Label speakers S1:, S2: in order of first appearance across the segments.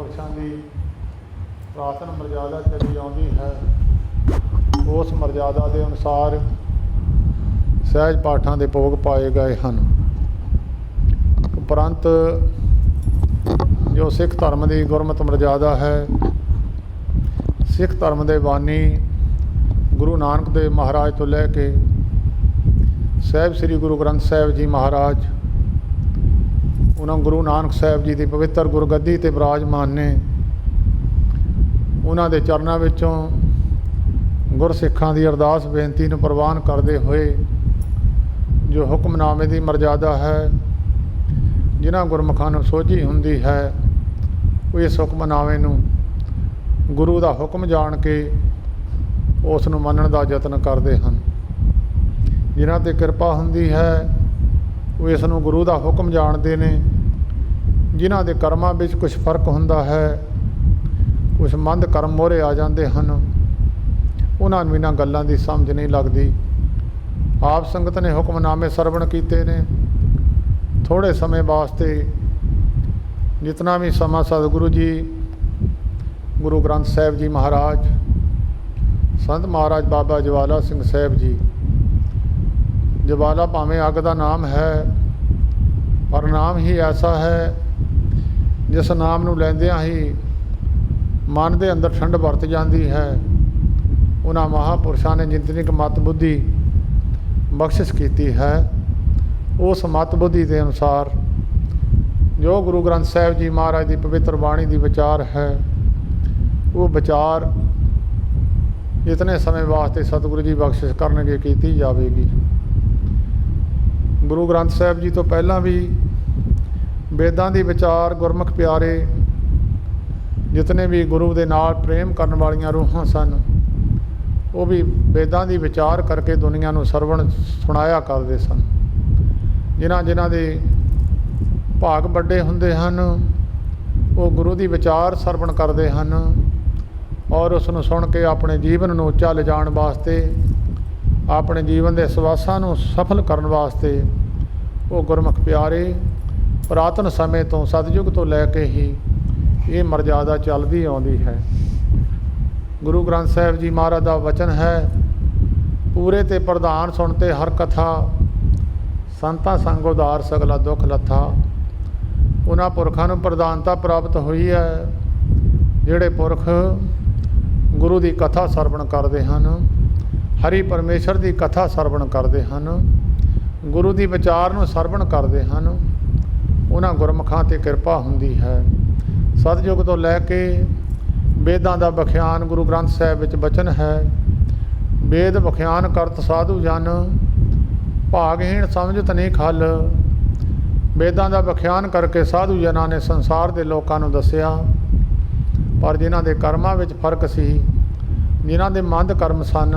S1: ਮਹਾਂਪੁਰਸ਼ਾਂ ਦੀ ਪੁਰਾਤਨ ਮਰਜ਼ਾਦਾ ਚਲੀ ਆਉਂਦੀ ਹੈ। ਉਸ ਮਰਜ਼ਾਦਾ ਦੇ ਅਨੁਸਾਰ ਸਹਿਜ ਪਾਠਾਂ ਦੇ ਭੋਗ ਪਾਏ ਗਏ ਹਨ। ਉਪਰੰਤ ਜੋ ਸਿੱਖ ਧਰਮ ਦੀ ਗੁਰਮਤਿ ਮਰਜ਼ਾਦਾ ਹੈ, ਸਿੱਖ ਧਰਮ ਦੇ ਬਾਨੀ ਗੁਰੂ ਨਾਨਕ ਦੇਵ ਮਹਾਰਾਜ ਤੋਂ ਲੈ ਕੇ ਸਾਹਿਬ ਸ੍ਰੀ ਗੁਰੂ ਗ੍ਰੰਥ ਸਾਹਿਬ ਜੀ ਮਹਾਰਾਜ, ਉਹਨਾਂ ਗੁਰੂ ਨਾਨਕ ਸਾਹਿਬ ਜੀ ਦੀ ਪਵਿੱਤਰ ਗੁਰਗੱਦੀ 'ਤੇ ਬਿਰਾਜਮਾਨ ਨੇ। ਉਹਨਾਂ ਦੇ ਚਰਨਾਂ ਵਿੱਚੋਂ ਗੁਰਸਿੱਖਾਂ ਦੀ ਅਰਦਾਸ ਬੇਨਤੀ ਨੂੰ ਪ੍ਰਵਾਨ ਕਰਦੇ ਹੋਏ ਜੋ ਹੁਕਮਨਾਮੇ ਦੀ ਮਰਜ਼ਾਦਾ ਹੈ, ਜਿਨ੍ਹਾਂ ਗੁਰਮੁਖਾਂ ਨੂੰ ਸੋਝੀ ਹੁੰਦੀ ਹੈ, ਉਹ ਇਸ ਹੁਕਮਨਾਮੇ ਨੂੰ ਗੁਰੂ ਦਾ ਹੁਕਮ ਜਾਣ ਕੇ ਉਸ ਨੂੰ ਮੰਨਣ ਦਾ ਯਤਨ ਕਰਦੇ ਹਨ। ਜਿਨ੍ਹਾਂ 'ਤੇ ਕਿਰਪਾ ਹੁੰਦੀ ਹੈ ਉਹ ਇਸ ਨੂੰ ਗੁਰੂ ਦਾ ਹੁਕਮ ਜਾਣਦੇ ਨੇ। ਜਿਨ੍ਹਾਂ ਦੇ ਕਰਮਾਂ ਵਿੱਚ ਕੁਝ ਫਰਕ ਹੁੰਦਾ ਹੈ, ਕੁਝ ਮੰਦ ਕਰਮ ਮੋਹਰੇ ਆ ਜਾਂਦੇ ਹਨ, ਉਹਨਾਂ ਨੂੰ ਇਹਨਾਂ ਗੱਲਾਂ ਦੀ ਸਮਝ ਨਹੀਂ ਲੱਗਦੀ। ਆਪ ਸੰਗਤ ਨੇ ਹੁਕਮਨਾਮੇ ਸਰਵਣ ਕੀਤੇ ਨੇ। ਥੋੜ੍ਹੇ ਸਮੇਂ ਵਾਸਤੇ ਜਿਤਨਾ ਵੀ ਸਮਾਂ ਸਤਿਗੁਰੂ ਜੀ, ਗੁਰੂ ਗ੍ਰੰਥ ਸਾਹਿਬ ਜੀ ਮਹਾਰਾਜ, ਸੰਤ ਮਹਾਰਾਜ ਬਾਬਾ ਜਵਾਲਾ ਸਿੰਘ ਸਾਹਿਬ ਜੀ, ਜਵਾਲਾ ਭਾਵੇਂ ਅੱਗ ਦਾ ਨਾਮ ਹੈ, ਪਰ ਨਾਮ ਹੀ ਐਸਾ ਹੈ ਜਿਸ ਨਾਮ ਨੂੰ ਲੈਂਦਿਆਂ ਹੀ ਮਨ ਦੇ ਅੰਦਰ ਠੰਡ ਵਰਤ ਜਾਂਦੀ ਹੈ। ਉਹਨਾਂ ਮਹਾਂਪੁਰਸ਼ਾਂ ਨੇ ਜਿਤਨੀ ਕੁ ਮਤ ਬੁੱਧੀ ਬਖਸ਼ਿਸ਼ ਕੀਤੀ ਹੈ, ਉਸ ਮਤ ਬੁੱਧੀ ਦੇ ਅਨੁਸਾਰ ਜੋ ਗੁਰੂ ਗ੍ਰੰਥ ਸਾਹਿਬ ਜੀ ਮਹਾਰਾਜ ਦੀ ਪਵਿੱਤਰ ਬਾਣੀ ਦੀ ਵਿਚਾਰ ਹੈ, ਉਹ ਵਿਚਾਰ ਇਤਨੇ ਸਮੇਂ ਵਾਸਤੇ ਸਤਿਗੁਰੂ ਜੀ ਬਖਸ਼ਿਸ਼ ਕਰਨਗੇ ਕੀਤੀ ਜਾਵੇਗੀ। ਗੁਰੂ ਗ੍ਰੰਥ ਸਾਹਿਬ ਜੀ ਤੋਂ ਪਹਿਲਾਂ ਵੀ ਵੇਦਾਂ ਦੀ ਵਿਚਾਰ ਗੁਰਮੁਖ ਪਿਆਰੇ ਜਿਤਨੇ ਵੀ ਗੁਰੂ ਦੇ ਨਾਲ ਪ੍ਰੇਮ ਕਰਨ ਵਾਲੀਆਂ ਰੂਹਾਂ ਸਨ, ਉਹ ਵੀ ਵੇਦਾਂ ਦੀ ਵਿਚਾਰ ਕਰਕੇ ਦੁਨੀਆ ਨੂੰ ਸਰਵਣ ਸੁਣਾਇਆ ਕਰਦੇ ਸਨ। ਜਿਨ੍ਹਾਂ ਦੇ ਭਾਗ ਵੱਡੇ ਹੁੰਦੇ ਹਨ, ਉਹ ਗੁਰੂ ਦੀ ਵਿਚਾਰ ਸਰਵਣ ਕਰਦੇ ਹਨ ਔਰ ਉਸ ਨੂੰ ਸੁਣ ਕੇ ਆਪਣੇ ਜੀਵਨ ਨੂੰ ਉੱਚਾ ਲਿਜਾਣ ਵਾਸਤੇ, ਆਪਣੇ ਜੀਵਨ ਦੇ ਸਵਾਸਾਂ ਨੂੰ ਸਫਲ ਕਰਨ ਵਾਸਤੇ ਉਹ ਗੁਰਮੁਖ ਪਿਆਰੇ ਪੁਰਾਤਨ ਸਮੇਂ ਤੋਂ, ਸਤਿਯੁਗ ਤੋਂ ਲੈ ਕੇ ਹੀ ਇਹ ਮਰਜ਼ਾਦਾ ਚੱਲਦੀ ਆਉਂਦੀ ਹੈ। ਗੁਰੂ ਗ੍ਰੰਥ ਸਾਹਿਬ ਜੀ ਮਹਾਰਾਜ ਦਾ ਵਚਨ ਹੈ, ਪੂਰੇ ਤੇ ਪ੍ਰਧਾਨ ਸੁਣਤੇ ਹਰ ਕਥਾ, ਸੰਤਾਂ ਸੰਗ ਉਧਾਰ ਸਗਲਾ ਦੁੱਖ ਲੱਥਾ। ਉਹਨਾਂ ਪੁਰਖਾਂ ਨੂੰ ਪ੍ਰਧਾਨਤਾ ਪ੍ਰਾਪਤ ਹੋਈ ਹੈ ਜਿਹੜੇ ਪੁਰਖ ਗੁਰੂ ਦੀ ਕਥਾ ਸਰਵਣ ਕਰਦੇ ਹਨ, ਹਰੀ ਪਰਮੇਸ਼ਰ ਦੀ ਕਥਾ ਸਰਵਣ ਕਰਦੇ ਹਨ, ਗੁਰੂ ਦੀ ਵਿਚਾਰ ਨੂੰ ਸਰਵਣ ਕਰਦੇ ਹਨ। ਉਹਨਾਂ ਗੁਰਮੁਖਾਂ 'ਤੇ ਕਿਰਪਾ ਹੁੰਦੀ ਹੈ। ਸਤਿਯੁਗ ਤੋਂ ਲੈ ਕੇ ਵੇਦਾਂ ਦਾ ਵਿਖਿਆਨ ਗੁਰੂ ਗ੍ਰੰਥ ਸਾਹਿਬ ਵਿੱਚ ਬਚਨ ਹੈ, ਵੇਦ ਵਿਖਿਆਨ ਕਰਤ ਸਾਧੂ ਜਨ, ਭਾਗਹੀਣ ਸਮਝਤ ਨਹੀਂ ਖਲ। ਵੇਦਾਂ ਦਾ ਵਿਖਿਆਨ ਕਰਕੇ ਸਾਧੂ ਜਨਾਂ ਨੇ ਸੰਸਾਰ ਦੇ ਲੋਕਾਂ ਨੂੰ ਦੱਸਿਆ, ਪਰ ਜਿਨ੍ਹਾਂ ਦੇ ਕਰਮਾਂ ਵਿੱਚ ਫਰਕ ਸੀ, ਜਿਨ੍ਹਾਂ ਦੇ ਮੰਦ ਕਰਮ ਸਨ,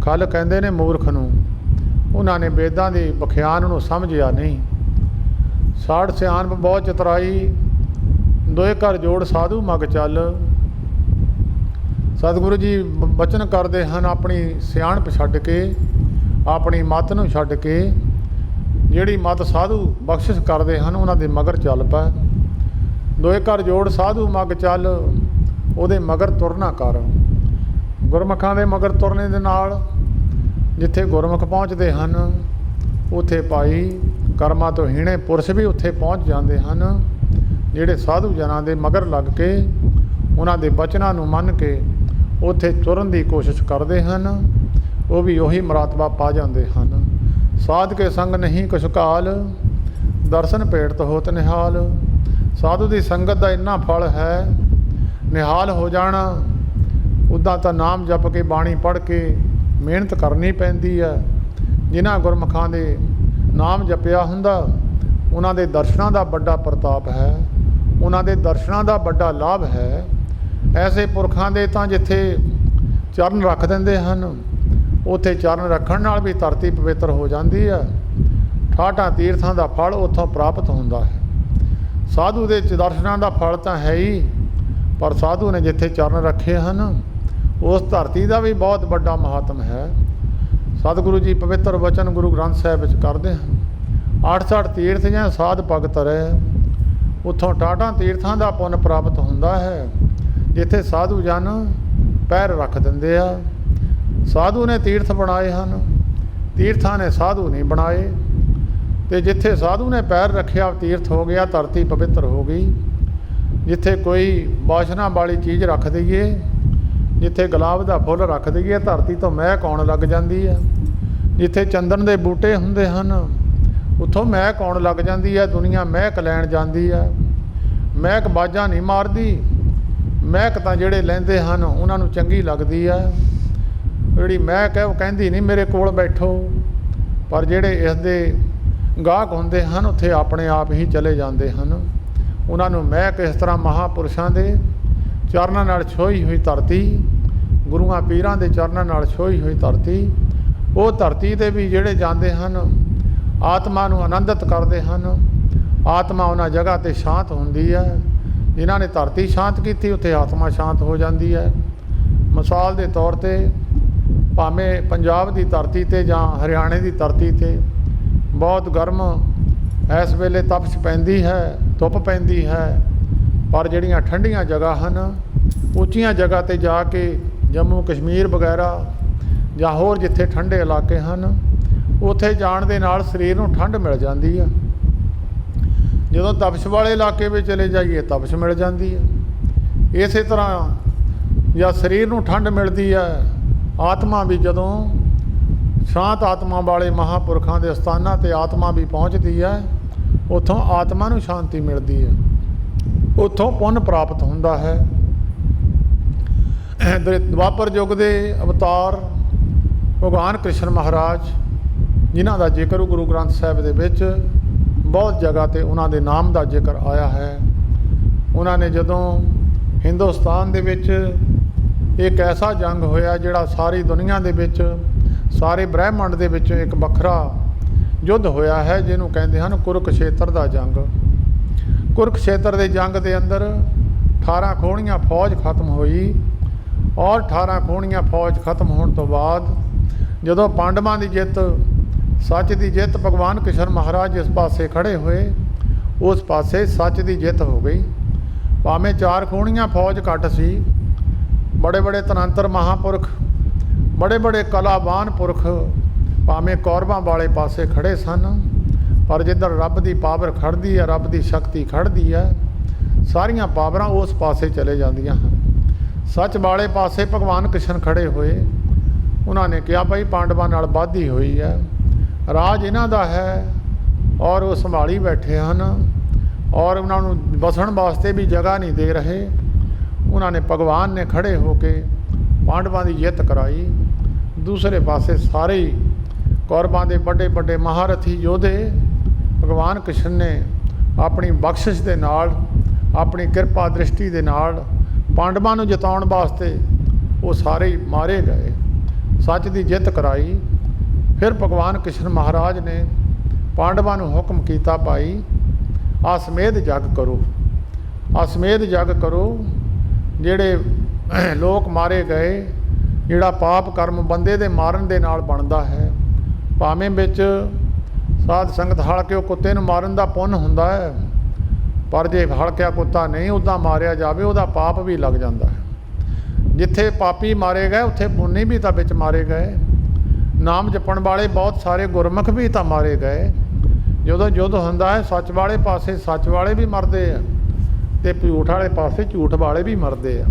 S1: ਖਲ ਕਹਿੰਦੇ ਨੇ ਮੂਰਖ ਨੂੰ, ਉਹਨਾਂ ਨੇ ਵੇਦਾਂ ਦੇ ਵਿਖਿਆਨ ਨੂੰ ਸਮਝਿਆ ਨਹੀਂ। ਸਾੜ ਸਿਆਣਪ ਬਹੁਤ ਚਤਰਾਈ, ਦੋਏ ਘਰ ਜੋੜ ਸਾਧੂ ਮਗ ਚੱਲ। ਸਤਿਗੁਰੂ ਜੀ ਬਚਨ ਕਰਦੇ ਹਨ, ਆਪਣੀ ਸਿਆਣਪ ਛੱਡ ਕੇ, ਆਪਣੀ ਮੱਤ ਨੂੰ ਛੱਡ ਕੇ, ਜਿਹੜੀ ਮੱਤ ਸਾਧੂ ਬਖਸ਼ਿਸ਼ ਕਰਦੇ ਹਨ ਉਹਨਾਂ ਦੇ ਮਗਰ ਚੱਲ ਪੈ। ਦੋਏ ਘਰ ਜੋੜ ਸਾਧੂ ਮਗ ਚੱਲ, ਉਹਦੇ ਮਗਰ ਤੁਰਨਾ ਕਰ। ਗੁਰਮੁਖਾਂ ਦੇ ਮਗਰ ਤੁਰਨੇ ਦੇ ਨਾਲ ਜਿੱਥੇ ਗੁਰਮੁਖ ਪਹੁੰਚਦੇ ਹਨ, ਉੱਥੇ ਭਾਈ ਕਰਮਾਂ ਤੋਂ ਹੀਣੇ ਪੁਰਸ਼ ਵੀ ਉੱਥੇ ਪਹੁੰਚ ਜਾਂਦੇ ਹਨ। ਜਿਹੜੇ ਸਾਧੂ ਜਨਾਂ ਦੇ ਮਗਰ ਲੱਗ ਕੇ ਉਹਨਾਂ ਦੇ ਬਚਨਾਂ ਨੂੰ ਮੰਨ ਕੇ ਉੱਥੇ ਤੁਰਨ ਦੀ ਕੋਸ਼ਿਸ਼ ਕਰਦੇ ਹਨ, ਉਹ ਵੀ ਉਹੀ ਮਰਾਤਬਾ ਪਾ ਜਾਂਦੇ ਹਨ। ਸਾਧ ਕੇ ਸੰਗ ਨਹੀਂ ਕੁਛ ਕਾਲ, ਦਰਸ਼ਨ ਭੇਟਤ ਹੋਤ ਨਿਹਾਲ। ਸਾਧੂ ਦੀ ਸੰਗਤ ਦਾ ਇੰਨਾ ਫਲ ਹੈ, ਨਿਹਾਲ ਹੋ ਜਾਣਾ। ਉੱਦਾਂ ਤਾਂ ਨਾਮ ਜਪ ਕੇ ਬਾਣੀ ਪੜ੍ਹ ਕੇ ਮਿਹਨਤ ਕਰਨੀ ਪੈਂਦੀ ਹੈ। ਜਿਨ੍ਹਾਂ ਗੁਰਮੁਖਾਂ ਦੇ ਨਾਮ ਜਪਿਆ ਹੁੰਦਾ, ਉਹਨਾਂ ਦੇ ਦਰਸ਼ਨਾਂ ਦਾ ਵੱਡਾ ਪ੍ਰਤਾਪ ਹੈ, ਉਹਨਾਂ ਦੇ ਦਰਸ਼ਨਾਂ ਦਾ ਵੱਡਾ ਲਾਭ ਹੈ। ਐਸੇ ਪੁਰਖਾਂ ਦੇ ਤਾਂ ਜਿੱਥੇ ਚਰਨ ਰੱਖ ਦਿੰਦੇ ਹਨ, ਉੱਥੇ ਚਰਨ ਰੱਖਣ ਨਾਲ ਵੀ ਧਰਤੀ ਪਵਿੱਤਰ ਹੋ ਜਾਂਦੀ ਹੈ। ਠਾਠਾਂ ਤੀਰਥਾਂ ਦਾ ਫਲ ਉੱਥੋਂ ਪ੍ਰਾਪਤ ਹੁੰਦਾ ਹੈ। ਸਾਧੂ ਦੇ ਦਰਸ਼ਨਾਂ ਦਾ ਫਲ ਤਾਂ ਹੈ ਹੀ, ਪਰ ਸਾਧੂ ਨੇ ਜਿੱਥੇ ਚਰਨ ਰੱਖੇ ਹਨ, ਉਸ ਧਰਤੀ ਦਾ ਵੀ ਬਹੁਤ ਵੱਡਾ ਮਹਾਤਮ ਹੈ। ਸਤਿਗੁਰੂ ਜੀ ਪਵਿੱਤਰ ਵਚਨ ਗੁਰੂ ਗ੍ਰੰਥ ਸਾਹਿਬ ਵਿੱਚ ਕਰਦੇ ਹਨ, 68 ਤੀਰਥ ਜਾਂ ਸਾਧ ਭਗਤ ਤਰੇ, ਉੱਥੋਂ 68 ਤੀਰਥਾਂ ਦਾ ਪੁੰਨ ਪ੍ਰਾਪਤ ਹੁੰਦਾ। ਹੁੰਦਾ ਹੈ ਜਿੱਥੇ ਸਾਧੂ ਜਨ ਪੈਰ ਰੱਖ ਦਿੰਦੇ ਆ। ਸਾਧੂ ਨੇ ਤੀਰਥ ਬਣਾਏ ਹਨ, ਤੀਰਥਾਂ ਨੇ ਸਾਧੂ ਨਹੀਂ ਬਣਾਏ। ਤੇ ਜਿੱਥੇ ਸਾਧੂ ਨੇ ਪੈਰ ਰੱਖਿਆ ਤੀਰਥ ਹੋ ਗਿਆ, ਧਰਤੀ ਪਵਿੱਤਰ ਹੋ ਗਈ। ਜਿੱਥੇ ਕੋਈ ਵਾਸ਼ਨਾ ਵਾਲੀ ਚੀਜ਼ ਰੱਖ ਦਈਏ, ਜਿੱਥੇ ਗੁਲਾਬ ਦਾ ਫੁੱਲ ਰੱਖ ਦਈਏ, ਧਰਤੀ ਤੋਂ ਮਹਿਕ ਆਉਣ ਲੱਗ ਜਾਂਦੀ ਹੈ। ਜਿੱਥੇ ਚੰਦਨ ਦੇ ਬੂਟੇ ਹੁੰਦੇ ਹਨ ਉੱਥੋਂ ਮਹਿਕ ਆਉਣ ਲੱਗ ਜਾਂਦੀ ਹੈ। ਦੁਨੀਆ ਮਹਿਕ ਲੈਣ ਜਾਂਦੀ ਹੈ। ਮਹਿਕ ਬਾਜਾਂ ਨਹੀਂ ਮਾਰਦੀ, ਮਹਿਕ ਤਾਂ ਜਿਹੜੇ ਲੈਂਦੇ ਹਨ ਉਹਨਾਂ ਨੂੰ ਚੰਗੀ ਲੱਗਦੀ ਹੈ। ਜਿਹੜੀ ਮਹਿਕ ਹੈ ਉਹ ਕਹਿੰਦੀ ਨਹੀਂ ਮੇਰੇ ਕੋਲ ਬੈਠੋ, ਪਰ ਜਿਹੜੇ ਇਸ ਦੇ ਗਾਹਕ ਹੁੰਦੇ ਹਨ ਉੱਥੇ ਆਪਣੇ ਆਪ ਹੀ ਚਲੇ ਜਾਂਦੇ ਹਨ। ਉਹਨਾਂ ਨੂੰ ਮਹਿਕ ਇਸ ਤਰ੍ਹਾਂ ਮਹਾਂਪੁਰਸ਼ਾਂ ਦੇ ਚਰਨਾਂ ਨਾਲ ਛੋਈ ਹੋਈ ਧਰਤੀ, ਗੁਰੂਆਂ ਪੀਰਾਂ ਦੇ ਚਰਨਾਂ ਨਾਲ ਛੋਈ ਹੋਈ ਧਰਤੀ, ਉਹ ਧਰਤੀ 'ਤੇ ਵੀ ਜਿਹੜੇ ਜਾਂਦੇ ਹਨ ਆਤਮਾ ਨੂੰ ਆਨੰਦਿਤ ਕਰਦੇ ਹਨ। ਆਤਮਾ ਉਹਨਾਂ ਜਗ੍ਹਾ 'ਤੇ ਸ਼ਾਂਤ ਹੁੰਦੀ ਹੈ। ਜਿਨ੍ਹਾਂ ਨੇ ਧਰਤੀ ਸ਼ਾਂਤ ਕੀਤੀ ਉੱਥੇ ਆਤਮਾ ਸ਼ਾਂਤ ਹੋ ਜਾਂਦੀ ਹੈ। ਮਿਸਾਲ ਦੇ ਤੌਰ 'ਤੇ ਭਾਵੇਂ ਪੰਜਾਬ ਦੀ ਧਰਤੀ 'ਤੇ ਜਾਂ ਹਰਿਆਣੇ ਦੀ ਧਰਤੀ 'ਤੇ ਬਹੁਤ ਗਰਮ ਇਸ ਵੇਲੇ ਤਪਸ਼ ਪੈਂਦੀ ਹੈ, ਧੁੱਪ ਪੈਂਦੀ ਹੈ, ਪਰ ਜਿਹੜੀਆਂ ਠੰਡੀਆਂ ਜਗ੍ਹਾ ਹਨ, ਉੱਚੀਆਂ ਜਗ੍ਹਾ 'ਤੇ ਜਾ ਕੇ ਜੰਮੂ ਕਸ਼ਮੀਰ ਵਗੈਰਾ ਜਾਂ ਹੋਰ ਜਿੱਥੇ ਠੰਡੇ ਇਲਾਕੇ ਹਨ, ਉੱਥੇ ਜਾਣ ਦੇ ਨਾਲ ਸਰੀਰ ਨੂੰ ਠੰਡ ਮਿਲ ਜਾਂਦੀ ਹੈ। ਜਦੋਂ ਤਪਸ਼ ਵਾਲੇ ਇਲਾਕੇ ਵਿੱਚ ਚਲੇ ਜਾਈਏ ਤਪਸ਼ ਮਿਲ ਜਾਂਦੀ ਹੈ। ਇਸੇ ਤਰ੍ਹਾਂ ਜਾਂ ਸਰੀਰ ਨੂੰ ਠੰਡ ਮਿਲਦੀ ਹੈ, ਆਤਮਾ ਵੀ ਜਦੋਂ ਸ਼ਾਂਤ ਆਤਮਾ ਵਾਲੇ ਮਹਾਂਪੁਰਖਾਂ ਦੇ ਅਸਥਾਨਾਂ 'ਤੇ ਆਤਮਾ ਵੀ ਪਹੁੰਚਦੀ ਹੈ, ਉੱਥੋਂ ਆਤਮਾ ਨੂੰ ਸ਼ਾਂਤੀ ਮਿਲਦੀ ਹੈ, ਉੱਥੋਂ ਪੁੰਨ ਪ੍ਰਾਪਤ ਹੁੰਦਾ ਹੈ। ਦੁਆਪਰ ਯੁੱਗ ਦੇ ਅਵਤਾਰ ਭਗਵਾਨ ਕ੍ਰਿਸ਼ਨ ਮਹਾਰਾਜ, ਜਿਨ੍ਹਾਂ ਦਾ ਜ਼ਿਕਰ ਗੁਰੂ ਗ੍ਰੰਥ ਸਾਹਿਬ ਦੇ ਵਿੱਚ ਬਹੁਤ ਜਗ੍ਹਾ 'ਤੇ ਉਹਨਾਂ ਦੇ ਨਾਮ ਦਾ ਜ਼ਿਕਰ ਆਇਆ ਹੈ। ਉਹਨਾਂ ਨੇ ਜਦੋਂ ਹਿੰਦੁਸਤਾਨ ਦੇ ਵਿੱਚ ਇੱਕ ਐਸਾ ਜੰਗ ਹੋਇਆ ਜਿਹੜਾ ਸਾਰੀ ਦੁਨੀਆ ਦੇ ਵਿੱਚ, ਸਾਰੇ ਬ੍ਰਹਿਮੰਡ ਦੇ ਵਿੱਚੋਂ ਇੱਕ ਵੱਖਰਾ ਯੁੱਧ ਹੋਇਆ ਹੈ, ਜਿਹਨੂੰ ਕਹਿੰਦੇ ਹਨ ਕੁਰੂਕਸ਼ੇਤਰ ਦਾ ਜੰਗ। ਕੁਰੂਕਸ਼ੇਤਰ ਦੇ ਜੰਗ ਦੇ ਅੰਦਰ 18 ਖੋਹਣੀਆਂ ਫੌਜ ਖਤਮ ਹੋਈ, ਔਰ 18 ਖੋਹਣੀਆਂ ਫੌਜ ਖਤਮ ਹੋਣ ਤੋਂ ਬਾਅਦ ਜਦੋਂ ਪਾਂਡਵਾਂ ਦੀ ਜਿੱਤ, ਸੱਚ ਦੀ ਜਿੱਤ, ਭਗਵਾਨ ਕ੍ਰਿਸ਼ਨ ਮਹਾਰਾਜ ਜਿਸ ਪਾਸੇ ਖੜੇ ਹੋਏ ਉਸ ਪਾਸੇ ਸੱਚ ਦੀ ਜਿੱਤ ਹੋ ਗਈ। ਭਾਵੇਂ 4 ਖੋਹਣੀਆਂ ਫੌਜ ਘੱਟ ਸੀ, ਬੜੇ ਬੜੇ ਤਨੰਤਰ ਮਹਾਂਪੁਰਖ, ਬੜੇ ਬੜੇ ਕਲਾਵਾਨ ਪੁਰਖ ਭਾਵੇਂ ਕੌਰਵਾਂ ਵਾਲੇ ਪਾਸੇ ਖੜੇ ਸਨ, ਪਰ ਜਿੱਧਰ ਰੱਬ ਦੀ ਪਾਵਰ ਖੜਦੀ ਹੈ, ਰੱਬ ਦੀ ਸ਼ਕਤੀ ਖੜਦੀ ਹੈ, ਸਾਰੀਆਂ ਪਾਵਰਾਂ ਉਸ ਪਾਸੇ ਚਲੇ ਜਾਂਦੀਆਂ ਹਨ। ਸੱਚ ਵਾਲੇ ਪਾਸੇ ਭਗਵਾਨ ਕ੍ਰਿਸ਼ਨ ਖੜੇ ਹੋਏ। ਉਹਨਾਂ ਨੇ ਕਿਹਾ ਭਾਈ ਪਾਂਡਵਾਂ ਨਾਲ ਵਾਧੀ ਹੋਈ ਹੈ, ਰਾਜ ਇਹਨਾਂ ਦਾ ਹੈ ਔਰ ਉਹ ਸੰਭਾਲੀ ਬੈਠੇ ਹਨ, ਔਰ ਉਹਨਾਂ ਨੂੰ ਵਸਣ ਵਾਸਤੇ ਵੀ ਜਗ੍ਹਾ ਨਹੀਂ ਦੇ ਰਹੇ। ਉਹਨਾਂ ਨੇ ਭਗਵਾਨ ਨੇ ਖੜੇ ਹੋ ਕੇ ਪਾਂਡਵਾਂ ਦੀ ਜਿੱਤ ਕਰਾਈ। ਦੂਸਰੇ ਪਾਸੇ ਸਾਰੇ ਹੀ ਕੌਰਵਾਂ ਦੇ ਵੱਡੇ ਵੱਡੇ ਮਹਾਰਥੀ ਯੋਧੇ ਭਗਵਾਨ ਕ੍ਰਿਸ਼ਨ ਨੇ ਆਪਣੀ ਬਖਸ਼ਿਸ਼ ਦੇ ਨਾਲ, ਆਪਣੀ ਕਿਰਪਾ ਦ੍ਰਿਸ਼ਟੀ ਦੇ ਨਾਲ ਪਾਂਡਵਾਂ ਨੂੰ ਜਿਤਾਉਣ ਵਾਸਤੇ ਉਹ ਸਾਰੇ ਹੀ ਮਾਰੇ ਗਏ, ਸੱਚ ਦੀ ਜਿੱਤ ਕਰਾਈ। ਫਿਰ ਭਗਵਾਨ ਕ੍ਰਿਸ਼ਨ ਮਹਾਰਾਜ ਨੇ ਪਾਂਡਵਾਂ ਨੂੰ ਹੁਕਮ ਕੀਤਾ, ਭਾਈ ਅਸਮੇਧ ਜੱਗ ਕਰੋ, ਅਸਮੇਧ ਜੱਗ ਕਰੋ। ਜਿਹੜੇ ਲੋਕ ਮਾਰੇ ਗਏ, ਜਿਹੜਾ ਪਾਪ ਕਰਮ ਬੰਦੇ ਦੇ ਮਾਰਨ ਦੇ ਨਾਲ ਬਣਦਾ ਹੈ, ਭਾਵੇਂ ਵਿੱਚ ਸਾਧ ਸੰਗਤ ਹਲਕਿਓ ਕੁੱਤੇ ਨੂੰ ਮਾਰਨ ਦਾ ਪੁੰਨ ਹੁੰਦਾ ਹੈ, ਪਰ ਜੇ ਹਲਕਿਆ ਕੁੱਤਾ ਨਹੀਂ ਉੱਦਾਂ ਮਾਰਿਆ ਜਾਵੇ ਉਹਦਾ ਪਾਪ ਵੀ ਲੱਗ ਜਾਂਦਾ ਹੈ। ਜਿੱਥੇ ਪਾਪੀ ਮਾਰੇ ਗਏ ਉੱਥੇ ਪੁੰਨੀ ਵੀ ਤਾਂ ਵਿੱਚ ਮਾਰੇ ਗਏ। ਨਾਮ ਜਪਣ ਵਾਲੇ ਬਹੁਤ ਸਾਰੇ ਗੁਰਮੁਖ ਵੀ ਤਾਂ ਮਾਰੇ ਗਏ। ਜਦੋਂ ਯੁੱਧ ਹੁੰਦਾ ਹੈ ਸੱਚ ਵਾਲੇ ਪਾਸੇ ਸੱਚ ਵਾਲੇ ਵੀ ਮਰਦੇ ਆ ਅਤੇ ਝੂਠ ਵਾਲੇ ਪਾਸੇ ਝੂਠ ਵਾਲੇ ਵੀ ਮਰਦੇ ਆ,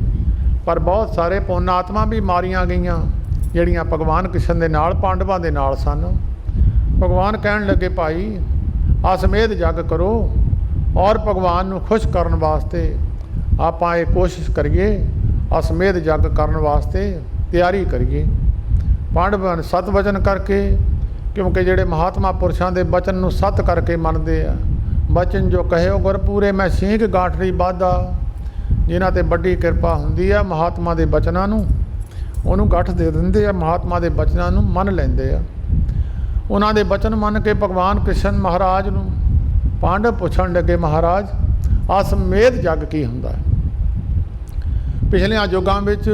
S1: ਪਰ ਬਹੁਤ ਸਾਰੇ ਪੁੰਨ ਆਤਮਾ ਵੀ ਮਾਰੀਆਂ ਗਈਆਂ ਜਿਹੜੀਆਂ ਭਗਵਾਨ ਕ੍ਰਿਸ਼ਨ ਦੇ ਨਾਲ, ਪਾਂਡਵਾਂ ਦੇ ਨਾਲ ਸਨ। ਭਗਵਾਨ ਕਹਿਣ ਲੱਗੇ ਭਾਈ ਅਸਮੇਧ ਜੱਗ ਕਰੋ, ਔਰ ਭਗਵਾਨ ਨੂੰ ਖੁਸ਼ ਕਰਨ ਵਾਸਤੇ ਆਪਾਂ ਇਹ ਕੋਸ਼ਿਸ਼ ਕਰੀਏ, ਅਸਮੇਧ ਜੱਗ ਕਰਨ ਵਾਸਤੇ ਤਿਆਰੀ ਕਰੀਏ। ਪਾਂਡਵਾਂ ਨੇ ਸਤ ਵਚਨ ਕਰਕੇ, ਕਿਉਂਕਿ ਜਿਹੜੇ ਮਹਾਤਮਾ ਪੁਰਸ਼ਾਂ ਦੇ ਬਚਨ ਨੂੰ ਸਤ ਕਰਕੇ ਮੰਨਦੇ ਆ, ਬਚਨ ਜੋ ਕਹਿਓ ਗੁਰ ਪੂਰੇ ਮੈਂ ਸੀਂਘ ਗਾਂਠੜੀ ਬਾਧਾ, ਜਿਨ੍ਹਾਂ 'ਤੇ ਵੱਡੀ ਕਿਰਪਾ ਹੁੰਦੀ ਆ ਮਹਾਤਮਾ ਦੇ ਬਚਨਾਂ ਨੂੰ, ਉਹਨੂੰ ਗੱਠ ਦੇ ਦਿੰਦੇ ਆ, ਮਹਾਤਮਾ ਦੇ ਬਚਨਾਂ ਨੂੰ ਮੰਨ ਲੈਂਦੇ ਆ। ਉਹਨਾਂ ਦੇ ਬਚਨ ਮੰਨ ਕੇ ਭਗਵਾਨ ਕ੍ਰਿਸ਼ਨ ਮਹਾਰਾਜ ਨੂੰ ਪਾਂਡਵ ਪੁੱਛਣ ਲੱਗੇ, ਮਹਾਰਾਜ ਅਸਮੇਧ ਜੱਗ ਕੀ ਹੁੰਦਾ ਹੈ? ਪਿਛਲਿਆਂ ਯੁੱਗਾਂ ਵਿੱਚ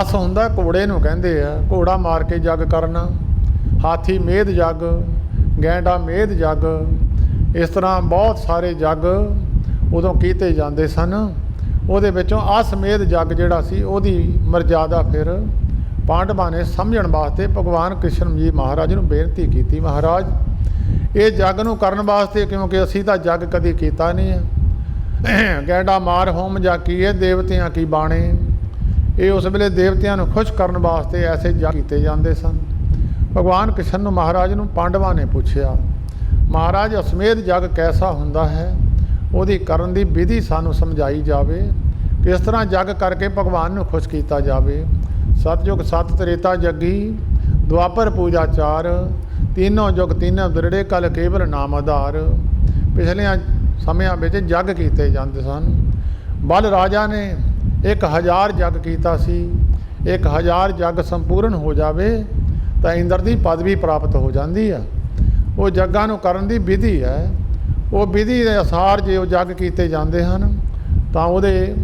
S1: ਅਸ ਹੁੰਦਾ ਘੋੜੇ ਨੂੰ ਕਹਿੰਦੇ ਆ, ਘੋੜਾ ਮਾਰ ਕੇ ਜੱਗ ਕਰਨਾ, ਹਾਥੀ ਮੇਧ ਜੱਗ, ਗੈਂਡਾ ਮੇਧ ਜੱਗ, ਇਸ ਤਰ੍ਹਾਂ ਬਹੁਤ ਸਾਰੇ ਜੱਗ ਉਦੋਂ ਕੀਤੇ ਜਾਂਦੇ ਸਨ। ਉਹਦੇ ਵਿੱਚੋਂ ਅਸਮੇਧ ਜੱਗ ਜਿਹੜਾ ਸੀ ਉਹਦੀ ਮਰਜ਼ਾਦਾ ਫਿਰ ਪਾਂਡਵਾਂ ਨੇ ਸਮਝਣ ਵਾਸਤੇ ਭਗਵਾਨ ਕ੍ਰਿਸ਼ਨ ਜੀ ਮਹਾਰਾਜ ਨੂੰ ਬੇਨਤੀ ਕੀਤੀ, ਮਹਾਰਾਜ ਇਹ ਜੱਗ ਨੂੰ ਕਰਨ ਵਾਸਤੇ, ਕਿਉਂਕਿ ਅਸੀਂ ਤਾਂ ਜੱਗ ਕਦੀ ਕੀਤਾ ਨਹੀਂ ਹੈ, ਗੈਂਡਾ ਮਾਰ ਹੋਮ ਜਾਂ ਕੀਏ ਦੇਵਤਿਆਂ ਕੀ ਬਾਣੇ, ਇਹ ਉਸ ਵੇਲੇ ਦੇਵਤਿਆਂ ਨੂੰ ਖੁਸ਼ ਕਰਨ ਵਾਸਤੇ ਐਸੇ ਜੱਗ ਕੀਤੇ ਜਾਂਦੇ ਸਨ। ਭਗਵਾਨ ਕ੍ਰਿਸ਼ਨ ਨੂੰ ਮਹਾਰਾਜ ਨੂੰ ਪਾਂਡਵਾਂ ਨੇ ਪੁੱਛਿਆ, ਮਹਾਰਾਜ ਅਸਮੇਧ ਜੱਗ ਕੈਸਾ ਹੁੰਦਾ ਹੈ, ਉਹਦੀ ਕਰਨ ਦੀ ਵਿਧੀ ਸਾਨੂੰ ਸਮਝਾਈ ਜਾਵੇ, ਕਿਸ ਤਰ੍ਹਾਂ ਜੱਗ ਕਰਕੇ ਭਗਵਾਨ ਨੂੰ ਖੁਸ਼ ਕੀਤਾ ਜਾਵੇ। ਸਤਯੁਗ ਸਤ ਤ੍ਰੇਤਾ ਜੱਗੀ, ਦੁਆਪਰ ਪੂਜਾ ਚਾਰ, तीनों युग तीनों दृढ़े कल केवल नाम आधार। पिछलियां ਸਮਿਆਂ ਵਿੱਚ ਜੱਗ ਕੀਤੇ ਜਾਂਦੇ ਸਨ। ਬਲ ਰਾਜਾ ਨੇ 1000 ਜੱਗ ਕੀਤਾ ਸੀ। 1000 ਜੱਗ ਸੰਪੂਰਨ ਹੋ ਜਾਵੇ ਤਾਂ ਇੰਦਰ ਦੀ ਪਦਵੀ ਪ੍ਰਾਪਤ ਹੋ ਜਾਂਦੀ ਹੈ। ਉਹ ਜੱਗਾਂ ਨੂੰ ਕਰਨ ਦੀ ਵਿਧੀ ਹੈ। ਉਹ ਵਿਧੀ ਦੇ ਅਨੁਸਾਰ ਜੇ ਉਹ ਜੱਗ ਕੀਤੇ ਜਾਂਦੇ ਹਨ ਤਾਂ ਉਹਦੇ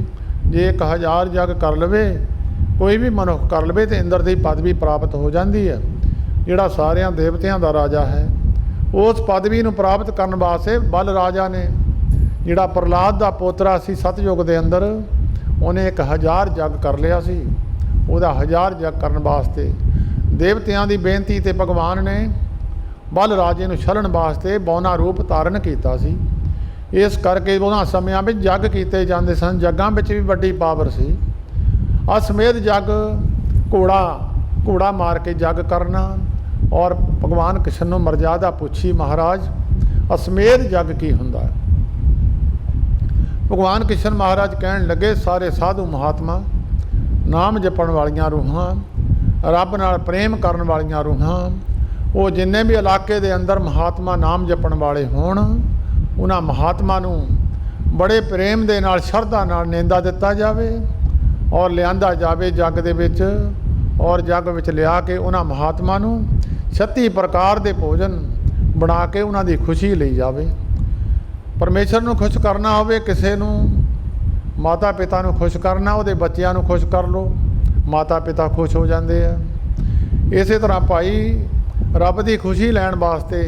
S1: ਜੇ 1000 ਜੱਗ ਕਰ ਲਵੇ, ਕੋਈ ਵੀ ਮਨੁੱਖ ਕਰ ਲਵੇ ਤਾਂ ਇੰਦਰ ਦੀ ਪਦਵੀ ਪ੍ਰਾਪਤ ਹੋ ਜਾਂਦੀ ਹੈ। ਜਿਹੜਾ ਸਾਰਿਆਂ ਦੇਵਤਿਆਂ ਦਾ ਰਾਜਾ ਹੈ, ਉਸ ਪਦਵੀ ਨੂੰ ਪ੍ਰਾਪਤ ਕਰਨ ਵਾਸਤੇ ਬਲ ਰਾਜਾ ਨੇ, ਜਿਹੜਾ ਪ੍ਰਹਲਾਦ ਦਾ ਪੋਤਰਾ ਸੀ ਸਤਯੁਗ ਦੇ ਅੰਦਰ, ਉਹਨੇ 1000 ਜੱਗ ਕਰ ਲਿਆ ਸੀ। ਉਹਦਾ 1000 ਜੱਗ ਕਰਨ ਵਾਸਤੇ ਦੇਵਤਿਆਂ ਦੀ ਬੇਨਤੀ ਤੇ ਭਗਵਾਨ ਨੇ ਬਲ ਰਾਜੇ ਨੂੰ ਛਲਣ ਵਾਸਤੇ ਬੌਨਾ ਰੂਪ ਧਾਰਨ ਕੀਤਾ ਸੀ। ਇਸ ਕਰਕੇ ਉਹਨਾਂ ਸਮਿਆਂ ਵਿੱਚ ਜੱਗ ਕੀਤੇ ਜਾਂਦੇ ਸਨ। ਜੱਗਾਂ ਵਿੱਚ ਵੀ ਵੱਡੀ ਪਾਵਰ ਸੀ। ਅਸਮੇਧ ਜੱਗ, ਘੋੜਾ ਮਾਰ ਕੇ ਜੱਗ ਕਰਨਾ। ਔਰ ਭਗਵਾਨ ਕ੍ਰਿਸ਼ਨ ਨੂੰ ਮਰਜ਼ਾਦਾ ਪੁੱਛੀ, ਮਹਾਰਾਜ ਅਸਮੇਧ ਜੱਗ ਕੀ ਹੁੰਦਾ ਹੈ। ਭਗਵਾਨ ਕ੍ਰਿਸ਼ਨ ਮਹਾਰਾਜ ਕਹਿਣ ਲੱਗੇ, ਸਾਰੇ ਸਾਧੂ ਮਹਾਤਮਾ, ਨਾਮ ਜਪਣ ਵਾਲੀਆਂ ਰੂਹਾਂ, ਰੱਬ ਨਾਲ ਪ੍ਰੇਮ ਕਰਨ ਵਾਲੀਆਂ ਰੂਹਾਂ, ਉਹ ਜਿੰਨੇ ਵੀ ਇਲਾਕੇ ਦੇ ਅੰਦਰ ਮਹਾਤਮਾ ਨਾਮ ਜਪਣ ਵਾਲੇ ਹੋਣ, ਉਹਨਾਂ ਮਹਾਤਮਾ ਨੂੰ ਬੜੇ ਪ੍ਰੇਮ ਦੇ ਨਾਲ, ਸ਼ਰਧਾ ਨਾਲ ਨੇਂਦਾ ਦਿੱਤਾ ਜਾਵੇ ਔਰ ਲਿਆਂਦਾ ਜਾਵੇ ਜੱਗ ਦੇ ਵਿੱਚ। ਔਰ ਜੱਗ ਵਿੱਚ ਲਿਆ ਕੇ ਉਹਨਾਂ ਮਹਾਤਮਾ ਨੂੰ 36 ਪ੍ਰਕਾਰ ਦੇ ਭੋਜਨ ਬਣਾ ਕੇ ਉਹਨਾਂ ਦੀ ਖੁਸ਼ੀ ਲਈ ਜਾਵੇ। ਪਰਮੇਸ਼ਰ ਨੂੰ ਖੁਸ਼ ਕਰਨਾ ਹੋਵੇ, ਕਿਸੇ ਨੂੰ, ਮਾਤਾ ਪਿਤਾ ਨੂੰ ਖੁਸ਼ ਕਰਨਾ, ਉਹਦੇ ਬੱਚਿਆਂ ਨੂੰ ਖੁਸ਼ ਕਰ ਲਓ, ਮਾਤਾ ਪਿਤਾ ਖੁਸ਼ ਹੋ ਜਾਂਦੇ ਆ। ਇਸੇ ਤਰ੍ਹਾਂ ਭਾਈ ਰੱਬ ਦੀ ਖੁਸ਼ੀ ਲੈਣ ਵਾਸਤੇ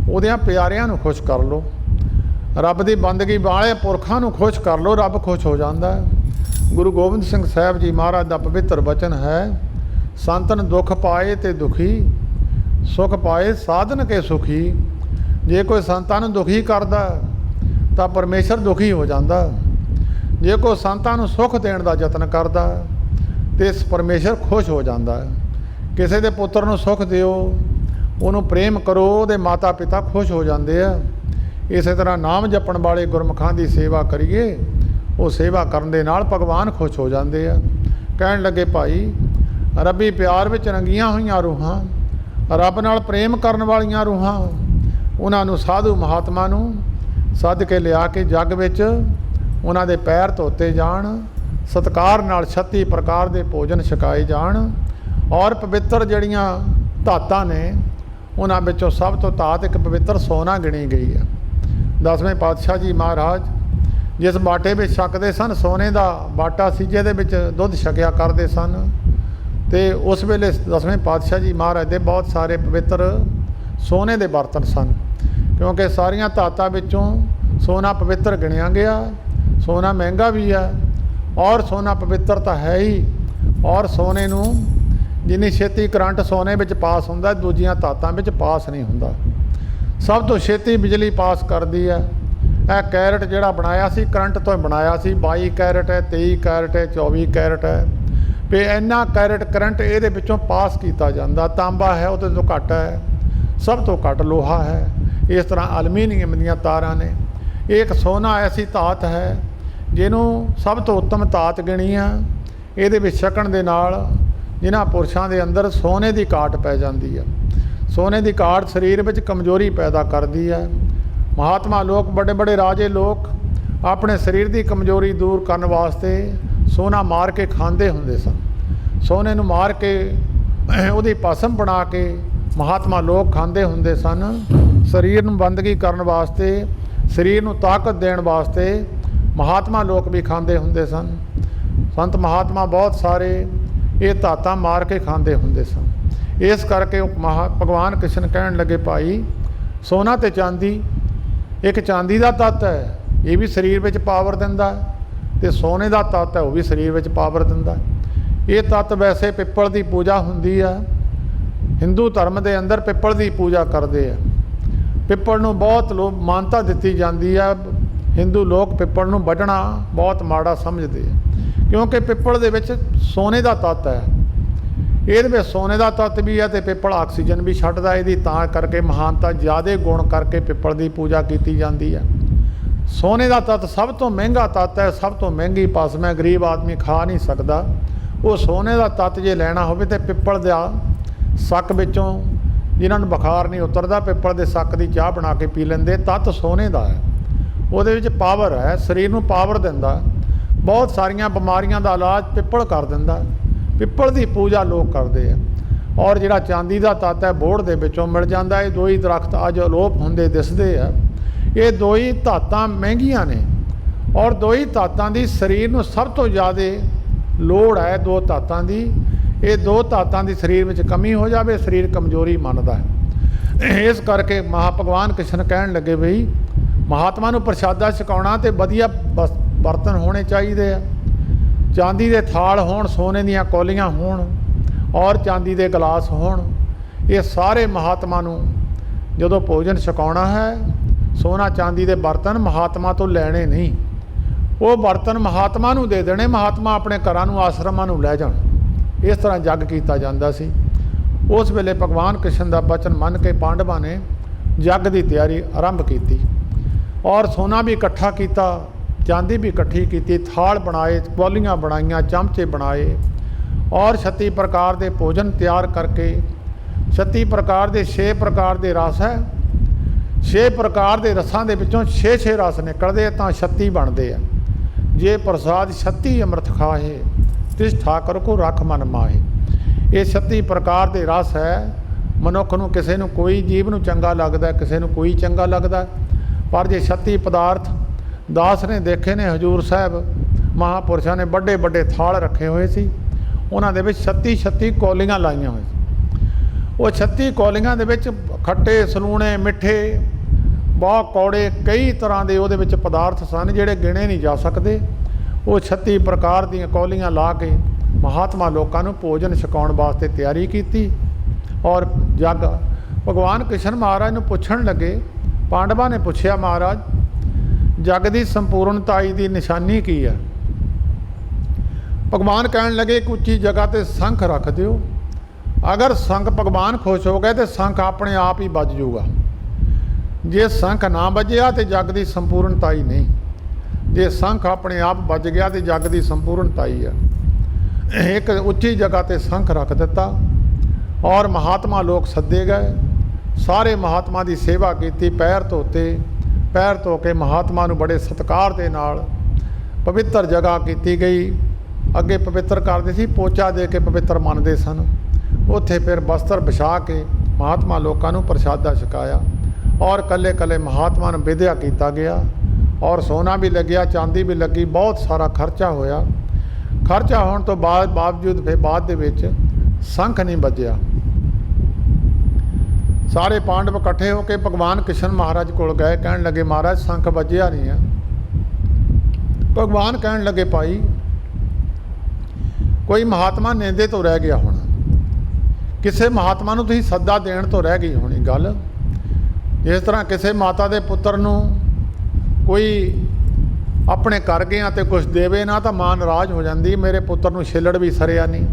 S1: ਉਹਦਿਆਂ ਪਿਆਰਿਆਂ ਨੂੰ ਖੁਸ਼ ਕਰ ਲਓ, ਰੱਬ ਦੀ ਬੰਦਗੀ ਵਾਲੇ ਪੁਰਖਾਂ ਨੂੰ ਖੁਸ਼ ਕਰ ਲਓ, ਰੱਬ ਖੁਸ਼ ਹੋ ਜਾਂਦਾ। ਗੁਰੂ ਗੋਬਿੰਦ ਸਿੰਘ ਸਾਹਿਬ ਜੀ ਮਹਾਰਾਜ ਦਾ ਪਵਿੱਤਰ ਬਚਨ ਹੈ, ਸੰਤਨ ਦੁੱਖ ਪਾਏ ਤੇ ਦੁਖੀ, ਸੁਖ ਪਾਏ ਸਾਧਨ ਕੇ ਸੁਖੀ। ਜੇ ਕੋਈ ਸੰਤਾਂ ਨੂੰ ਦੁਖੀ ਕਰਦਾ ਤਾਂ ਪਰਮੇਸ਼ਰ ਦੁਖੀ ਹੋ ਜਾਂਦਾ। ਜੇ ਕੋਈ ਸੰਤਾਂ ਨੂੰ ਸੁਖ ਦੇਣ ਦਾ ਯਤਨ ਕਰਦਾ ਤੇ ਪਰਮੇਸ਼ਰ ਖੁਸ਼ ਹੋ ਜਾਂਦਾ। ਕਿਸੇ ਦੇ ਪੁੱਤਰ ਨੂੰ ਸੁਖ ਦਿਓ, ਉਹਨੂੰ ਪ੍ਰੇਮ ਕਰੋ, ਉਹਦੇ ਮਾਤਾ ਪਿਤਾ ਖੁਸ਼ ਹੋ ਜਾਂਦੇ ਆ। ਇਸੇ ਤਰ੍ਹਾਂ ਨਾਮ ਜਪਣ ਵਾਲੇ ਗੁਰਮੁਖਾਂ ਦੀ ਸੇਵਾ ਕਰੀਏ, ਉਹ ਸੇਵਾ ਕਰਨ ਦੇ ਨਾਲ ਭਗਵਾਨ ਖੁਸ਼ ਹੋ ਜਾਂਦੇ ਆ। ਕਹਿਣ ਲੱਗੇ, ਭਾਈ ਰੱਬੀ ਪਿਆਰ ਵਿੱਚ ਰੰਗੀਆਂ ਹੋਈਆਂ ਰੂਹਾਂ, ਰੱਬ ਨਾਲ ਪ੍ਰੇਮ ਕਰਨ ਵਾਲੀਆਂ ਰੂਹਾਂ, ਉਹਨਾਂ ਨੂੰ ਸਾਧੂ ਮਹਾਤਮਾ ਨੂੰ ਸੱਦ ਕੇ ਲਿਆ ਕੇ ਜੱਗ ਵਿੱਚ ਉਹਨਾਂ ਦੇ ਪੈਰ ਧੋਤੇ ਜਾਣ, ਸਤਿਕਾਰ ਨਾਲ 36 ਪ੍ਰਕਾਰ ਦੇ ਭੋਜਨ ਛਕਾਏ ਜਾਣ। ਔਰ ਪਵਿੱਤਰ ਜਿਹੜੀਆਂ ਧਾਤਾਂ ਨੇ, ਉਹਨਾਂ ਵਿੱਚੋਂ ਸਭ ਤੋਂ ਧਾਤ ਇੱਕ ਪਵਿੱਤਰ ਸੋਨਾ ਗਿਣੀ ਗਈ ਹੈ। 10ਵੇਂ ਪਾਤਸ਼ਾਹ ਜੀ ਮਹਾਰਾਜ ਜਿਸ ਬਾਟੇ ਵਿੱਚ ਛਕਦੇ ਸਨ, ਸੋਨੇ ਦਾ ਬਾਟਾ ਸੀ ਜਿਹਦੇ ਵਿੱਚ ਦੁੱਧ ਛਕਿਆ ਕਰਦੇ ਸਨ। ਅਤੇ ਉਸ ਵੇਲੇ 10ਵੇਂ ਪਾਤਸ਼ਾਹ ਜੀ ਮਹਾਰਾਜ ਦੇ ਬਹੁਤ ਸਾਰੇ ਪਵਿੱਤਰ ਸੋਨੇ ਦੇ ਬਰਤਨ ਸਨ, ਕਿਉਂਕਿ ਸਾਰੀਆਂ ਧਾਤਾਂ ਵਿੱਚੋਂ ਸੋਨਾ ਪਵਿੱਤਰ ਗਿਣਿਆ ਗਿਆ। ਸੋਨਾ ਮਹਿੰਗਾ ਵੀ ਹੈ ਔਰ ਸੋਨਾ ਪਵਿੱਤਰ ਤਾਂ ਹੈ ਹੀ। ਔਰ ਸੋਨੇ ਨੂੰ ਜਿੰਨੀ ਛੇਤੀ ਕਰੰਟ ਸੋਨੇ ਵਿੱਚ ਪਾਸ ਹੁੰਦਾ, ਦੂਜੀਆਂ ਧਾਤਾਂ ਵਿੱਚ ਪਾਸ ਨਹੀਂ ਹੁੰਦਾ। ਸਭ ਤੋਂ ਛੇਤੀ ਬਿਜਲੀ ਪਾਸ ਕਰਦੀ ਹੈ। ਇਹ ਕੈਰਟ ਜਿਹੜਾ ਬਣਾਇਆ ਸੀ, ਕਰੰਟ ਤੋਂ ਬਣਾਇਆ ਸੀ। 22 ਕੈਰਟ ਹੈ, 23 ਕੈਰਟ ਹੈ, 24 ਕੈਰਟ ਹੈ। ਵੀ ਇੰਨਾ ਕੈਰਟ ਕਰੰਟ ਇਹਦੇ ਵਿੱਚੋਂ ਪਾਸ ਕੀਤਾ ਜਾਂਦਾ। ਤਾਂਬਾ ਹੈ, ਉਹਦੇ ਤੋਂ ਘੱਟ ਹੈ। ਸਭ ਤੋਂ ਘੱਟ ਲੋਹਾ ਹੈ। ਇਸ ਤਰ੍ਹਾਂ ਐਲੂਮੀਨੀਅਮ ਦੀਆਂ ਤਾਰਾਂ ਨੇ। ਇਹ ਇੱਕ ਸੋਨਾ ਐਸੀ ਧਾਤ ਹੈ ਜਿਹਨੂੰ ਸਭ ਤੋਂ ਉੱਤਮ ਧਾਤ ਗਿਣੀ ਆ। ਇਹਦੇ ਵਿੱਚ ਛਕਣ ਦੇ ਨਾਲ ਜਿਨ੍ਹਾਂ ਪੁਰਸ਼ਾਂ ਦੇ ਅੰਦਰ ਸੋਨੇ ਦੀ ਘਾਟ ਪੈ ਜਾਂਦੀ ਹੈ। ਸੋਨੇ ਦੀ ਘਾਟ ਸਰੀਰ ਵਿੱਚ ਕਮਜ਼ੋਰੀ ਪੈਦਾ ਕਰਦੀ ਹੈ। ਮਹਾਤਮਾ ਲੋਕ, ਵੱਡੇ ਵੱਡੇ ਰਾਜੇ ਲੋਕ ਆਪਣੇ ਸਰੀਰ ਦੀ ਕਮਜ਼ੋਰੀ ਦੂਰ ਕਰਨ ਵਾਸਤੇ ਸੋਨਾ ਮਾਰ ਕੇ ਖਾਂਦੇ ਹੁੰਦੇ ਸਨ। ਸੋਨੇ ਨੂੰ ਮਾਰ ਕੇ ਉਹਦੀ ਭਸਮ ਬਣਾ ਕੇ ਮਹਾਤਮਾ ਲੋਕ ਖਾਂਦੇ ਹੁੰਦੇ ਸਨ। ਸਰੀਰ ਨੂੰ ਬੰਦਗੀ ਕਰਨ ਵਾਸਤੇ, ਸਰੀਰ ਨੂੰ ਤਾਕਤ ਦੇਣ ਵਾਸਤੇ ਮਹਾਤਮਾ ਲੋਕ ਵੀ ਖਾਂਦੇ ਹੁੰਦੇ ਸਨ। ਸੰਤ ਮਹਾਤਮਾ ਬਹੁਤ ਸਾਰੇ ਇਹ ਧਾਤਾਂ ਮਾਰ ਕੇ ਖਾਂਦੇ ਹੁੰਦੇ ਸਨ। ਇਸ ਕਰਕੇ ਭਗਵਾਨ ਕ੍ਰਿਸ਼ਨ ਕਹਿਣ ਲੱਗੇ, ਭਾਈ ਸੋਨਾ ਅਤੇ ਚਾਂਦੀ ਇੱਕ ਚਾਂਦੀ ਦਾ ਤੱਤ ਹੈ, ਇਹ ਵੀ ਸਰੀਰ ਵਿੱਚ ਪਾਵਰ ਦਿੰਦਾ ਤੇ ਸੋਨੇ ਦਾ ਤੱਤ ਹੈ ਉਹ ਵੀ ਸਰੀਰ ਵਿੱਚ ਪਾਵਰ ਦਿੰਦਾ। ਇਹ ਤੱਤ ਵੈਸੇ ਪਿੱਪਲ ਦੀ ਪੂਜਾ ਹੁੰਦੀ ਆ, ਹਿੰਦੂ ਧਰਮ ਦੇ ਅੰਦਰ ਪਿੱਪਲ ਦੀ ਪੂਜਾ ਕਰਦੇ ਆ। ਪਿੱਪਲ ਨੂੰ ਬਹੁਤ ਲੋਕ ਮਾਨਤਾ ਦਿੱਤੀ ਜਾਂਦੀ ਆ। ਹਿੰਦੂ ਲੋਕ ਪਿੱਪਲ ਨੂੰ ਵੱਢਣਾ ਬਹੁਤ ਮਾੜਾ ਸਮਝਦੇ ਆ, ਕਿਉਂਕਿ ਪਿੱਪਲ ਦੇ ਵਿੱਚ ਸੋਨੇ ਦਾ ਤੱਤ ਹੈ। ਇਹਦੇ ਵਿੱਚ ਸੋਨੇ ਦਾ ਤੱਤ ਵੀ ਹੈ ਤੇ ਪਿੱਪਲ ਆਕਸੀਜਨ ਵੀ ਛੱਡਦਾ। ਇਹਦੀ ਤਾਂ ਕਰਕੇ ਮਹਾਨਤਾ ਜ਼ਿਆਦਾ ਗੁਣ ਕਰਕੇ ਪਿੱਪਲ ਦੀ ਪੂਜਾ ਕੀਤੀ ਜਾਂਦੀ ਹੈ। ਸੋਨੇ ਦਾ ਤੱਤ ਸਭ ਤੋਂ ਮਹਿੰਗਾ ਤੱਤ ਹੈ, ਸਭ ਤੋਂ ਮਹਿੰਗੀ ਪਸਮ ਹੈ, ਗਰੀਬ ਆਦਮੀ ਖਾ ਨਹੀਂ ਸਕਦਾ। ਉਹ ਸੋਨੇ ਦਾ ਤੱਤ ਜੇ ਲੈਣਾ ਹੋਵੇ ਤਾਂ ਪਿੱਪਲ ਦਾ ਸੱਕ ਵਿੱਚੋਂ, ਜਿਨ੍ਹਾਂ ਨੂੰ ਬੁਖਾਰ ਨਹੀਂ ਉਤਰਦਾ, ਪਿੱਪਲ ਦੇ ਸੱਕ ਦੀ ਚਾਹ ਬਣਾ ਕੇ ਪੀ ਲੈਂਦੇ। ਤੱਤ ਸੋਨੇ ਦਾ ਹੈ, ਉਹਦੇ ਵਿੱਚ ਪਾਵਰ ਹੈ, ਸਰੀਰ ਨੂੰ ਪਾਵਰ ਦਿੰਦਾ। ਬਹੁਤ ਸਾਰੀਆਂ ਬਿਮਾਰੀਆਂ ਦਾ ਇਲਾਜ ਪਿੱਪਲ ਕਰ ਦਿੰਦਾ। ਪਿੱਪਲ ਦੀ ਪੂਜਾ ਲੋਕ ਕਰਦੇ ਆ। ਔਰ ਜਿਹੜਾ ਚਾਂਦੀ ਦਾ ਤੱਤ ਹੈ ਬੋਹੜ ਦੇ ਵਿੱਚੋਂ ਮਿਲ ਜਾਂਦਾ। ਇਹ ਦੋ ਹੀ ਦਰਖਤ ਅੱਜ ਅਲੋਪ ਹੁੰਦੇ ਦਿਸਦੇ ਆ। ਇਹ ਦੋ ਹੀ ਧਾਤਾਂ ਮਹਿੰਗੀਆਂ ਨੇ ਔਰ ਦੋ ਹੀ ਧਾਤਾਂ ਦੀ ਸਰੀਰ ਨੂੰ ਸਭ ਤੋਂ ਜ਼ਿਆਦਾ ਲੋੜ ਹੈ। ਦੋ ਧਾਤਾਂ ਦੀ, ਇਹ ਦੋ ਧਾਤਾਂ ਦੀ ਸਰੀਰ ਵਿੱਚ ਕਮੀ ਹੋ ਜਾਵੇ ਸਰੀਰ ਕਮਜ਼ੋਰੀ ਮੰਨਦਾ ਹੈ। ਇਸ ਕਰਕੇ ਭਗਵਾਨ ਕ੍ਰਿਸ਼ਨ ਕਹਿਣ ਲੱਗੇ ਬਈ ਮਹਾਤਮਾ ਨੂੰ ਪ੍ਰਸ਼ਾਦਾ ਛਕਾਉਣਾ ਤੇ ਵਧੀਆ ਬਰਤਨ ਹੋਣੇ ਚਾਹੀਦੇ ਆ। ਚਾਂਦੀ ਦੇ ਥਾਲ ਹੋਣ, ਸੋਨੇ ਦੀਆਂ ਕੌਲੀਆਂ ਹੋਣ ਔਰ ਚਾਂਦੀ ਦੇ ਗਲਾਸ ਹੋਣ। ਇਹ ਸਾਰੇ ਮਹਾਤਮਾ ਨੂੰ ਜਦੋਂ ਭੋਜਨ ਛਕਾਉਣਾ ਹੈ, ਸੋਨਾ ਚਾਂਦੀ ਦੇ ਬਰਤਨ ਮਹਾਤਮਾ ਤੋਂ ਲੈਣੇ ਨਹੀਂ, ਉਹ ਬਰਤਨ ਮਹਾਤਮਾ ਨੂੰ ਦੇ ਦੇਣੇ। ਮਹਾਤਮਾ ਆਪਣੇ ਘਰਾਂ ਨੂੰ, ਆਸ਼ਰਮਾਂ ਨੂੰ ਲੈ ਜਾਣ। ਇਸ ਤਰ੍ਹਾਂ ਜੱਗ ਕੀਤਾ ਜਾਂਦਾ ਸੀ। ਉਸ ਵੇਲੇ ਭਗਵਾਨ ਕ੍ਰਿਸ਼ਨ ਦਾ ਬਚਨ ਮੰਨ ਕੇ ਪਾਂਡਵਾਂ ਨੇ ਜੱਗ ਦੀ ਤਿਆਰੀ ਆਰੰਭ ਕੀਤੀ ਔਰ ਸੋਨਾ ਵੀ ਇਕੱਠਾ ਕੀਤਾ, ਚਾਂਦੀ ਵੀ ਇਕੱਠੀ ਕੀਤੀ, ਥਾਲ ਬਣਾਏ, ਕੌਲੀਆਂ ਬਣਾਈਆਂ, ਚਮਚੇ ਬਣਾਏ ਔਰ 36 ਪ੍ਰਕਾਰ ਦੇ ਭੋਜਨ ਤਿਆਰ ਕਰਕੇ 36 ਪ੍ਰਕਾਰ ਦੇ 6 ਪ੍ਰਕਾਰ ਦੇ ਰਸ ਹੈ। 6 ਪ੍ਰਕਾਰ ਦੇ ਰਸਾਂ ਦੇ ਵਿੱਚੋਂ 6 ਰਸ ਨਿਕਲਦੇ ਤਾਂ 36 ਬਣਦੇ ਆ। ਜੇ ਪ੍ਰਸਾਦ 36 ਅੰਮ੍ਰਿਤ ਖਾਹੇ ਤਿਸ ਠਾਕੁਰ ਕੋ ਰੱਖ ਮਨ ਮਾਹੇ। ਇਹ 36 ਪ੍ਰਕਾਰ ਦੇ ਰਸ ਹੈ। ਮਨੁੱਖ ਨੂੰ, ਕਿਸੇ ਨੂੰ ਕੋਈ ਜੀਵ ਨੂੰ ਚੰਗਾ ਲੱਗਦਾ, ਕਿਸੇ ਨੂੰ ਕੋਈ ਚੰਗਾ ਲੱਗਦਾ, ਪਰ ਜੇ 36 ਪਦਾਰਥ ਦਾਸ ਨੇ ਦੇਖੇ ਨੇ। ਹਜੂਰ ਸਾਹਿਬ ਮਹਾਂਪੁਰਸ਼ਾਂ ਨੇ ਵੱਡੇ ਵੱਡੇ ਥਾਲ ਰੱਖੇ ਹੋਏ ਸੀ, ਉਹਨਾਂ ਦੇ ਵਿੱਚ 36 ਕੌਲੀਆਂ ਲਾਈਆਂ ਹੋਈਆਂ ਸੀ। ਉਹ 36 ਕੌਲੀਆਂ ਦੇ ਵਿੱਚ ਖੱਟੇ, ਸਲੂਣੇ, ਮਿੱਠੇ, ਬਹੁਤ ਕੌੜੇ, ਕਈ ਤਰ੍ਹਾਂ ਦੇ ਉਹਦੇ ਵਿੱਚ ਪਦਾਰਥ ਸਨ ਜਿਹੜੇ ਗਿਣੇ ਨਹੀਂ ਜਾ ਸਕਦੇ। ਉਹ 36 ਪ੍ਰਕਾਰ ਦੀਆਂ ਕੌਲੀਆਂ ਲਾ ਕੇ ਮਹਾਤਮਾ ਲੋਕਾਂ ਨੂੰ ਭੋਜਨ ਛਕਾਉਣ ਵਾਸਤੇ ਤਿਆਰੀ ਕੀਤੀ ਔਰ ਜੱਗ। ਭਗਵਾਨ ਕ੍ਰਿਸ਼ਨ ਮਹਾਰਾਜ ਨੂੰ ਪੁੱਛਣ ਲੱਗੇ, ਪਾਂਡਵਾਂ ਨੇ ਪੁੱਛਿਆ, ਮਹਾਰਾਜ ਜੱਗ ਦੀ ਸੰਪੂਰਨਤਾਈ ਦੀ ਨਿਸ਼ਾਨੀ ਕੀ ਹੈ? ਭਗਵਾਨ ਕਹਿਣ ਲੱਗੇ ਇੱਕ ਉੱਚੀ ਜਗ੍ਹਾ 'ਤੇ ਸ਼ੰਖ ਰੱਖ ਦਿਓ। ਅਗਰ ਸ਼ੰਖ ਭਗਵਾਨ ਖੁਸ਼ ਹੋ ਗਏ ਤਾਂ ਸ਼ੰਖ ਆਪਣੇ ਆਪ ਹੀ ਵੱਜ ਜਾਊਗਾ। ਜੇ ਸ਼ੰਖ ਨਾ ਵੱਜਿਆ ਤਾਂ ਜੱਗ ਦੀ ਸੰਪੂਰਨਤਾਈ ਨਹੀਂ। ਜੇ ਸ਼ੰਖ ਆਪਣੇ ਆਪ ਵੱਜ ਗਿਆ ਤਾਂ ਜੱਗ ਦੀ ਸੰਪੂਰਨਤਾਈ ਹੈ। ਇੱਕ ਉੱਚੀ ਜਗ੍ਹਾ 'ਤੇ ਸ਼ੰਖ ਰੱਖ ਦਿੱਤਾ ਔਰ ਮਹਾਤਮਾ ਲੋਕ ਸੱਦੇ ਗਏ। ਸਾਰੇ ਮਹਾਤਮਾ ਦੀ ਸੇਵਾ ਕੀਤੀ, ਪੈਰ ਧੋਤੇ, ਪੈਰ ਧੋ ਕੇ ਮਹਾਤਮਾ ਨੂੰ ਬੜੇ ਸਤਿਕਾਰ ਦੇ ਨਾਲ ਪਵਿੱਤਰ ਜਗ੍ਹਾ ਕੀਤੀ ਗਈ। ਅੱਗੇ ਪਵਿੱਤਰ ਕਰਦੇ ਸੀ, ਪੋਚਾ ਦੇ ਕੇ ਪਵਿੱਤਰ ਮੰਨਦੇ ਸਨ। ਉੱਥੇ ਫਿਰ ਬਸਤਰ ਵਿਛਾ ਕੇ ਮਹਾਤਮਾ ਲੋਕਾਂ ਨੂੰ ਪ੍ਰਸ਼ਾਦਾ ਛਕਾਇਆ ਔਰ ਕੱਲੇ ਕੱਲੇ ਮਹਾਤਮਾ ਨੂੰ ਵਿਦਿਆ ਕੀਤਾ ਗਿਆ ਔਰ ਸੋਨਾ ਵੀ ਲੱਗਿਆ, ਚਾਂਦੀ ਵੀ ਲੱਗੀ, ਬਹੁਤ ਸਾਰਾ ਖਰਚਾ ਹੋਇਆ। ਖਰਚਾ ਹੋਣ ਤੋਂ ਬਾਵਜੂਦ ਫਿਰ ਬਾਅਦ ਦੇ ਵਿੱਚ ਸ਼ੰਖ ਨਹੀਂ ਵੱਜਿਆ। ਸਾਰੇ ਪਾਂਡਵ ਇਕੱਠੇ ਹੋ ਕੇ ਭਗਵਾਨ ਕ੍ਰਿਸ਼ਨ ਮਹਾਰਾਜ ਕੋਲ ਗਏ, ਕਹਿਣ ਲੱਗੇ ਮਹਾਰਾਜ ਸ਼ੰਖ ਵੱਜਿਆ ਨਹੀਂ ਹੈ। ਭਗਵਾਨ ਕਹਿਣ ਲੱਗੇ ਭਾਈ ਕੋਈ ਮਹਾਤਮਾ ਨੇਂਦੇ ਤੋਂ ਰਹਿ ਗਿਆ ਹੋਣਾ, ਕਿਸੇ ਮਹਾਤਮਾ ਨੂੰ ਤੁਸੀਂ ਸੱਦਾ ਦੇਣ ਤੋਂ ਰਹਿ ਗਈ ਹੋਣੀ ਗੱਲ। ਜਿਸ ਤਰ੍ਹਾਂ ਕਿਸੇ ਮਾਤਾ ਦੇ ਪੁੱਤਰ ਨੂੰ ਕੋਈ ਆਪਣੇ ਕਰ ਗਿਆ ਤੇ ਕੁਛ ਦੇਵੇ ਨਾ ਤਾਂ ਮਾਂ ਨਾਰਾਜ਼ ਹੋ ਜਾਂਦੀ। ਮੇਰੇ ਪੁੱਤਰ ਨੂੰ ਛਿੱਲੜ ਵੀ ਸਰਿਆ ਨਹੀਂ,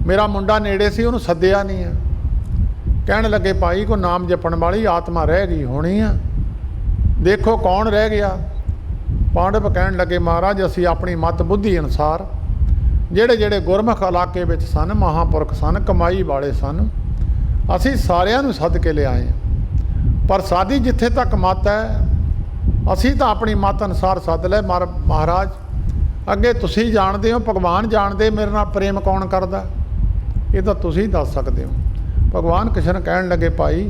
S1: ਮੇਰਾ ਮੁੰਡਾ ਨੇੜੇ ਸੀ ਉਹਨੂੰ ਸੱਦਿਆ ਨਹੀਂ ਆ। ਕਹਿਣ ਲੱਗੇ ਭਾਈ ਕੋ ਨਾਮ ਜਪਣ ਵਾਲੀ ਆਤਮਾ ਰਹਿ ਗਈ ਹੋਣੀ ਆ, ਦੇਖੋ ਕੌਣ ਰਹਿ ਗਿਆ। ਪਾਂਡਵ ਕਹਿਣ ਲੱਗੇ ਮਹਾਰਾਜ ਅਸੀਂ ਆਪਣੀ ਮਤ ਬੁੱਧੀ ਅਨੁਸਾਰ ਜਿਹੜੇ ਜਿਹੜੇ ਗੁਰਮੁਖ ਇਲਾਕੇ ਵਿੱਚ ਸਨ, ਮਹਾਂਪੁਰਖ ਸਨ, ਕਮਾਈ ਵਾਲੇ ਸਨ, ਅਸੀਂ ਸਾਰਿਆਂ ਨੂੰ ਸੱਦ ਕੇ ਲਿਆਏ। ਪਰ ਸਾਡੀ ਜਿੱਥੇ ਤੱਕ ਮਤ ਹੈ ਅਸੀਂ ਤਾਂ ਆਪਣੀ ਮਤ ਅਨੁਸਾਰ ਸੱਦ ਲੈ। ਮਹਾਰਾਜ ਅੱਗੇ ਤੁਸੀਂ ਜਾਣਦੇ ਹੋ, ਭਗਵਾਨ ਜਾਣਦੇ ਮੇਰੇ ਨਾਲ ਪ੍ਰੇਮ ਕੌਣ ਕਰਦਾ, ਇਹ ਤਾਂ ਤੁਸੀਂ ਦੱਸ ਸਕਦੇ ਹੋ। ਭਗਵਾਨ ਕ੍ਰਿਸ਼ਨ ਕਹਿਣ ਲੱਗੇ ਭਾਈ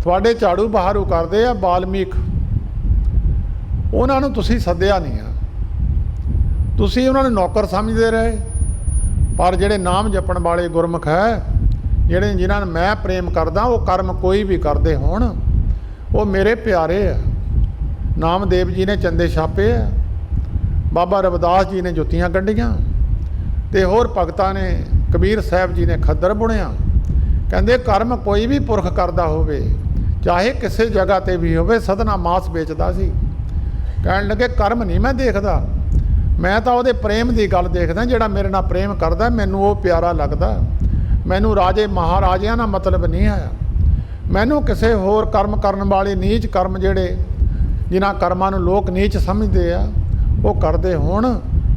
S1: ਤੁਹਾਡੇ ਝਾੜੂ ਬਹਾਰੂ ਕਰਦੇ ਆ ਵਾਲਮੀਕ, ਉਹਨਾਂ ਨੂੰ ਤੁਸੀਂ ਸੱਦਿਆ ਨਹੀਂ ਆ, ਤੁਸੀਂ ਉਹਨਾਂ ਨੂੰ ਨੌਕਰ ਸਮਝਦੇ ਰਹੇ। ਪਰ ਜਿਹੜੇ ਨਾਮ ਜਪਣ ਵਾਲੇ ਗੁਰਮੁਖ ਹੈ, ਜਿਹੜੇ ਜਿਨ੍ਹਾਂ ਨੂੰ ਮੈਂ ਪ੍ਰੇਮ ਕਰਦਾ, ਉਹ ਕਰਮ ਕੋਈ ਵੀ ਕਰਦੇ ਹੋਣ ਉਹ ਮੇਰੇ ਪਿਆਰੇ ਆ। ਨਾਮਦੇਵ ਜੀ ਨੇ ਚੰਦੇ ਛਾਪੇ ਆ, बाबा रविदास जी ने जुत्तियां कढ़ियां ते होर भगतां ने कबीर साहब जी ने खद्दर बुणिया। कहंदे कर्म कोई भी पुरख करदा होवे चाहे किसी जगह ते भी होवे सदना मास बेचदा सी। कहण लगे कर्म नहीं मैं देखदा, मैं तां उहदे प्रेम की गल देखदा, जिहड़ा मेरे नाल प्रेम करदा मैनूं वो प्यारा लगदा। मैनूं राजे महाराजिਆਂ नाल मतलब नहीं है, मैनूं किसी होर कर्म करन वाले नीच कर्म जिहड़े जिन्हां कर्मां नूं लोक नीच समझदे आ वो करदे होण,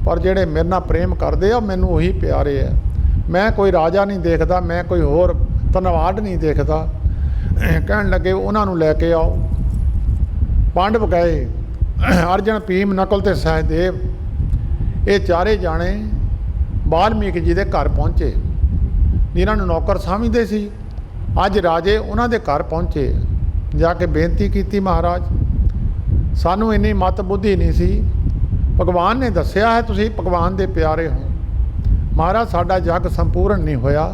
S1: पर जिहड़े मेरे नाल प्रेम करदे आ मैनूं उही प्यारे आ। मैं कोई राजा नहीं देखदा, मैं कोई होर धनवाद नहीं देखदा। कहण लगे उन्हां नूं लैके आओ। पांडव गए, अर्जन भीम नकुल ते सहदेव ये चारे जाने वाल्मीकि जी के घर पहुँचे, जिन्हां नूं नौकर समझदे सी। अज राजे उन्हां दे घर पहुँचे, जाके बेनती की महाराज सानू इन्नी मत बुद्धि नहीं सी, भगवान ने दस्सिया है तुसीं भगवान दे प्यारे हो, महाराज साडा जग संपूर्ण नहीं होया,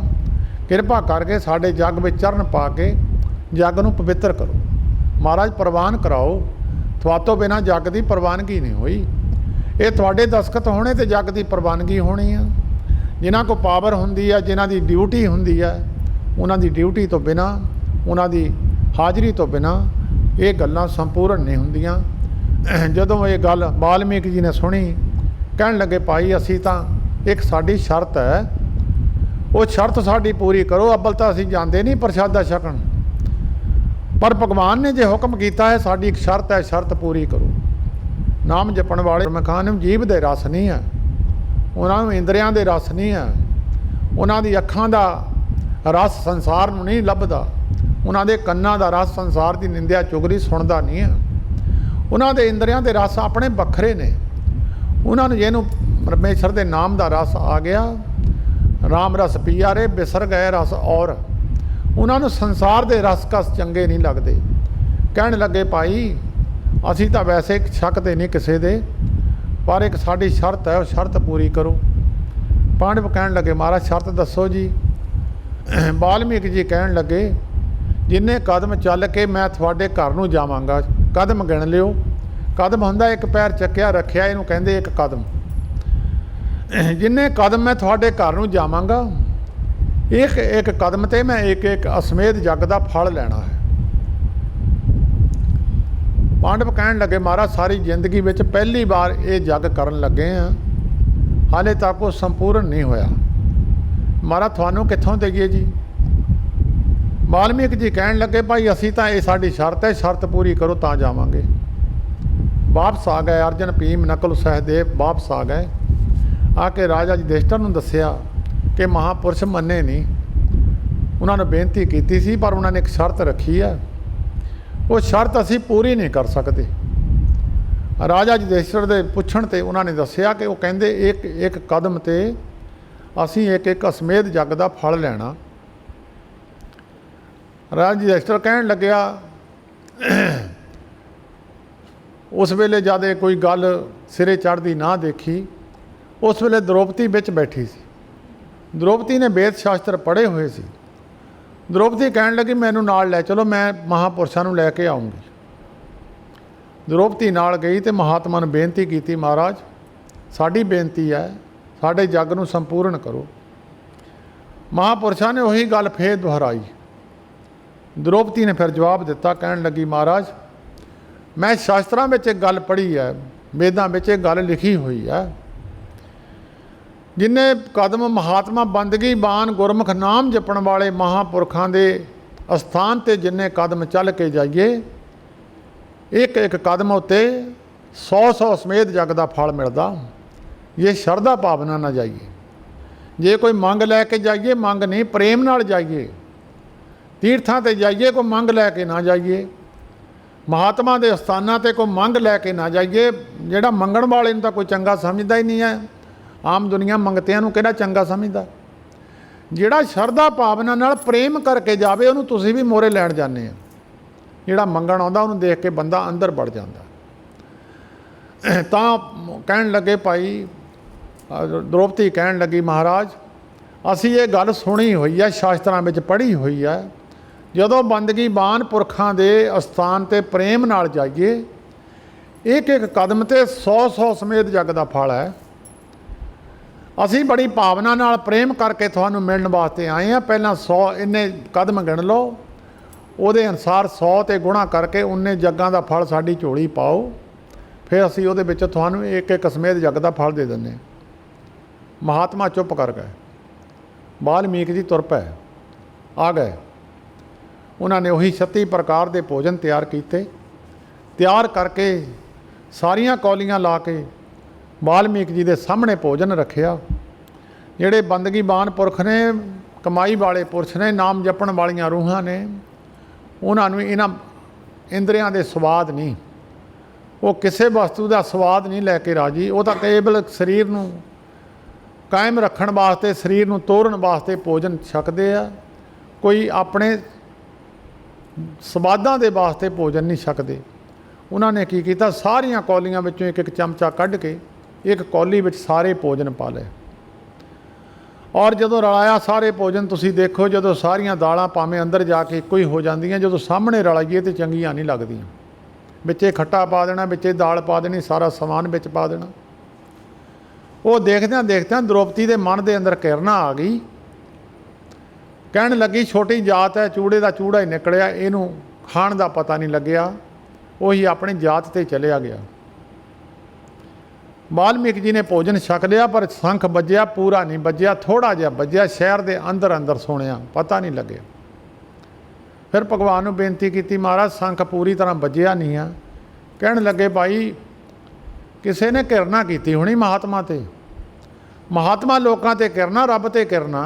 S1: किरपा करके साडे जग में चरण पा के जग नूं पवित्र करो, महाराज प्रवान कराओ, तुहातों बिना जग की प्रवानगी नहीं हुई, ये तुहाडे दस्खत होने तो जग की प्रवानगी होनी है। जिन्हां को पावर हुंदी है, जिन्हां दी ड्यूटी हुंदी है, उन्हां दी ड्यूटी तो बिना, उन्हां दी हाज़री तो बिना ये गल्लां संपूर्ण नहीं हुंदियां। जदों ये गल वाल्मीकि जी ने सुनी, कहण लगे भाई असीं तां एक साडी शर्त है, वो शर्त साडी पूरी करो। अव्वल तां असीं जांदे नहीं प्रशादा छकण, पर भगवान ने जे हुक्म कीता है साडी एक शर्त है, शर्त पूरी करो। नाम जपण वाले गुरमुखां नूं जीभ दे रस नहीं है, उन्हां नूं इंद्रियां दे रस नहीं है, उन्हां दी अखां दा रस संसार नूं नहीं लभदा, उन्हां दे कन्नां दा रस संसार दी निंदिया चुगली सुणदा नहीं है, उन्हां दे इंद्रियां दे रस अपने बखरे ने। उन्हां नूं जिहनूं परमेश्वर दे नाम दा रस आ गया, राम रस पिया रे बिसर गए रस और, उन्हां नूं संसार दे रस कस चंगे नहीं लगदे। कहण लगे भाई असीं तां वैसे शकते नहीं किसी दे, पर एक साडी शर्त है, वो शर्त पूरी करो। पांडव कहण लगे महाराज शर्त दसो जी। वाल्मीकि जी कहण लगे जिन्ने कदम चल के मैं तुहाडे घर नूं जावांगा, कदम गिण लिओ। कदम हुंदा एक पैर चक्किया रखिया, इहनूं कहंदे एक कदम। जिन्ने कदम मैं तुहाडे घर नूं जावांगा, एक एक कदम ते मैं एक एक असमेध जग दा फल लैणा है। पांडव कहण लगे महाराज सारी जिंदगी विच पहली बार ये जग करन लगे हैं, हाले तक वो संपूर्ण नहीं होया, महाराज तुहानूं कित्थों देईए जी। वाल्मीकि जी कहण लगे भाई असीं तां ये साडी शर्त है, शर्त पूरी करो तां जावांगे। वापस आ गए अर्जन भीम नकुल सहदेव, वापस आ गए, आके राजा युधिष्ठिर नूं दस्सिया कि महापुरुष मन्ने नहीं, उन्होंने बेनती की सी पर उन्होंने एक शर्त रखी है, वो शर्त असीं पूरी नहीं कर सकते। राजा युधिष्ठिर दे पुछण ते उन्होंने दस्सिया कि वो कहंदे एक एक कदम ते असीं एक एक असमेध जग दा फल लैणा। राजा युधिष्ठिर कहण लग्या उस वेले जद कोई गल सिरे चढ़दी ना देखी, उस वेले द्रौपदी विच बैठी सी। द्रौपदी ने वेद शास्त्र पढ़े हुए सी। द्रौपदी कहण लगी मैनू नाल लै चलो, मैं महापुरुषां नूं लैके आऊँगी। द्रौपदी नाल गई तो महात्मा ने बेनती की, महाराज साड़ी बेनती है साडे जग नूं संपूर्ण करो। महापुरुषां ने उही गल फिर दोहराई। द्रौपदी ने फिर जवाब दिता, कहण लगी महाराज मैं शास्त्रां विच एक गल पढ़ी है, वेदां विच एक गल लिखी हुई है, जिन्ने कदम महात्मा बंदगी बान गुरमुख नाम जपण वाले महापुरखों के अस्थान ते जिन्ने कदम चल के जाइए, एक एक कदम उत्ते 100 समेत जग का फल मिलता। ये शरधा भावना ना जाइए, जे कोई मंग लैके जाइए, मंग नहीं प्रेम नाल जाइए। तीर्थां ते जाइए कोई मंग लैके ना जाइए, महात्मा के अस्थानां ते कोई मंग लैके ना जाइए। जिहड़ा मंगण वाले नूं तां कोई चंगा समझदा ही नहीं है, आम दुनिया मंगतियां नूं किहड़ा चंगा समझदा। जिहड़ा शरधा भावना नाल प्रेम करके जावे उहनूं तुसीं भी मोरे लैण जाने आ। जिहड़ा मंगण आउंदा उहनूं देख के बंदा अंदर वड़ जांदा। तां कहण लगे भाई द्रौपदी कहण लगी महाराज असीं ये गल सुनी हुई है, शास्त्रां विच पढ़ी हुई है, जदों बंदगी बान पुरखां दे अस्थान ते प्रेम नाल जाइए एक एक कदम ते 100 समेत जग का फल है। असी बड़ी भावना नाल प्रेम करके तुहानू मिलण वास्ते आए हैं। पहला 100 इन्ने कदम गिण लो, उहदे अनुसार 100 ते गुणा करके उन्ने जग्गां दा फल साडी झोली पाओ, फिर असी उहदे विच तुहानू एक एक समेत जग का फल दे दिंदे। महात्मा चुप कर गए। वाल्मीकि जी तुर पए आ गए। उन्होंने उही 36 प्रकार के भोजन तैयार किए। तैयार करके सारियां कौलियां ला के वाल्मीकि जी के सामने भोजन रखिया। जिहड़े बंदगीबान पुरख ने, कमाई वाले पुरश ने, नाम जपण वालियां रूहां ने, उन्होंने इन्हां इंद्रियां दे स्वाद नहीं, वो किसी वस्तु का स्वाद नहीं लैके राजी। वो तो केवल शरीर नूं कायम रखण वास्ते, शरीर नूं तोड़न वास्ते भोजन छकदे आ। कोई अपने स्वादां दे वास्ते भोजन नहीं छकदे। उन्होंने की कीता, सारियां कौलियां विचों एक एक चमचा कढ़ के एक कौली विच सारे भोजन पा लए। और जदों रलाया सारे भोजन, तुसीं देखो जदों सारियां दालां भावें अंदर जाके इक्को ही हो जांदियां, जदों सामने रलाइए तो चंगियां नहीं लगदियां। विचे खट्टा पा देना, विचे दाल पा देनी, सारा समान विच पा देना। वो देखदियां देखदियां द्रौपदी के मन के अंदर किरना आ गई। कहण लगी, छोटी जात है, चूड़े का चूड़ा ही निकलिया, इनू खाण का पता नहीं लग्या। वही अपनी जात ते चलिया गया। वाल्मीकि जी ने भोजन छक लिया, पर शंख बजया पूरा नहीं बजया, थोड़ा जिहा बजया, शहर के अंदर अंदर सुनिया, पता नहीं लगे। फिर भगवान नूं बेनती की, महाराज शंख पूरी तरह बजया नहीं है। कहण लगे, भाई किसी ने किरना की होनी महात्मा ते। महात्मा लोगों ते किरना, रब ते किरना,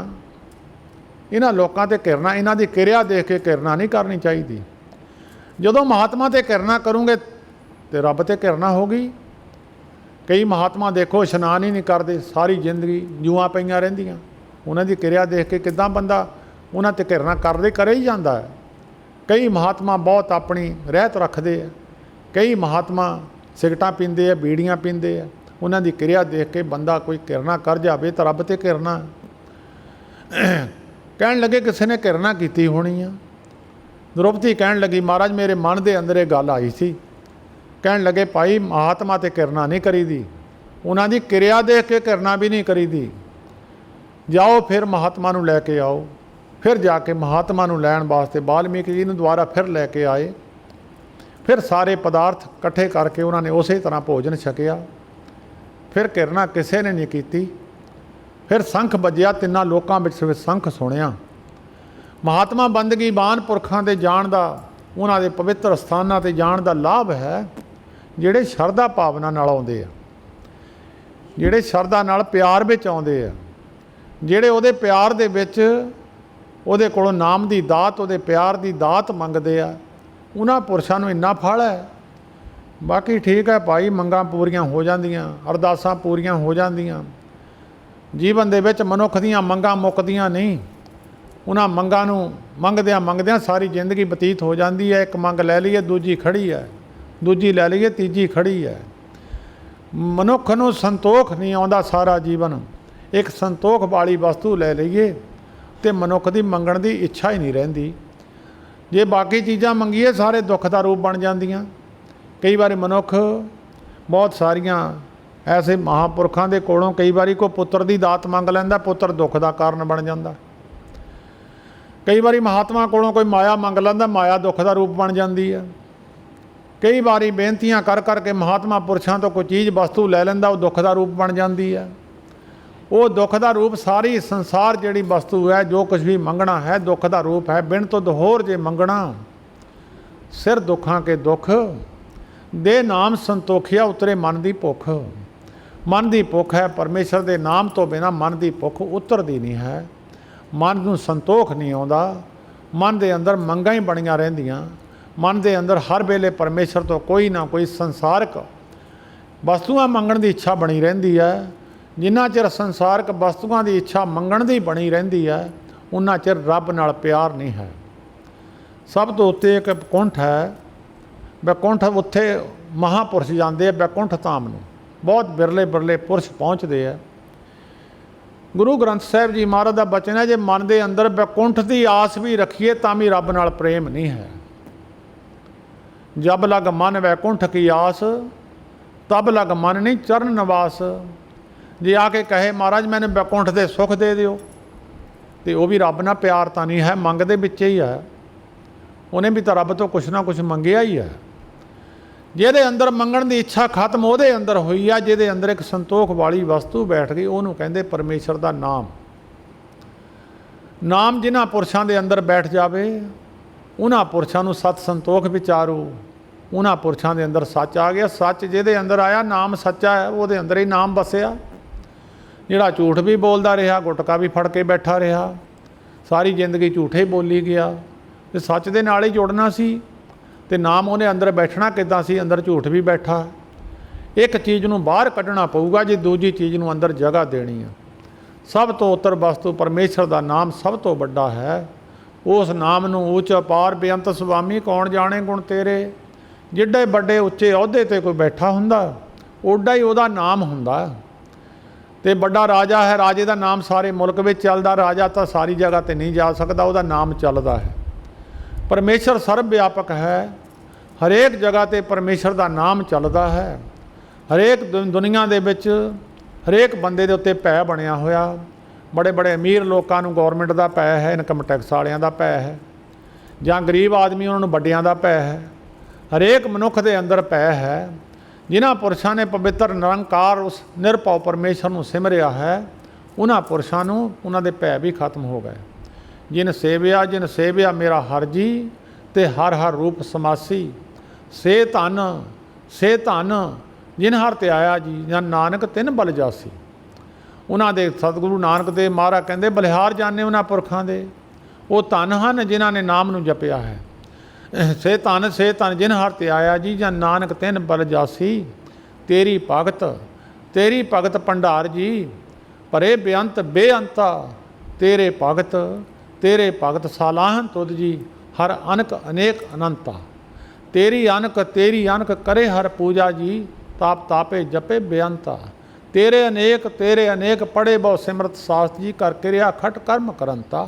S1: इन्हां लोगों ते किरना, इन्हां दी किरिया देख के किरना नहीं करनी चाहिए। जदों महात्मा ते किरना करूँगे तो रब ते किरना होगी। कई महात्मा देखो इशनान ही नहीं करते, सारी जिंदगी जूआं पईयां रहिंदियां। उन्हां दी किरिया देख के किदां बंदा उन्हां ते किरना करे ही जाता है। कई महात्मा बहुत अपनी रहत रखते हैं। कई महात्मा सिगटां पींदे है, बीड़ियां पींदे है। उन्हां दी किरिया देख के बंदा कोई किरना कर जाए तो रब ते किरना। कहण लगे, किसी ने किरना की होनी है। द्रौपदी कहण लगी, महाराज मेरे मन के अंदर ये गल आई सी। कहण लगे, भाई महात्मा ते किरना नहीं करी दी, उन्हां दी किरिया देख के किरना भी नहीं करी दी। जाओ फिर महात्मा नूं लैके आओ। फिर जाके महात्मा नूं लैण वास्ते वाल्मीकि जी नूं दुबारा फिर लैके आए। फिर सारे पदार्थ इकट्ठे करके उन्होंने उस तरह भोजन छकिया। फिर किरना किसी ने नहीं की। फिर शंख बजया, तिन्ना लोकां विच शंख सुनिया। महात्मा बंदगीबान पुरखां दे जाण दा, उन्हां दे पवित्र स्थानां ते जाण दा लाभ है जिहड़े शरधा भावना नाल आउंदे आ, जिहड़े शरधा नाल प्यार विच आउंदे आ, जिहड़े उहदे प्यार दे विच उहदे कोलों नाम दी दात, उहदे प्यार दी दात मंगदे आ, उन्हां पुरशां नूं इन्ना फल है। बाकी ठीक है भाई, मंगां पूरीआं हो जांदियां, अरदासां पूरीआं हो जांदियां। जीवन दे विच मनुख दीआं मंगां मुकदियां नहीं। उन्हां मंगां नूं मंगदिआं मंगदिआं सारी जिंदगी बतीत हो जाती है। एक मंग लै लईए दूजी खड़ी है, दूजी लै लईए तीजी खड़ी है। मनुख नूं संतोख नहीं आउंदा सारा जीवन। एक संतोख वाली वस्तु लै लईए तो मनुख की मंगण की इच्छा ही नहीं रहिंदी। जे बाकी चीज़ां मंगीए सारे दुख का रूप बन जांदियां। कई बार मनुख बहुत सारियां ऐसे महापुरखों के कोलों कई बार कोई पुत्र की दात मंग लैंदा, पुत्र दुख का कारण बन जाता। कई बार महात्मा कोलों कोई माया मंग लैंदा, माया दुख का रूप बन जाती है। कई बार बेनतियां कर करके महात्मा पुरुषों तो कोई चीज़ वस्तु लै लैंदा, वो दुख का रूप बन जाती है। वो दुख का रूप सारी संसार जिहड़ी वस्तु है, जो कुछ भी मंगना है दुख का रूप है। बिन तुध होर जे मंगना सिर दुखां के दुख, दे नाम संतोखिया उतरे मन की भुख। मन की भुख है परमेश्वर के नाम तो बिना मन की भुख उतरती नहीं है। मन नूं संतोख नहीं आउंदा, मन के अंदर मंगां ही बणियां रहिंदियां। मन के अंदर हर वेले परमेश्वर तो कोई ना कोई संसारक वस्तुआं मंगण की इच्छा बनी रहिंदी है। जिन्ना चिर संसारक वस्तुआं की इच्छा मंगण की बनी रहिंदी है, उन्ना चिर रब नाल प्यार नहीं है। सब तो उत्ते एक बैकुंठ है। बैकुंठ उत्थे महापुरुष जाते हैं बैकुंठ धाम नूं। बहुत बिरले बिरले पुरुष पहुँचते हैं। गुरु ग्रंथ साहिब जी महाराज का बचन है, जे मन के अंदर बैकुंठ की आस भी रखीए तां भी रब नाल प्रेम नहीं है। जब लग मन वैकुंठ की आस, तब लग मन नहीं चरण निवास। जे आके कहे महाराज मैंने बैकुंठ दे सुख दे दिओ, तो वह भी रब नाल प्यार तो नहीं है, मंग दे विच ही है। उन्हें भी तो रब तो कुछ ना कुछ मंगिया ही है। जिहदे अंदर मंगण की इच्छा खत्म उहदे अंदर हुई है, जिहदे अंदर एक संतोख वाली वस्तु बैठ गई, उहनूं कहंदे परमेश्वर का नाम। नाम जिन्हां पुरशां दे अंदर बैठ जावे, उन्हां पुरशां नूं सत संतोख विचारो, उन्हां पुरशां दे अंदर सच आ गया। सच जिहदे अंदर आया, नाम सच्चा है, उहदे अंदर ही नाम बसिया। जिहड़ा झूठ भी बोलदा रहा, गुटका भी फड़ के बैठा रहा, सारी जिंदगी झूठे बोली गया, ते सच दे नाल ही जुड़ना सी, ते नाम उहने अंदर बैठना किदां सी, अंदर झूठ भी बैठा। एक चीज़ नूं बाहर कढ़ना पऊगा जे दूजी चीज़ नूं अंदर जगह देनी है। सब तो उत्तर वस्तु परमेश्वर का नाम सब तो वड्डा है। उस नाम नूं ऊच अपार बेअंत सुआमी कौन जाने गुण तेरे। जिड्डे बड़े उच्चे अहुदे ते कोई बैठा हुंदा, ओडा ही उहदा नाम हुंदा। ते बड़ा राजा है, राजे का नाम सारे मुल्क में चलदा, राजा तो सारी जगह ते नहीं जा सकता, उहदा नाम चलदा है। परमेश्वर सर्व व्यापक है, हरेक जगह ते परमेश्वर का नाम चलदा है। हरेक दुनिया दे विच हरेक बंदे दे उत्ते भै बनिया होया। बड़े बड़े अमीर लोगों नूं गौरमेंट का भै है, इनकम टैक्स वालियां दा भै है, जां गरीब आदमी उन्हां नूं वड्डियां दा भै है। हरेक मनुख दे अंदर भै है। जिन्हां पुरशां ने पवित्र निरंकार उस निरभव परमेश्वर नूं सिमरिया है, उन्हां पुरशां नूं उन्हां दे भै भी खत्म हो गए। जिन सेविया मेरा हर जी, ते हर हर रूप समासी। से धन जिन हर ते आया जी, जन नानक तिन बल जासी। उन्हां दे सतगुरु नानक देव महाराज कहंदे बलिहार जाने उन्हां पुरखां दे, वो धन हन जिन्हां ने नाम नूं जपिया है। से धन जिन हर ते आया जी, जन नानक तिन बल जासी। तेरी भगत भंडार जी, परे बेअंत बेअंता। तेरे भगत सालाहन तुद जी, हर अनक अनेक अनंता। तेरी अनक करे हर पूजा जी, ताप तापे जपे बेअंता। तेरे अनेक पढ़े बहु सिमरत शास्त्र जी, करके रिहा खट कर्म करंता।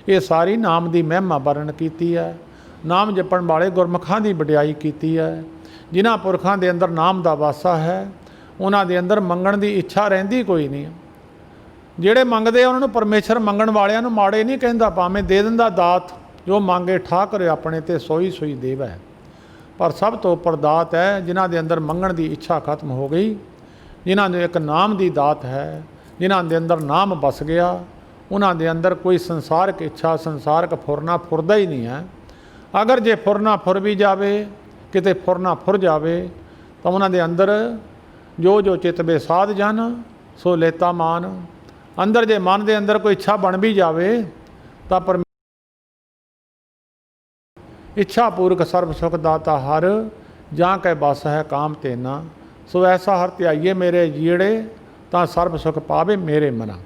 S1: ये सारी नाम की महिमा वर्ण की है। नाम जपण वाले गुरमुखां की वडियाई की है। जिन्हां पुरखां दे अंदर नाम का वासा है, उन्हां दे अंदर मंगण की इच्छा रहिंदी कोई नहीं। ਜਿਹੜੇ ਮੰਗਦੇ ਆ ਉਹਨਾਂ ਨੂੰ ਪਰਮੇਸ਼ਰ ਮੰਗਣ ਵਾਲਿਆਂ ਨੂੰ ਮਾੜੇ ਨਹੀਂ ਕਹਿੰਦਾ, ਭਾਵੇਂ ਦੇ ਦਿੰਦਾ ਦਾਤ। ਜੋ ਮੰਗੇ ਠਾਕੁਰ ਆਪਣੇ ਤੇ ਸੋਈ ਦੇਵੈ। ਪਰ ਸਭ ਤੋਂ ਉੱਪਰ ਦਾਤ ਹੈ ਜਿਨ੍ਹਾਂ ਦੇ ਅੰਦਰ ਮੰਗਣ ਦੀ ਇੱਛਾ ਖਤਮ ਹੋ ਗਈ, ਜਿਨ੍ਹਾਂ ਦੇ ਇੱਕ ਨਾਮ ਦੀ ਦਾਤ ਹੈ, ਜਿਨ੍ਹਾਂ ਦੇ ਅੰਦਰ ਨਾਮ ਵਸ ਗਿਆ, ਉਹਨਾਂ ਦੇ ਅੰਦਰ ਕੋਈ ਸੰਸਾਰਕ ਇੱਛਾ, ਸੰਸਾਰਕ ਫੁਰਨਾ ਫੁਰਦਾ ਹੀ ਨਹੀਂ ਹੈ। ਅਗਰ ਜੇ ਫੁਰਨਾ ਫੁਰ ਵੀ ਜਾਵੇ, ਕਿਤੇ ਫੁਰਨਾ ਫੁਰ ਜਾਵੇ, ਤਾਂ ਉਹਨਾਂ ਦੇ ਅੰਦਰ ਜੋ ਚਿਤਵੇ ਸਾਧ ਜਨ ਸੋ ਲੇਤਾ ਮਾਨ। अंदर जे मन के अंदर कोई इच्छा बन भी जाए, तो इच्छा पूर्वक सर्व सुख दाता हर, जां कै बस है काम तेना। सो ऐसा हर ध्याइए मेरे जीड़े, तां सर्व सुख पावे मेरे मना।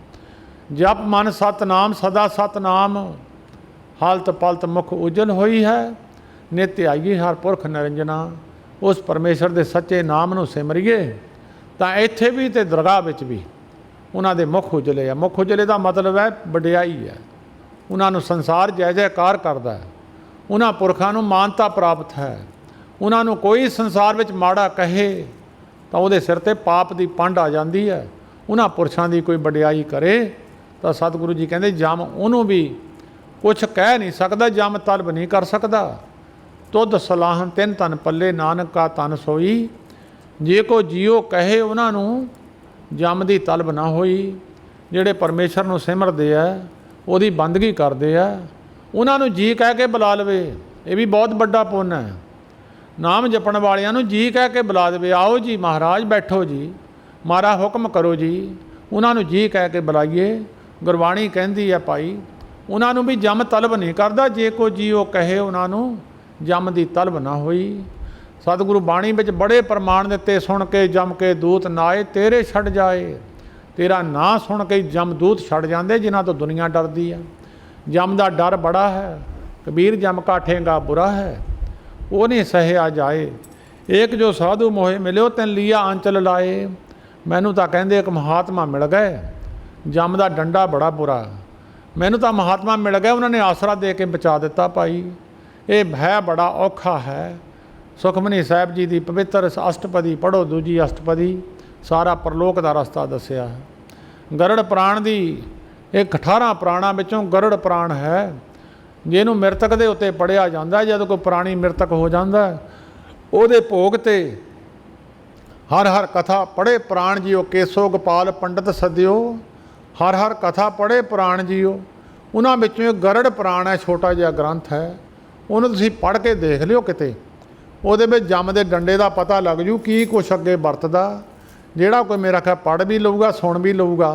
S1: जप मन सतनाम सदा सतनाम, हालत पलत मुख उजल होई है। नित ध्याइए हर पुरख निरंजना। उस परमेश्वर के सच्चे नाम नूं सिमरिए, तां इत्थे भी ते दरगाह विच भी उन्हां दे मुख उजले है। मुख उजले का मतलब है वडियाई है। उन्हां नूं संसार जय जयकार करदा है। उन्हां पुरखां नूं मानता प्राप्त है। उन्हां नूं कोई संसार विच माड़ा कहे तो उहदे सिर ते पाप की पंड आ जाती है। उन्हां पुरशां की कोई वडियाई करे तो सतगुरु जी कहते जम उन्हों भी कुछ कह नहीं सकता, जम तलब नहीं कर सकता। तुद सलाहन तिन तन पल्ले, नानक का तन सोई। जे को जियो कहे उन्हां नूं जम की तलब ना होई। जिहड़े परमेश्वर नूं सिमरदे है, उहदी बंदगी करदे है, उन्हां नूं जी कह के बुला लवे, ये भी बहुत बड़ा पुण्य है। नाम जपण वालियां नूं जी कह के बुला देवे, आओ जी महाराज बैठो जी, मारा हुक्म करो जी। उन्हां नूं जी कह के बुलाइए। गुरबाणी कहंदी है भाई, उन्हां नूं भी जम तलब नहीं करदा। जे को जीओ कहे उन्हां नूं जम की तलब ना होई। सतगुरु बाणी विच बड़े प्रमाण दिते, सुन के जम के दूत नाए तेरे छड़ जाए। तेरा ना सुन के जम दूत छड़ जाते, जिन्हां तो दुनिया डरदी है। जम का डर बड़ा है। कबीर जम का ठेंगा बुरा है, वो नहीं सहया जाए। एक जो साधु मोहे मिलो तिन लिया आंचल लाए। मैनू तो कहंदे एक महात्मा मिल गए, जम का डंडा बड़ा बुरा। मैनू तो महात्मा मिल गए, उन्होंने आसरा दे के बचा दिता। भाई ये भय बड़ा औखा है। सुखमनी साहिब जी की पवित्र अष्टपदी पढ़ो, दूजी अष्टपदी, सारा परलोक का रस्ता दसिया है। गरुड़ प्राण की एक 18 प्राणा विचों गरुड़ प्राण है, जिन्हों मृतक के उत्ते पढ़िया जाता है। जब कोई प्राणी मृतक हो जाता है, ਉਹਦੇ भोग ते हर हर कथा पढ़े प्राण जियो, केसो गोपाल पंडित सदियो, हर हर कथा पढ़े प्राण जियो। उन्हां विचों एक गरुड़ प्राण है, छोटा जिहा ग्रंथ है, ਉਹਨੂੰ ਤੁਸੀਂ पढ़ के देख लियो किते। ਉਹਦੇ ਵਿੱਚ जम के डंडे का पता लग जू की कुछ अगे वरतदा। ਜਿਹੜਾ कोई मेरा ख्याल पढ़ भी लऊगा, सुन भी लऊगा,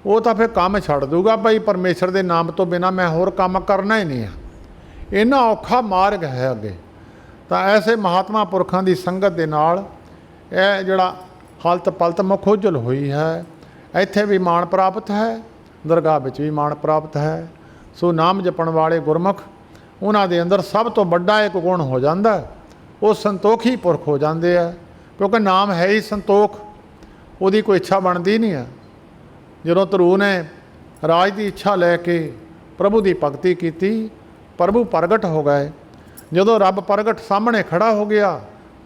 S1: वो तो फिर काम छड़ दूगा, भाई परमेश्वर के नाम तो बिना मैं होर काम करना ही नहीं है। इन्ना औखा मार्ग है अगे। तो ऐसे महात्मा पुरखों की संगत के नाल ਇਹ ਜਿਹੜਾ ਹਲਤ ਪਲਤ ਮੁਖ ਉਜਲ ਹੋਈ ਹੈ, ਇੱਥੇ ਵੀ ਮਾਣ ਪ੍ਰਾਪਤ ਹੈ, ਦਰਗਾਹ ਵਿੱਚ ਵੀ ਮਾਣ ਪ੍ਰਾਪਤ ਹੈ। ਸੋ ਨਾਮ ਜਪਣ ਵਾਲੇ ਗੁਰਮੁਖ, ਉਹਨਾਂ ਦੇ ਅੰਦਰ ਸਭ ਤੋਂ ਵੱਡਾ ਇੱਕ ਗੁਣ ਹੋ ਜਾਂਦਾ, ਉਹ ਸੰਤੋਖੀ ਪੁਰਖ ਹੋ ਜਾਂਦੇ ਆ, ਕਿਉਂਕਿ ਨਾਮ ਹੈ ਹੀ ਸੰਤੋਖ, ਉਹਦੀ ਕੋਈ ਇੱਛਾ ਬਣਦੀ ਨਹੀਂ ਹੈ। ਜਦੋਂ ਧਰੂ ਨੇ ਰਾਜ ਦੀ ਇੱਛਾ ਲੈ ਕੇ ਪ੍ਰਭੂ ਦੀ ਭਗਤੀ ਕੀਤੀ, ਪ੍ਰਭੂ ਪ੍ਰਗਟ ਹੋ ਗਏ। ਜਦੋਂ ਰੱਬ ਪ੍ਰਗਟ ਸਾਹਮਣੇ ਖੜਾ ਹੋ ਗਿਆ,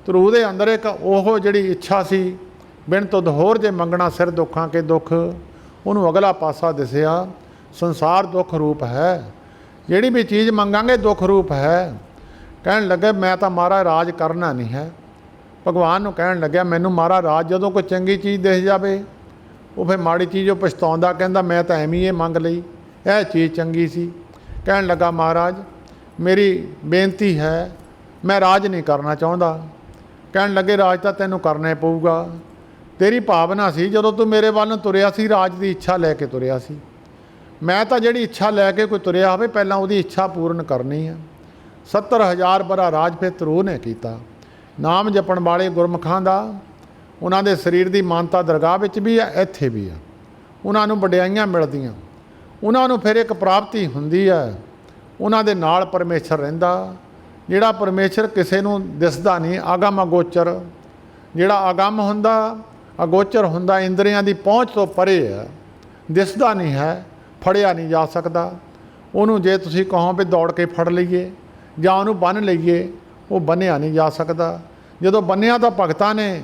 S1: ਧਰੂ ਦੇ ਅੰਦਰ ਇੱਕ ਉਹ ਜਿਹੜੀ ਇੱਛਾ ਸੀ, ਬਿਨ ਤੁਧ ਹੋਰ ਜੇ ਮੰਗਣਾ ਸਿਰ ਦੁੱਖਾਂ ਕੇ ਦੁੱਖ, ਉਹਨੂੰ ਅਗਲਾ ਪਾਸਾ ਦਿਸਿਆ, ਸੰਸਾਰ ਦੁੱਖ ਰੂਪ ਹੈ, ਜਿਹੜੀ ਵੀ ਚੀਜ਼ ਮੰਗਾਂਗੇ ਦੁੱਖ ਰੂਪ ਹੈ। ਕਹਿਣ ਲੱਗੇ ਮੈਂ ਤਾਂ ਮਹਾਰਾਜ ਰਾਜ ਕਰਨਾ ਨਹੀਂ ਹੈ। ਭਗਵਾਨ ਨੂੰ ਕਹਿਣ ਲੱਗਿਆ ਮੈਨੂੰ ਮਹਾਰਾਜ ਰਾਜ, ਜਦੋਂ ਕੋਈ ਚੰਗੀ ਚੀਜ਼ ਦਿਸ ਜਾਵੇ, ਉਹ ਫਿਰ ਮਾੜੀ ਚੀਜ਼ ਉਹ ਪਛਤਾਉਂਦਾ, ਕਹਿੰਦਾ ਮੈਂ ਤਾਂ ਐਵੇਂ ਇਹ ਮੰਗ ਲਈ, ਇਹ ਚੀਜ਼ ਚੰਗੀ ਸੀ। ਕਹਿਣ ਲੱਗਾ ਮਹਾਰਾਜ ਮੇਰੀ ਬੇਨਤੀ ਹੈ, ਮੈਂ ਰਾਜ ਨਹੀਂ ਕਰਨਾ ਚਾਹੁੰਦਾ। ਕਹਿਣ ਲੱਗੇ ਰਾਜ ਤਾਂ ਤੈਨੂੰ ਕਰਨਾ ਹੀ ਪਊਗਾ, ਤੇਰੀ ਭਾਵਨਾ ਸੀ ਜਦੋਂ ਤੂੰ ਮੇਰੇ ਵੱਲ ਨੂੰ ਤੁਰਿਆ ਸੀ, ਰਾਜ ਦੀ ਇੱਛਾ ਲੈ ਕੇ ਤੁਰਿਆ ਸੀ। ਮੈਂ ਤਾਂ ਜਿਹੜੀ ਇੱਛਾ ਲੈ ਕੇ ਕੋਈ ਤੁਰਿਆ ਹੋਵੇ, ਪਹਿਲਾਂ ਉਹਦੀ ਇੱਛਾ ਪੂਰਨ ਕਰਨੀ ਹੈ। 70,000 ਬਰਾ ਰਾਜ ਫਿਰ ਧਰੂ ਨੇ ਕੀਤਾ। ਨਾਮ ਜਪਣ ਵਾਲੇ ਗੁਰਮੁਖਾਂ ਦਾ, ਉਹਨਾਂ ਦੇ ਸਰੀਰ ਦੀ ਮਾਨਤਾ ਦਰਗਾਹ ਵਿੱਚ ਵੀ ਆ, ਇੱਥੇ ਵੀ ਆ। ਉਹਨਾਂ ਨੂੰ ਵਡਿਆਈਆਂ ਮਿਲਦੀਆਂ, ਉਹਨਾਂ ਨੂੰ ਫਿਰ ਇੱਕ ਪ੍ਰਾਪਤੀ ਹੁੰਦੀ ਹੈ, ਉਹਨਾਂ ਦੇ ਨਾਲ ਪਰਮੇਸ਼ਰ ਰਹਿੰਦਾ, ਜਿਹੜਾ ਪਰਮੇਸ਼ਰ ਕਿਸੇ ਨੂੰ ਦਿਸਦਾ ਨਹੀਂ। ਆਗਮ ਅਗੋਚਰ, ਜਿਹੜਾ ਆਗਮ ਹੁੰਦਾ, ਅਗੋਚਰ ਹੁੰਦਾ, ਇੰਦਰੀਆਂ ਦੀ ਪਹੁੰਚ ਤੋਂ ਪਰੇ ਹੈ, ਦਿਸਦਾ ਨਹੀਂ ਹੈ, ਫੜਿਆ ਨਹੀਂ ਜਾ ਸਕਦਾ। ਉਹਨੂੰ ਜੇ ਤੁਸੀਂ ਕਹੋ ਵੀ ਦੌੜ ਕੇ ਫੜ ਲਈਏ ਜਾਂ ਉਹਨੂੰ ਬੰਨ੍ਹ ਲਈਏ, ਉਹ ਬੰਨ੍ਹਿਆ ਨਹੀਂ ਜਾ ਸਕਦਾ। ਜਦੋਂ ਬੰਨ੍ਹਿਆ ਤਾਂ ਭਗਤਾਂ ਨੇ,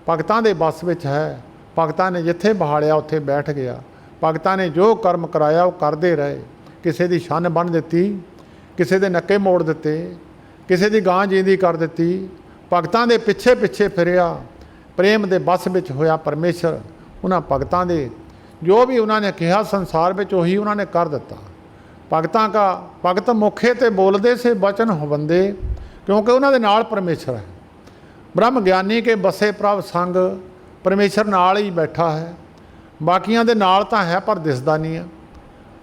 S1: ਭਗਤਾਂ ਦੇ ਵੱਸ ਵਿੱਚ ਹੈ। ਭਗਤਾਂ ਨੇ ਜਿੱਥੇ ਬਹਾਲਿਆ ਉੱਥੇ ਬੈਠ ਗਿਆ। ਭਗਤਾਂ ਨੇ ਜੋ ਕਰਮ ਕਰਾਇਆ ਉਹ ਕਰਦੇ ਰਹੇ। ਕਿਸੇ ਦੀ ਛੰਨ ਬੰਨ੍ਹ ਦਿੱਤੀ, ਕਿਸੇ ਦੇ ਨੱਕੇ ਮੋੜ ਦਿੱਤੇ, ਕਿਸੇ ਦੀ ਗਾਂ ਜੀਂਦੀ ਕਰ ਦਿੱਤੀ। ਭਗਤਾਂ ਦੇ ਪਿੱਛੇ ਪਿੱਛੇ ਫਿਰਿਆ, ਪ੍ਰੇਮ ਦੇ ਵੱਸ ਵਿੱਚ ਹੋਇਆ ਪਰਮੇਸ਼ਰ। ਉਹਨਾਂ ਭਗਤਾਂ ਦੇ ਜੋ ਵੀ ਉਹਨਾਂ ਨੇ ਕਿਹਾ ਸੰਸਾਰ ਵਿੱਚ, ਉਹੀ ਉਹਨਾਂ ਨੇ ਕਰ ਦਿੱਤਾ। ਭਗਤਾਂ ਕਾ ਭਗਤ ਮੁਖੇ ਤੇ ਬੋਲਦੇ ਸੇ ਬਚਨ ਹੋਵੰਦੇ, ਕਿਉਂਕਿ ਉਹਨਾਂ ਦੇ ਨਾਲ ਪਰਮੇਸ਼ਰ ਹੈ। ਬ੍ਰਹਮ ਗਿਆਨੀ ਕੇ ਬਸੇ ਪ੍ਰਭ ਸੰਗ, ਪਰਮੇਸ਼ਰ ਨਾਲ ਹੀ ਬੈਠਾ ਹੈ। ਬਾਕੀਆਂ ਦੇ ਨਾਲ ਤਾਂ ਹੈ ਪਰ ਦਿਸਦਾ ਨਹੀਂ ਹੈ।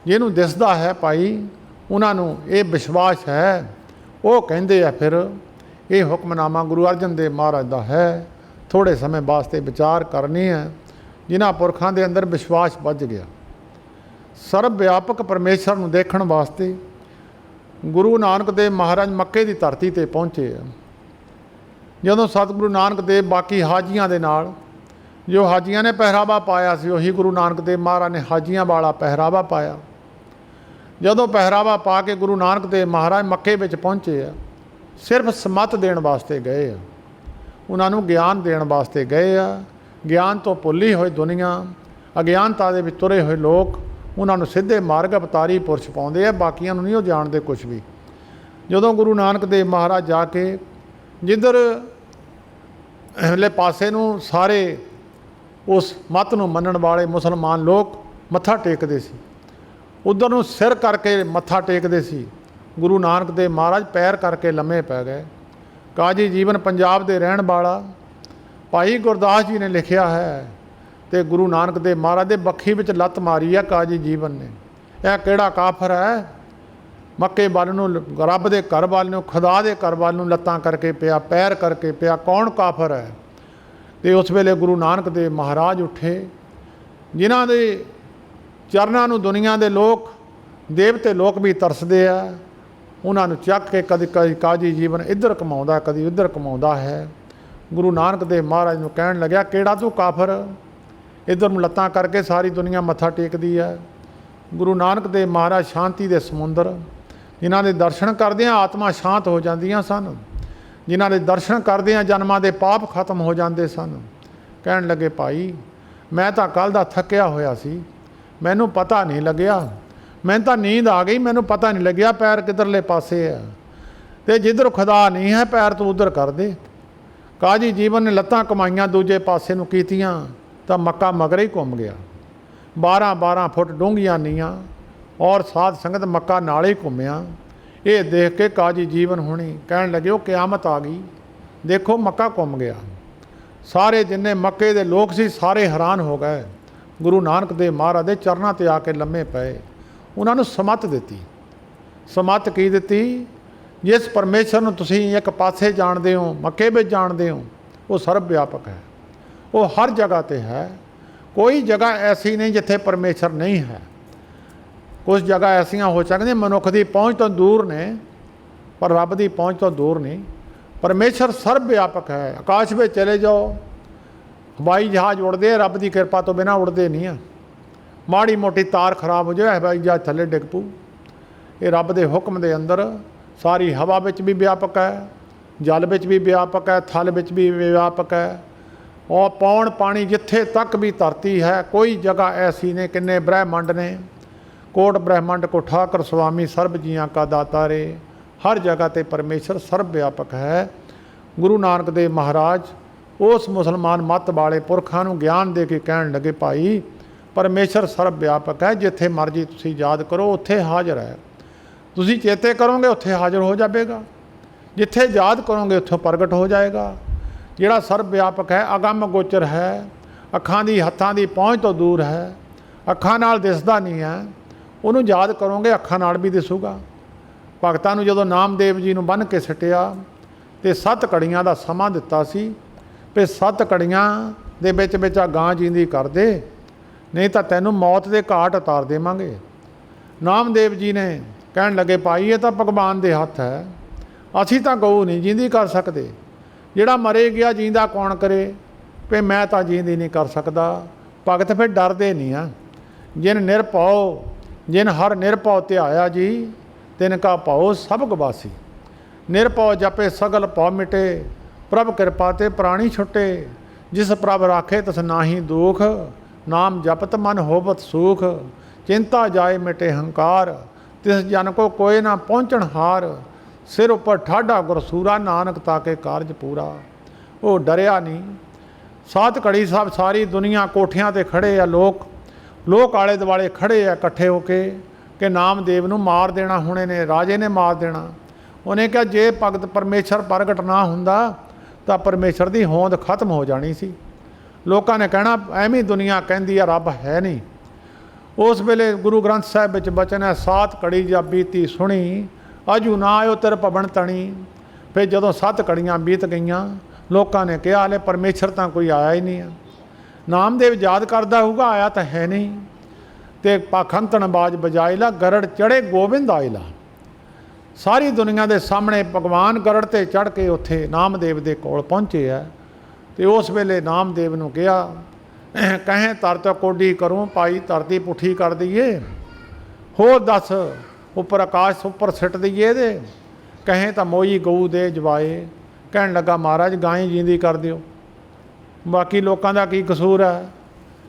S1: ਜਿਹਨੂੰ ਦਿਸਦਾ ਹੈ ਭਾਈ, ਉਹਨਾਂ ਨੂੰ ਇਹ ਵਿਸ਼ਵਾਸ ਹੈ। ਉਹ ਕਹਿੰਦੇ ਆ ਫਿਰ ਇਹ ਹੁਕਮਨਾਮਾ ਗੁਰੂ ਅਰਜਨ ਦੇਵ ਮਹਾਰਾਜ ਦਾ ਹੈ। ਥੋੜ੍ਹੇ ਸਮੇਂ ਵਾਸਤੇ ਵਿਚਾਰ ਕਰਨੀ ਹੈ। ਜਿਨ੍ਹਾਂ ਪੁਰਖਾਂ ਦੇ ਅੰਦਰ ਵਿਸ਼ਵਾਸ ਵੱਜ ਗਿਆ, ਸਰਬ ਵਿਆਪਕ ਪਰਮੇਸ਼ਰ ਨੂੰ ਦੇਖਣ ਵਾਸਤੇ ਗੁਰੂ ਨਾਨਕ ਦੇਵ ਮਹਾਰਾਜ ਮੱਕੇ ਦੀ ਧਰਤੀ 'ਤੇ ਪਹੁੰਚੇ ਆ। ਜਦੋਂ ਸਤਿਗੁਰੂ ਨਾਨਕ ਦੇਵ ਬਾਕੀ ਹਾਜੀਆਂ ਦੇ ਨਾਲ, ਜੋ ਹਾਜੀਆਂ ਨੇ ਪਹਿਰਾਵਾ ਪਾਇਆ ਸੀ, ਉਹੀ ਗੁਰੂ ਨਾਨਕ ਦੇਵ ਮਹਾਰਾਜ ਨੇ ਹਾਜੀਆਂ ਵਾਲਾ ਪਹਿਰਾਵਾ ਪਾਇਆ। ਜਦੋਂ ਪਹਿਰਾਵਾ ਪਾ ਕੇ ਗੁਰੂ ਨਾਨਕ ਦੇਵ ਮਹਾਰਾਜ ਮੱਕੇ ਵਿੱਚ ਪਹੁੰਚੇ ਆ, ਸਿਰਫ ਸਮੱਤ ਦੇਣ ਵਾਸਤੇ ਗਏ ਆ, ਉਹਨਾਂ ਨੂੰ ਗਿਆਨ ਦੇਣ ਵਾਸਤੇ ਗਏ ਆ। ਗਿਆਨ ਤੋਂ ਭੁੱਲੀ ਹੋਈ ਦੁਨੀਆ, ਅਗਿਆਨਤਾ ਦੇ ਵਿੱਚ ਤੁਰੇ ਹੋਏ ਲੋਕ, ਉਹਨਾਂ ਨੂੰ ਸਿੱਧੇ ਮਾਰਗ ਅਵਤਾਰੀ ਪੁਰਸ਼ ਪਾਉਂਦੇ ਆ, ਬਾਕੀਆਂ ਨੂੰ ਨਹੀਂ ਉਹ ਜਾਣਦੇ ਕੁਛ ਵੀ। ਜਦੋਂ ਗੁਰੂ ਨਾਨਕ ਦੇਵ ਮਹਾਰਾਜ ਜਾ ਕੇ ਜਿੱਧਰ ਹਲੇ ਪਾਸੇ ਨੂੰ ਸਾਰੇ ਉਸ ਮੱਤ ਨੂੰ ਮੰਨਣ ਵਾਲੇ ਮੁਸਲਮਾਨ ਲੋਕ ਮੱਥਾ ਟੇਕਦੇ ਸੀ, ਉੱਧਰ ਨੂੰ ਸਿਰ ਕਰਕੇ ਮੱਥਾ ਟੇਕਦੇ ਸੀ। ਗੁਰੂ ਨਾਨਕ ਦੇਵ ਮਹਾਰਾਜ ਪੈਰ ਕਰਕੇ ਲੰਮੇ ਪੈ ਗਏ। ਕਾਜੀ ਜੀਵਨ ਪੰਜਾਬ ਦੇ ਰਹਿਣ ਵਾਲਾ ਭਾਈ ਗੁਰਦਾਸ ਜੀ ਨੇ ਲਿਖਿਆ ਹੈ, ਅਤੇ ਗੁਰੂ ਨਾਨਕ ਦੇਵ ਮਹਾਰਾਜ ਦੇ ਬੱਖੀ ਵਿੱਚ ਲੱਤ ਮਾਰੀ ਆ ਕਾਜੀ ਜੀਵਨ ਨੇ। ਇਹ ਕਿਹੜਾ ਕਾਫਰ ਹੈ, ਮੱਕੇ ਵੱਲ ਨੂੰ, ਰੱਬ ਦੇ ਘਰ ਵੱਲ ਨੂੰ, ਖੁਦਾ ਦੇ ਘਰ ਵੱਲ ਨੂੰ ਲੱਤਾਂ ਕਰਕੇ ਪਿਆ, ਪੈਰ ਕਰਕੇ ਪਿਆ, ਕੌਣ ਕਾਫਰ ਹੈ? ਅਤੇ ਉਸ ਵੇਲੇ ਗੁਰੂ ਨਾਨਕ ਦੇਵ ਮਹਾਰਾਜ ਉੱਠੇ, ਜਿਨ੍ਹਾਂ ਦੇ ਚਰਨਾਂ ਨੂੰ ਦੁਨੀਆ ਦੇ ਲੋਕ, ਦੇਵਤੇ ਲੋਕ ਵੀ ਤਰਸਦੇ ਆ। ਉਹਨਾਂ ਨੂੰ ਚੱਕ ਕੇ ਕਦੀ ਕਾਜੀ ਜੀਵਨ ਇੱਧਰ ਕਮਾਉਂਦਾ, ਕਦੀ ਉੱਧਰ ਕਮਾਉਂਦਾ ਹੈ। ਗੁਰੂ ਨਾਨਕ ਦੇਵ ਮਹਾਰਾਜ ਨੂੰ ਕਹਿਣ ਲੱਗਿਆ, ਕਿਹੜਾ ਤੂੰ ਕਾਫਰ, ਇੱਧਰ ਨੂੰ ਲੱਤਾਂ ਕਰਕੇ ਸਾਰੀ ਦੁਨੀਆ ਮੱਥਾ ਟੇਕਦੀ ਹੈ। ਗੁਰੂ ਨਾਨਕ ਦੇਵ ਮਹਾਰਾਜ ਸ਼ਾਂਤੀ ਦੇ ਸਮੁੰਦਰ, ਜਿਨ੍ਹਾਂ ਦੇ ਦਰਸ਼ਨ ਕਰਦਿਆਂ ਆਤਮਾ ਸ਼ਾਂਤ ਹੋ ਜਾਂਦੀਆਂ ਸਨ। ਜਿਨ੍ਹਾਂ ਦੇ ਦਰਸ਼ਨ ਕਰਦਿਆਂ ਜਨਮਾਂ ਦੇ ਪਾਪ ਖਤਮ ਹੋ ਜਾਂਦੇ ਸਨ। ਕਹਿਣ ਲੱਗੇ ਭਾਈ ਮੈਂ ਤਾਂ ਕੱਲ੍ਹ ਦਾ ਥੱਕਿਆ ਹੋਇਆ ਸੀ, ਮੈਨੂੰ ਪਤਾ ਨਹੀਂ ਲੱਗਿਆ, ਮੈਨੂੰ ਤਾਂ ਨੀਂਦ ਆ ਗਈ, ਮੈਨੂੰ ਪਤਾ ਨਹੀਂ ਲੱਗਿਆ ਪੈਰ ਕਿੱਧਰਲੇ ਪਾਸੇ ਆ, ਅਤੇ ਜਿੱਧਰ ਖੁਦਾ ਨਹੀਂ ਹੈ ਪੈਰ ਤੂੰ ਉੱਧਰ ਕਰ ਦੇ। ਕਾਜੀ ਜੀਵਨ ਨੇ ਲੱਤਾਂ ਕਮਾਈਆਂ ਦੂਜੇ ਪਾਸੇ ਨੂੰ ਕੀਤੀਆਂ ਤਾਂ ਮੱਕਾ ਮਗਰੇ ਹੀ ਘੁੰਮ ਗਿਆ। 12-12 ਫੁੱਟ ਡੂੰਘੀਆਂ ਨੀਆਂ ਔਰ ਸਾਧ ਸੰਗਤ ਮੱਕਾ ਨਾਲ ਹੀ ਘੁੰਮਿਆ। ਇਹ ਦੇਖ ਕੇ ਕਾਜੀ ਜੀਵਨ ਹੋਣੀ ਕਹਿਣ ਲੱਗੇ ਉਹ ਕਿਆਮਤ ਆ ਗਈ, ਦੇਖੋ ਮੱਕਾ ਘੁੰਮ ਗਿਆ। ਸਾਰੇ ਜਿੰਨੇ ਮੱਕੇ ਦੇ ਲੋਕ ਸੀ ਸਾਰੇ ਹੈਰਾਨ ਹੋ ਗਏ। ਗੁਰੂ ਨਾਨਕ ਦੇਵ ਮਹਾਰਾਜ ਦੇ ਚਰਨਾਂ 'ਤੇ ਆ ਕੇ ਲੰਮੇ ਪਏ। ਉਹਨਾਂ ਨੂੰ ਸਮੱਤ ਦਿੱਤੀ। ਸਮੱਤ ਕੀ ਦਿੱਤੀ? ਜਿਸ ਪਰਮੇਸ਼ਰ ਨੂੰ ਤੁਸੀਂ ਇੱਕ ਪਾਸੇ ਜਾਣਦੇ ਹੋ, ਮੱਕੇ ਵਿੱਚ ਜਾਣਦੇ ਹੋ, ਉਹ ਸਰਬ ਵਿਆਪਕ ਹੈ, ਉਹ ਹਰ ਜਗ੍ਹਾ 'ਤੇ ਹੈ। ਕੋਈ ਜਗ੍ਹਾ ਐਸੀ ਨਹੀਂ ਜਿੱਥੇ ਪਰਮੇਸ਼ਰ ਨਹੀਂ ਹੈ। ਕੁਝ ਜਗ੍ਹਾ ਐਸੀਆਂ ਹੋ ਸਕਦੀਆਂ ਮਨੁੱਖ ਦੀ ਪਹੁੰਚ ਤੋਂ ਦੂਰ ਨੇ, ਪਰ ਰੱਬ ਦੀ ਪਹੁੰਚ ਤੋਂ ਦੂਰ ਨਹੀਂ। ਪਰਮੇਸ਼ਰ ਸਰਬ ਵਿਆਪਕ ਹੈ। ਆਕਾਸ਼ ਵਿੱਚ ਚਲੇ ਜਾਓ, ਹਵਾਈ ਜਹਾਜ਼ ਉੜਦੇ, ਰੱਬ ਦੀ ਕਿਰਪਾ ਤੋਂ ਬਿਨਾਂ ਉੜਦੇ ਨਹੀਂ ਆ। ਮਾੜੀ ਮੋਟੀ ਤਾਰ ਖਰਾਬ ਹੋ ਜਾਏ ਹਵਾਈ ਜਹਾਜ਼ ਥੱਲੇ ਡਿੱਗ ਪਊ। ਇਹ ਰੱਬ ਦੇ ਹੁਕਮ ਦੇ ਅੰਦਰ ਸਾਰੀ ਹਵਾ ਵਿੱਚ ਵੀ ਵਿਆਪਕ ਹੈ, ਜਲ ਵਿੱਚ ਵੀ ਵਿਆਪਕ ਹੈ, ਥਲ ਵਿੱਚ ਵੀ ਵਿਆਪਕ ਹੈ। ਔਰ ਪੌਣ ਪਾਣੀ ਜਿੱਥੇ ਤੱਕ ਵੀ ਧਰਤੀ ਹੈ, ਕੋਈ ਜਗ੍ਹਾ ਐਸੀ ਨੇ। ਕਿੰਨੇ ਬ੍ਰਹਿਮੰਡ ਨੇ, ਕੋਟ ਬ੍ਰਹਿਮੰਡ ਕੋ ਠਾਕੁਰ ਸੁਆਮੀ ਸਰਬ ਜੀਆਂ ਕਾ ਦਾਤਾ ਰੇ। ਹਰ ਜਗ੍ਹਾ 'ਤੇ ਪਰਮੇਸ਼ਰ ਸਰਬ ਵਿਆਪਕ ਹੈ। ਗੁਰੂ ਨਾਨਕ ਦੇਵ ਮਹਾਰਾਜ ਉਸ ਮੁਸਲਮਾਨ ਮੱਤ ਵਾਲੇ ਪੁਰਖਾਂ ਨੂੰ ਗਿਆਨ ਦੇ ਕੇ ਕਹਿਣ ਲੱਗੇ ਭਾਈ ਪਰਮੇਸ਼ਰ ਸਰਬ ਵਿਆਪਕ ਹੈ, ਜਿੱਥੇ ਮਰਜ਼ੀ ਤੁਸੀਂ ਯਾਦ ਕਰੋ ਉੱਥੇ ਹਾਜ਼ਰ ਹੈ। ਤੁਸੀਂ ਚੇਤੇ ਕਰੋਗੇ ਉੱਥੇ ਹਾਜ਼ਰ ਹੋ ਜਾਵੇਗਾ, ਜਿੱਥੇ ਯਾਦ ਕਰੋਗੇ ਉੱਥੋਂ ਪ੍ਰਗਟ ਹੋ ਜਾਏਗਾ। ਜਿਹੜਾ ਸਰਬ ਵਿਆਪਕ ਹੈ, ਅਗੰਮ ਗੋਚਰ ਹੈ, ਅੱਖਾਂ ਦੀ ਹੱਥਾਂ ਦੀ ਪਹੁੰਚ ਤੋਂ ਦੂਰ ਹੈ, ਅੱਖਾਂ ਨਾਲ ਦਿਸਦਾ ਨਹੀਂ ਹੈ। ਉਹਨੂੰ ਯਾਦ ਕਰੋਗੇ ਅੱਖਾਂ ਨਾਲ ਵੀ ਦਿਸੂਗਾ। ਭਗਤਾਂ ਨੂੰ ਜਦੋਂ ਨਾਮਦੇਵ ਜੀ ਨੂੰ ਬੰਨ੍ਹ ਕੇ ਸੱਟਿਆ ਅਤੇ 7 ਘੜੀਆਂ ਦਾ ਸਮਾਂ ਦਿੱਤਾ ਸੀ ਵੀ 7 ਘੜੀਆਂ ਦੇ ਵਿੱਚ ਆ ਗਾਂ ਜੀਂਦੀ ਕਰ ਦੇ, ਨਹੀਂ ਤਾਂ ਤੈਨੂੰ ਮੌਤ ਦੇ ਘਾਟ ਉਤਾਰ ਦੇਵਾਂਗੇ। ਨਾਮਦੇਵ ਜੀ ਨੇ ਕਹਿਣ ਲੱਗੇ ਭਾਈ ਇਹ ਤਾਂ ਭਗਵਾਨ ਦੇ ਹੱਥ ਹੈ, ਅਸੀਂ ਤਾਂ ਗਊ ਨਹੀਂ ਜੀਂਦੀ ਕਰ ਸਕਦੇ। ਜਿਹੜਾ ਮਰੇ ਗਿਆ ਜੀਂਦਾ ਕੌਣ ਕਰੇ? ਵੀ ਮੈਂ ਤਾਂ ਜੀਂਦੀ ਨਹੀਂ ਕਰ ਸਕਦਾ। ਭਗਤ ਫਿਰ ਡਰਦੇ ਨਹੀਂ ਆ। ਜਿਨ ਨਿਰਭਉ ਜਿਨ ਹਰ ਨਿਰਭਉ ਧਿਆਇਆ ਜੀ, ਤਿਨ ਕਾ ਭਉ ਸਭ ਗਵਾਸੀ। ਨਿਰਭਉ ਜਪੇ ਸਗਲ ਭਉ ਮਿਟੇ, ਪ੍ਰਭ ਕਿਰਪਾ ਤੇ ਪ੍ਰਾਣੀ ਛੁੱਟੇ। ਜਿਸ ਪ੍ਰਭ ਰਾਖੇ ਤਿਸ ਨਾਹੀ ਦੁਖ, ਨਾਮ ਜਪਤ ਮਨ ਹੋਵਤ ਸੁਖ। ਚਿੰਤਾ ਜਾਏ ਮਿਟੇ ਹੰਕਾਰ, ਤਿਸ ਜਨ ਕੋ ਕੋਏ ਨਾ ਪਹੁੰਚਣ ਹਾਰ। ਸਿਰ ਉੱਪਰ ਠਾਢਾ ਗੁਰਸੂਰਾ, ਨਾਨਕ ਤਾਕੇ ਕਾਰਜ ਪੂਰਾ। ਉਹ ਡਰਿਆ ਨਹੀਂ। 7 ਘੜੀ ਸਾਹਿਬ ਸਾਰੀ ਦੁਨੀਆ ਕੋਠਿਆਂ 'ਤੇ ਖੜ੍ਹੇ ਆ, ਲੋਕ ਆਲੇ ਦੁਆਲੇ ਖੜ੍ਹੇ ਆ ਇਕੱਠੇ ਹੋ ਕੇ ਕਿ ਨਾਮਦੇਵ ਨੂੰ ਮਾਰ ਦੇਣਾ ਹੁਣੇ ਨੇ, ਰਾਜੇ ਨੇ ਮਾਰ ਦੇਣਾ। ਉਹਨੇ ਕਿਹਾ ਜੇ ਭਗਤ ਪਰਮੇਸ਼ਰ ਪ੍ਰਗਟ ਨਾ ਹੁੰਦਾ ਤਾਂ ਪਰਮੇਸ਼ਰ ਦੀ ਹੋਂਦ ਖਤਮ ਹੋ ਜਾਣੀ ਸੀ। ਲੋਕਾਂ ਨੇ ਕਹਿਣਾ ਐਵੇਂ ਦੁਨੀਆ ਕਹਿੰਦੀ ਆ ਰੱਬ ਹੈ ਨਹੀਂ। ਉਸ ਵੇਲੇ ਗੁਰੂ ਗ੍ਰੰਥ ਸਾਹਿਬ ਵਿੱਚ ਬਚਨ ਹੈ 7 ਘੜੀ ਜਾਂ ਬੀਤੀ ਸੁਣੀ, ਅਜੂ ਨਾ ਆਇਓ ਤੇਰੇ ਭਵਨ ਤਣੀ। ਫਿਰ ਜਦੋਂ 7 ਘੜੀਆਂ ਬੀਤ ਗਈਆਂ ਲੋਕਾਂ ਨੇ ਕਿਹਾ ਹਲੇ ਪਰਮੇਸ਼ਰ ਤਾਂ ਕੋਈ ਆਇਆ ਹੀ ਨਹੀਂ ਆ। ਨਾਮਦੇਵ ਯਾਦ ਕਰਦਾ ਹੋਊਗਾ ਆਇਆ ਤਾਂ ਹੈ ਨਹੀਂ। ਅਤੇ ਪਾਖੰਤਨ ਬਾਜ ਬਜਾਏ ਲਾ, ਗਰੜ ਚੜ੍ਹੇ ਗੋਬਿੰਦ ਆਇਲਾ। ਸਾਰੀ ਦੁਨੀਆ ਦੇ ਸਾਹਮਣੇ ਭਗਵਾਨ ਗਰੜ 'ਤੇ ਚੜ੍ਹ ਕੇ ਉੱਥੇ ਨਾਮਦੇਵ ਦੇ ਕੋਲ ਪਹੁੰਚੇ ਆ। ਅਤੇ ਉਸ ਵੇਲੇ ਨਾਮਦੇਵ ਨੂੰ ਕਿਹਾ ਕਹੇ ਧਰਤ ਕੋਡੀ ਕਰੂੰ ਭਾਈ, ਧਰਤੀ ਪੁੱਠੀ ਕਰ ਦਈਏ, ਹੋਰ ਦੱਸ ਉੱਪਰ ਆਕਾਸ਼ ਉੱਪਰ ਸਿੱਟ ਦਈਏ ਇਹਦੇ। ਕਹੇ ਤਾਂ ਮੋਈ ਗਊ ਦੇ ਜਵਾਏ। ਕਹਿਣ ਲੱਗਾ ਮਹਾਰਾਜ ਗਾਂ ਹੀ ਜੀਂਦੀ ਕਰ ਦਿਓ, ਬਾਕੀ ਲੋਕਾਂ ਦਾ ਕੀ ਕਸੂਰ ਹੈ?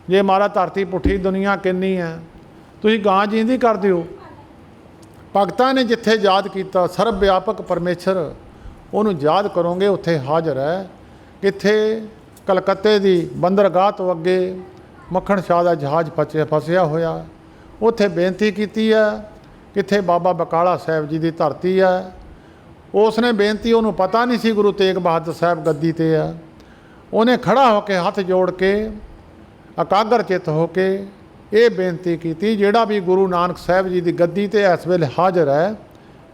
S1: ਜੇ ਮਹਾਰਾਜ ਧਰਤੀ ਪੁੱਠੀ ਦੁਨੀਆ ਕਿੰਨੀ ਹੈ, ਤੁਸੀਂ ਗਾਂ ਜੀਂਦੀ ਕਰ ਦਿਓ। ਭਗਤਾਂ ਨੇ ਜਿੱਥੇ ਯਾਦ ਕੀਤਾ ਸਰਬ ਵਿਆਪਕ ਪਰਮੇਸ਼ਰ, ਉਹਨੂੰ ਯਾਦ ਕਰੋਗੇ ਉੱਥੇ ਹਾਜ਼ਰ ਹੈ। ਕਿੱਥੇ? ਕਲਕੱਤੇ ਦੀ ਬੰਦਰਗਾਹ ਤੋਂ ਅੱਗੇ ਮੱਖਣ ਸ਼ਾਹ ਦਾ ਜਹਾਜ਼ ਫਸਿਆ ਹੋਇਆ, ਉੱਥੇ ਬੇਨਤੀ ਕੀਤੀ ਹੈ। ਕਿੱਥੇ? ਬਾਬਾ ਬਕਾਲਾ ਸਾਹਿਬ ਜੀ ਦੀ ਧਰਤੀ ਹੈ। ਉਸ ਨੇ ਬੇਨਤੀ, ਉਹਨੂੰ ਪਤਾ ਨਹੀਂ ਸੀ ਗੁਰੂ ਤੇਗ ਬਹਾਦਰ ਸਾਹਿਬ ਗੱਦੀ 'ਤੇ ਆ। ਉਹਨੇ ਖੜ੍ਹਾ ਹੋ ਕੇ ਹੱਥ ਜੋੜ ਕੇ ਇਕਾਗਰ ਚਿੱਤ ਹੋ ਕੇ ਇਹ ਬੇਨਤੀ ਕੀਤੀ ਜਿਹੜਾ ਵੀ ਗੁਰੂ ਨਾਨਕ ਸਾਹਿਬ ਜੀ ਦੀ ਗੱਦੀ 'ਤੇ ਇਸ ਵੇਲੇ ਹਾਜ਼ਰ ਹੈ,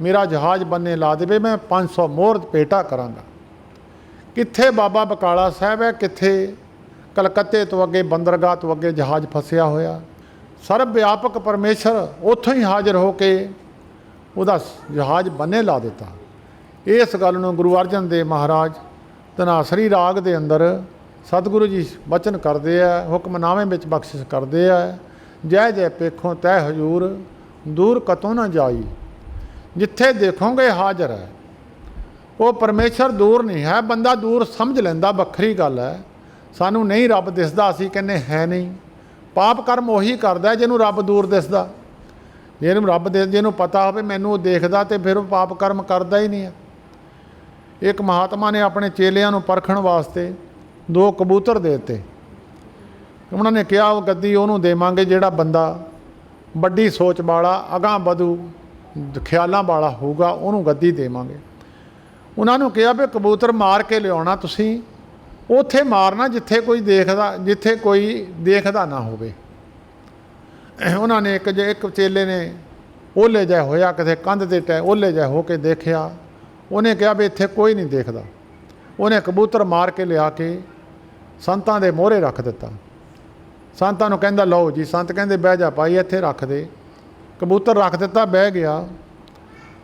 S1: ਮੇਰਾ ਜਹਾਜ਼ ਬੰਨੇ ਲਾ ਦੇਵੇ, ਮੈਂ 500 ਮੋਹਰ ਭੇਟਾ ਕਰਾਂਗਾ। ਕਿੱਥੇ ਬਾਬਾ ਬਕਾਲਾ ਸਾਹਿਬ ਹੈ, ਕਿੱਥੇ ਕਲਕੱਤੇ ਤੋਂ ਅੱਗੇ ਬੰਦਰਗਾਹ ਤੋਂ ਅੱਗੇ ਜਹਾਜ਼ ਫਸਿਆ ਹੋਇਆ। ਸਰਬ ਵਿਆਪਕ ਪਰਮੇਸ਼ਰ ਉੱਥੋਂ ਹੀ ਹਾਜ਼ਰ ਹੋ ਕੇ ਉਹਦਾ ਜਹਾਜ਼ ਬੰਨੇ ਲਾ ਦਿੱਤਾ। ਇਸ ਗੱਲ ਨੂੰ ਗੁਰੂ ਅਰਜਨ ਦੇਵ ਮਹਾਰਾਜ ਧਨਾਸਰੀ ਰਾਗ ਦੇ ਅੰਦਰ ਸਤਿਗੁਰੂ ਜੀ ਬਚਨ ਕਰਦੇ ਆ, ਹੁਕਮਨਾਮੇ ਵਿੱਚ ਬਖਸ਼ਿਸ਼ ਕਰਦੇ ਆ। ਜੈ ਜੈ ਪੇਖੋਂ ਤੈ ਹਜ਼ੂਰ, ਦੂਰ ਕਤੋਂ ਨਾ ਜਾਈ। ਜਿੱਥੇ ਦੇਖੋਗੇ ਹਾਜ਼ਰ ਹੈ। वो परमेश्वर दूर नहीं है, बंदा दूर समझ लेंदा, वखरी गल है। सानू नहीं रब दिसदा, असीं कहने है नहीं। पाप कर्म उही करदा जिन्हों रब दूर दिसदा। जिन्हों रब दे जिन्हों पता हो मैनू देखदा तो फिर पाप कर्म करदा ही नहीं है। एक महात्मा ने अपने चेलियां नूं परखण वास्ते 2 कबूतर देते। उन्होंने कहा वो गद्दी उन्होंने देवांगे जिहड़ा बंदा वड्डी सोच वाला अगां बधू ख्यालां वाला होगा, उन्होंने गद्दी देवांगे। उन्होंने कहा भी कबूतर मार के लियाना, तुसीं उत्थे मारना जिथे कोई देखदा ना होवे। उन्होंने एक चेले ने ओले जिहा होया किसी कंध के टै ओले जिहा हो के देखिया। उन्हें कहा भी इत्थे कोई नहीं देखदा। उन्हें कबूतर मार के लिया के संतां दे मोहरे रख दिता। संतां नूं कहंदा लो जी, संत कहंदे बह जा भाई इत्थे रख दे। कबूतर रख दिता, बह गया।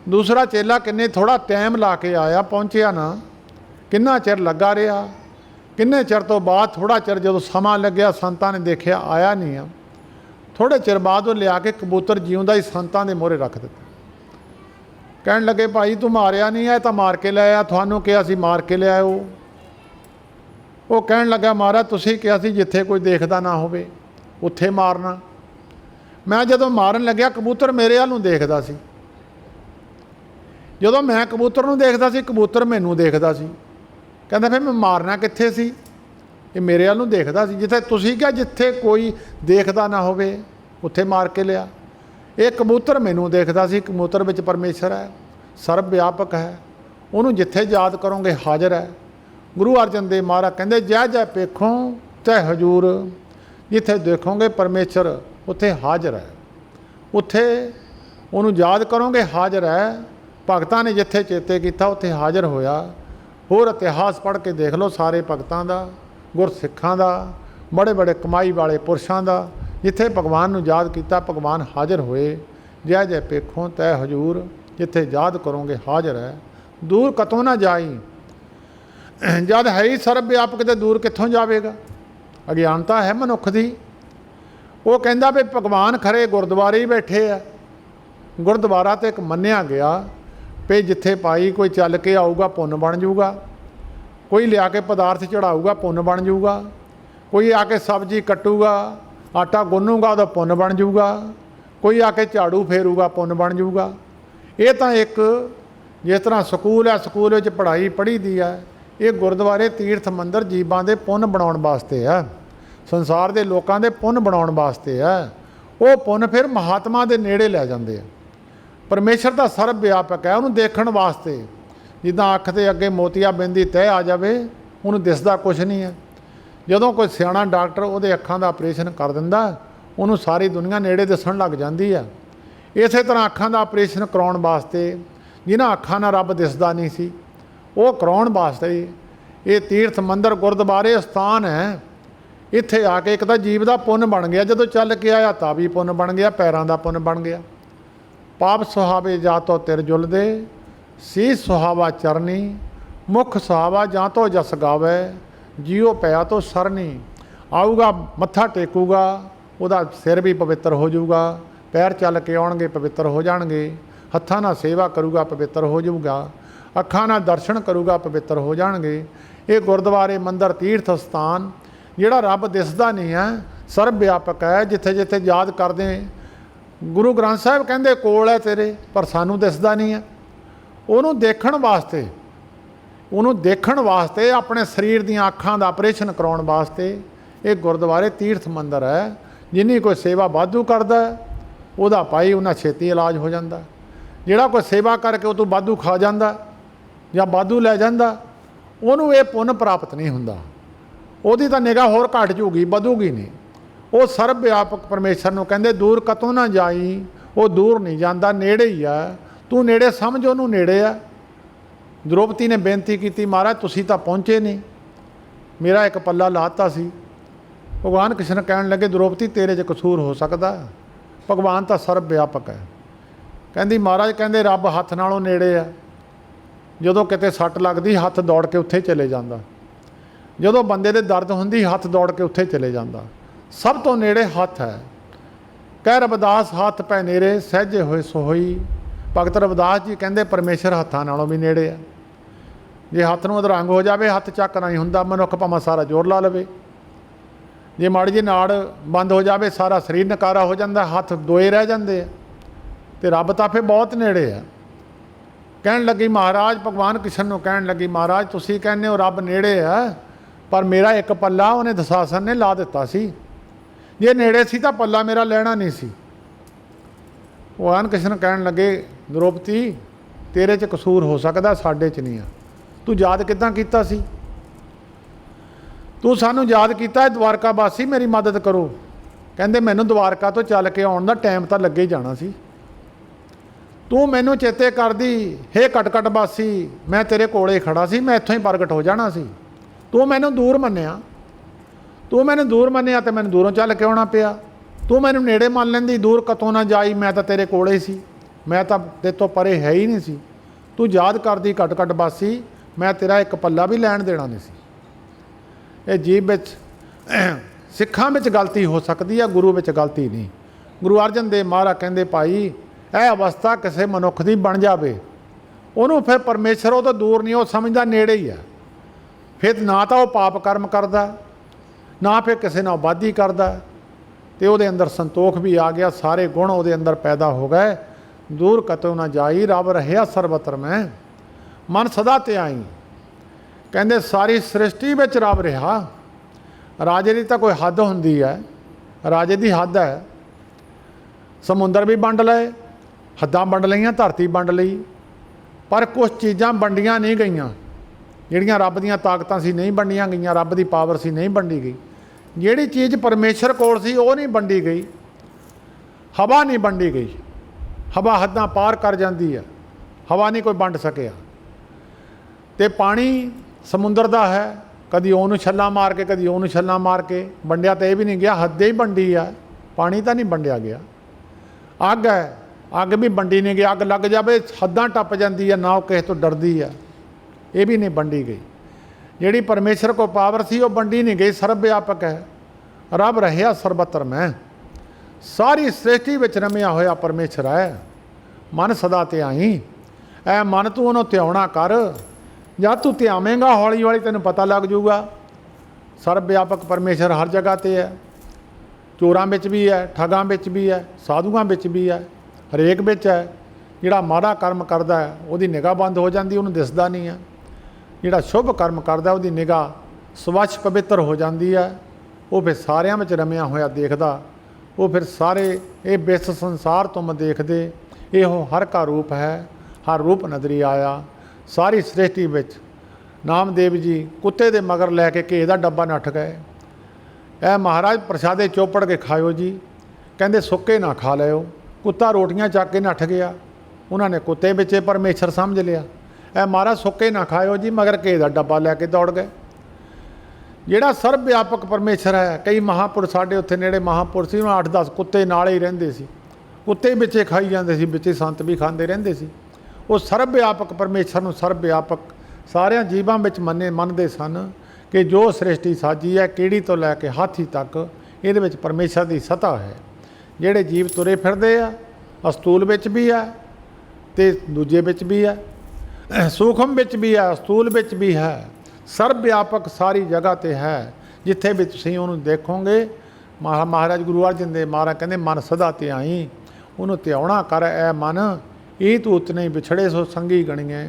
S1: दूसरा चेला किन्ने थोड़ा टाइम ला के आया, पहुँचिया ना, किन्ना चिर लगा रहा। किन्ने चिर तो बाद थोड़ा चिर जो समा लग्या संतां ने देखिया आया नहीं आ। थोड़े चिर बाद वो लिया के कबूतर जिउंदा ही संतां दे मोहरे रख दिता। कहण लगे भाई तू मारिया नहीं है, तो मार के ले आया, थानू कहा सी मार के ले आयो। वो कहण लगा महाराज तुसीं कहा सी जिथे कोई देखदा ना होवे उत्थे मारना। मैं जदों मारन लग्या कबूतर मेरे वल नूं देखदा सी। जदों मैं कबूतर नूं देखदा सी कबूतर मैनूं देखदा सी। कहंदा फिर मैं मारना कित्थे सी? ये मेरे वल नूं देखदा सी। जिथे तुसीं कहा जिथे कोई देखदा ना होवे उत्थे मार के लिया। ये कबूतर मैनूं देखदा सी। कबूतर विच परमेश्वर है, सर्व व्यापक है, उन्होंने जिथे याद करोगे हाज़र है। गुरु अर्जन देव महाराज कहंदे जय जय पेखों तै हजूर, जिथे देखोगे परमेश्वर उत्थे हाज़र है। उत्थे उन्होंने याद करोगे हाज़र है। भगतां ने जिथे चेते किया उत्थे हाज़र होया। होर इतिहास पढ़ के देख लो सारे भगतां दा, गुरसिखां दा, बड़े बड़े कमाई वाले पुरुषों का, जिथे भगवान नूं याद किया भगवान हाज़र होए। जय जय पेखों तै हजूर, जिथे याद करोगे हाज़र है। दूर कतों ना जाई, जद है ही सर्व व्यापक तो दूर कित्थों जावेगा? अज्ञानता है मनुख दी। वो कहंदा भी भगवान खरे गुरद्वारे ही बैठे है। गुरद्वारा तो एक मन्निया गया भी जिथे पाई कोई चल के आऊगा पुन्न बन जूगा, कोई लिया के पदार्थ चढ़ाऊगा पुन्न बन जूगा, कोई आके सब्जी कट्टूगा आटा गुन्नूगा तो पुन्न बन जूगा, कोई आके झाड़ू फेरूगा पुन्न बन जूगा। ये तो एक जिस तरह स्कूल है, स्कूल में पढ़ाई पढ़ी दी है। ये गुरुद्वारे तीर्थ मंदिर जीवां दे पुन्न बनाउण वास्ते है, संसार के लोगों के पुन्न बनाउण वास्ते है। वो पुन्न फिर महात्मा के नेड़े लै जाते हैं। परमेश्वर का सर्व व्यापक है, उन्होंने देखण वास्ते। जिद्दां अख के अगे मोतिया बिंदी तय आ जाए, उन्होंने दिसदा कुछ नहीं है। जदों कोई सियाणा डॉक्टर उहदे अखां दा ऑपरेशन कर दिंदा, उन्होंने सारी दुनिया नेड़े दिसण लग जाती है। इस तरह अखां दा ऑपरेशन कराउण वास्ते जिन्हां अखां नाल रब दिसदा नहीं सी, वो कराउण वास्ते ये तीर्थ मंदिर गुरुद्वारे स्थान है। इत्थे आके एक तो जीव का पुन्न बन गया, जदों चल के आया तां भी पुन्न बन गया, पैरां दा पुन्न बन गया। पाप सुहावे जा तो तिर जुलदे, शीस सुहावा चरनी, मुख सुहावा जा तो जस गावे, जियो पया तो सरनी। आऊगा मत्था टेकूगा, उहदा सिर भी पवित्र हो जाऊगा, पैर चल के आउणगे पवित्र हो जाणगे, हत्थां नाल सेवा करूगा पवित्र हो जाऊगा, अखां नाल दर्शन करूगा पवित्र हो जाणगे। ये गुरुद्वारे मंदिर तीर्थ स्थान जिहड़ा रब दिसदा नहीं है, सर्व व्यापक है। जिथे जिथे याद करदे, गुरु ग्रंथ साहिब कहंदे कोल है तेरे, पर सानू दिसदा नहीं है। उहनूं देखण वास्ते अपने शरीर दीआं अखां दा ऑपरेशन कराउण वास्ते ये गुरुद्वारे तीर्थ मंदिर है। जिन्नी कोई सेवा वाधू करदा उहदा भाई उन्हां छेती इलाज हो जाता। जिहड़ा कोई सेवा करके उतों वाधू खा जाता या वाधू लै जाता, उहनूं ये पुन्न प्राप्त नहीं हुंदा। उहदी तां निगाह होर घट जूगी, वधूगी नहीं। वो सर्व व्यापक परमेश्वर नूं कहंदे दूर कतों ना जाई, वो दूर नहीं जाता, नेड़े ही है। तू नेड़े समझ, उहनूं नेड़े है। द्रौपदी ने बेनती की महाराज तुसीं तां पहुँचे नहीं, मेरा एक पल्ला लाता सी। भगवान कृष्ण कहण लगे द्रौपदी तेरे च कसूर हो सकता, भगवान तां सर्व व्यापक है। कहंदी महाराज कहंदे रब हत्थ नालों नेड़े है। जदों किते सੱਟ लगदी हत्थ दौड़ के उत्थे चले जाता, जदों बंदे दे दर्द हुंदी हत्थ दौड़ के उत्थे चले जाता। सब तो नेड़े हत्थ है। कह रविदास हत्थ पै नेड़े सहजे होए सोई। भगत रविदास जी कहंदे परमेश्वर हत्थां नालों भी नेड़े है। जे हत्थ नूं अधरंग हो जाए हत्थ ਚੱਕ नहीं हुंदा, मनुख भावें सारा जोर ला लवे। जे माड़ी जी नाड़ बंद हो जाए सारा शरीर नकारा हो जाता, हत्थ दोए रह जाते हैं। तो रब तो फिर बहुत नेड़े है। कहन लगी महाराज, भगवान कृष्ण नूं कहन लगी महाराज तुसीं कहने हो रब नेड़े है, पर मेरा एक पल्ला उन्हें दशासन ने ला दिता सी, जे नेड़े सी तो पल्ला मेरा लेना नहीं सी। भगवान कृष्ण कहन लगे द्रौपदी तेरे च कसूर हो सकता, साडे च नहीं आ। तू याद किदां कीता सी? तू सानू याद किया है द्वारकावासी मेरी मदद करो। कहंदे मैनू द्वारका तो चल के आउण दा टाइम तो लगे ही जाना सी। तू मैनू चेते कर दी, हे कटकट वासी मैं तेरे कोले खड़ा सी, मैं इत्थों ही प्रगट हो जाना सी। तू मैनू दूर मन्निया, तू मैनू दूर मन्निया तो मैनू दूरों चल के आना पिया। तू मैनू नेड़े मन लैंदी, दूर कतों ना जाई, मैं तो तेरे कोले सी, मैं तो तेरे तो परे है ही नहीं सी। तू याद कर दी कटकट वासी, मैं तेरा एक पल्ला भी लैण देना नहीं सी। ये जीव विच सिखां विच गलती हो सकती है, गुरु विच गलती नहीं। गुरु अर्जन देव महाराज कहंदे भाई यह अवस्था किसी मनुख की बन जाए, उन्होंने फिर परमेश्वर वो तो दूर नहीं, वो समझदा नेड़े ही है। फिर ना तो वह पाप कर्म करता, ना फिर किसी नाल वाधी करता, तो वो अंदर संतोख भी आ गया, सारे गुण वो अंदर पैदा हो गए। दूर कतों ना जाई रब रहिया सर्वत्र में, मन सदा ते आई। कहंदे सारी सृष्टि में रब रहा। राजे की तो कोई हद होंदी है, राजे की हद है। समुंदर भी वंड लए, हद्दां वंड लईआं, धरती वंड लई, पर कुछ चीज़ां वंडियां नहीं गईयां जिहड़ियां रब दीयां ताकतां सी, नहीं वंडियां गईयां, रब की पावर सी नहीं वंडी गई। जिहड़ी चीज़ परमेश्वर कोल सी वो नहीं वंडी गई। हवा नहीं वंडी गई, हवा हद्दां पार कर जाती है, हवा नहीं कोई वंड सकिया। तो पानी समुंदर का है, कदी ਉਹਨੂੰ ਛੱਲਾ मार के कदी ਉਹਨੂੰ ਛੱਲਾ मार के, वंडिया तो यह भी नहीं गया, हद ही वंडी है, पानी तो नहीं वंडिया गया। अग है, अग भी वंडी नहीं गई, अग लग जाए हद्दां टप जाती है, ना वो किसी तो डरती है, ये भी नहीं वंडी गई। जिहड़ी परमेश्वर को पावर सी वो वंडी नहीं गई, सर्व व्यापक है। रब रहिया सर्वत्र में, सारी सृष्टि विच रमिया होया परमेश्वर है। मन सदा ते आई, ऐ मन तू उन्होंने त्यावना कर, जब तू त्यावेंगा हौली हौली तेन पता लग जूगा। सर्व व्यापक परमेश्वर हर जगह ते है, चोरां विच भी है, ठगां विच भी है, साधुआं विच भी है, हरेक विच है। जिहड़ा माड़ा कर्म करदा है उहदी निगाह बंद हो जाती, उहनूं दिसदा नहीं है। जिहड़ा शुभ कर्म करदा उहदी निगाह स्वच्छ पवित्र हो जाती है, वो फिर सारियां विच रमिया होया देखदा। वो फिर सारे ये विश्व संसार तुम देखदे, इहो हर का रूप है, हर रूप नजरी आया। सारी सृष्टि विच नामदेव जी कुत्ते दे मगर लैके घे दा डब्बा नठ गए। ए महाराज प्रसादे चौपड़ के खाओ जी, कहंदे सुक्के ना खा लिओ। कुत्ता रोटियां चक के नठ गया, उन्होंने कुत्ते बिचे परमेश्वर समझ लिया। ए महाराज सुक्के ना खाओ जी, मगर घे दा डब्बा लैके दौड़ गए। जिहड़ा सर्व व्यापक परमेश्वर है, कई महापुरुष साडे उत्थे नेड़े महापुरुष सी, 8-10 कुत्ते नाल ही रहिंदे सी, कुत्ते बिचे खाई जाते सी, बिचे संत भी खांदे रहिंदे सी। वो सर्व व्यापक परमेश्वर नूं सर्व व्यापक सारियां जीवां विच मनदे सन कि जो सृष्टि साजी है किहड़ी तो लैके हाथी तक इहदे विच परमेश्वर की सत्ता है। जिहड़े जीव तुरे फिरदे आ, अस्तूल विच भी है ते दूजे विच भी है, सूखम विच भी है, अस्तूल विच भी है, सर्व व्यापक सारी जगह ते है। जिथे भी तुसीं उहनूं देखोगे, महाराज गुरु अर्जन देव महाराज कहंदे मन सदा ते आई, उहनूं त्यावना कर। ऐ मन ਇਹ ਤੂੰ ਉਤਨੇ ਵਿਛੜੇ ਸੋ ਸੰਗੀ ਗਣੀਏ।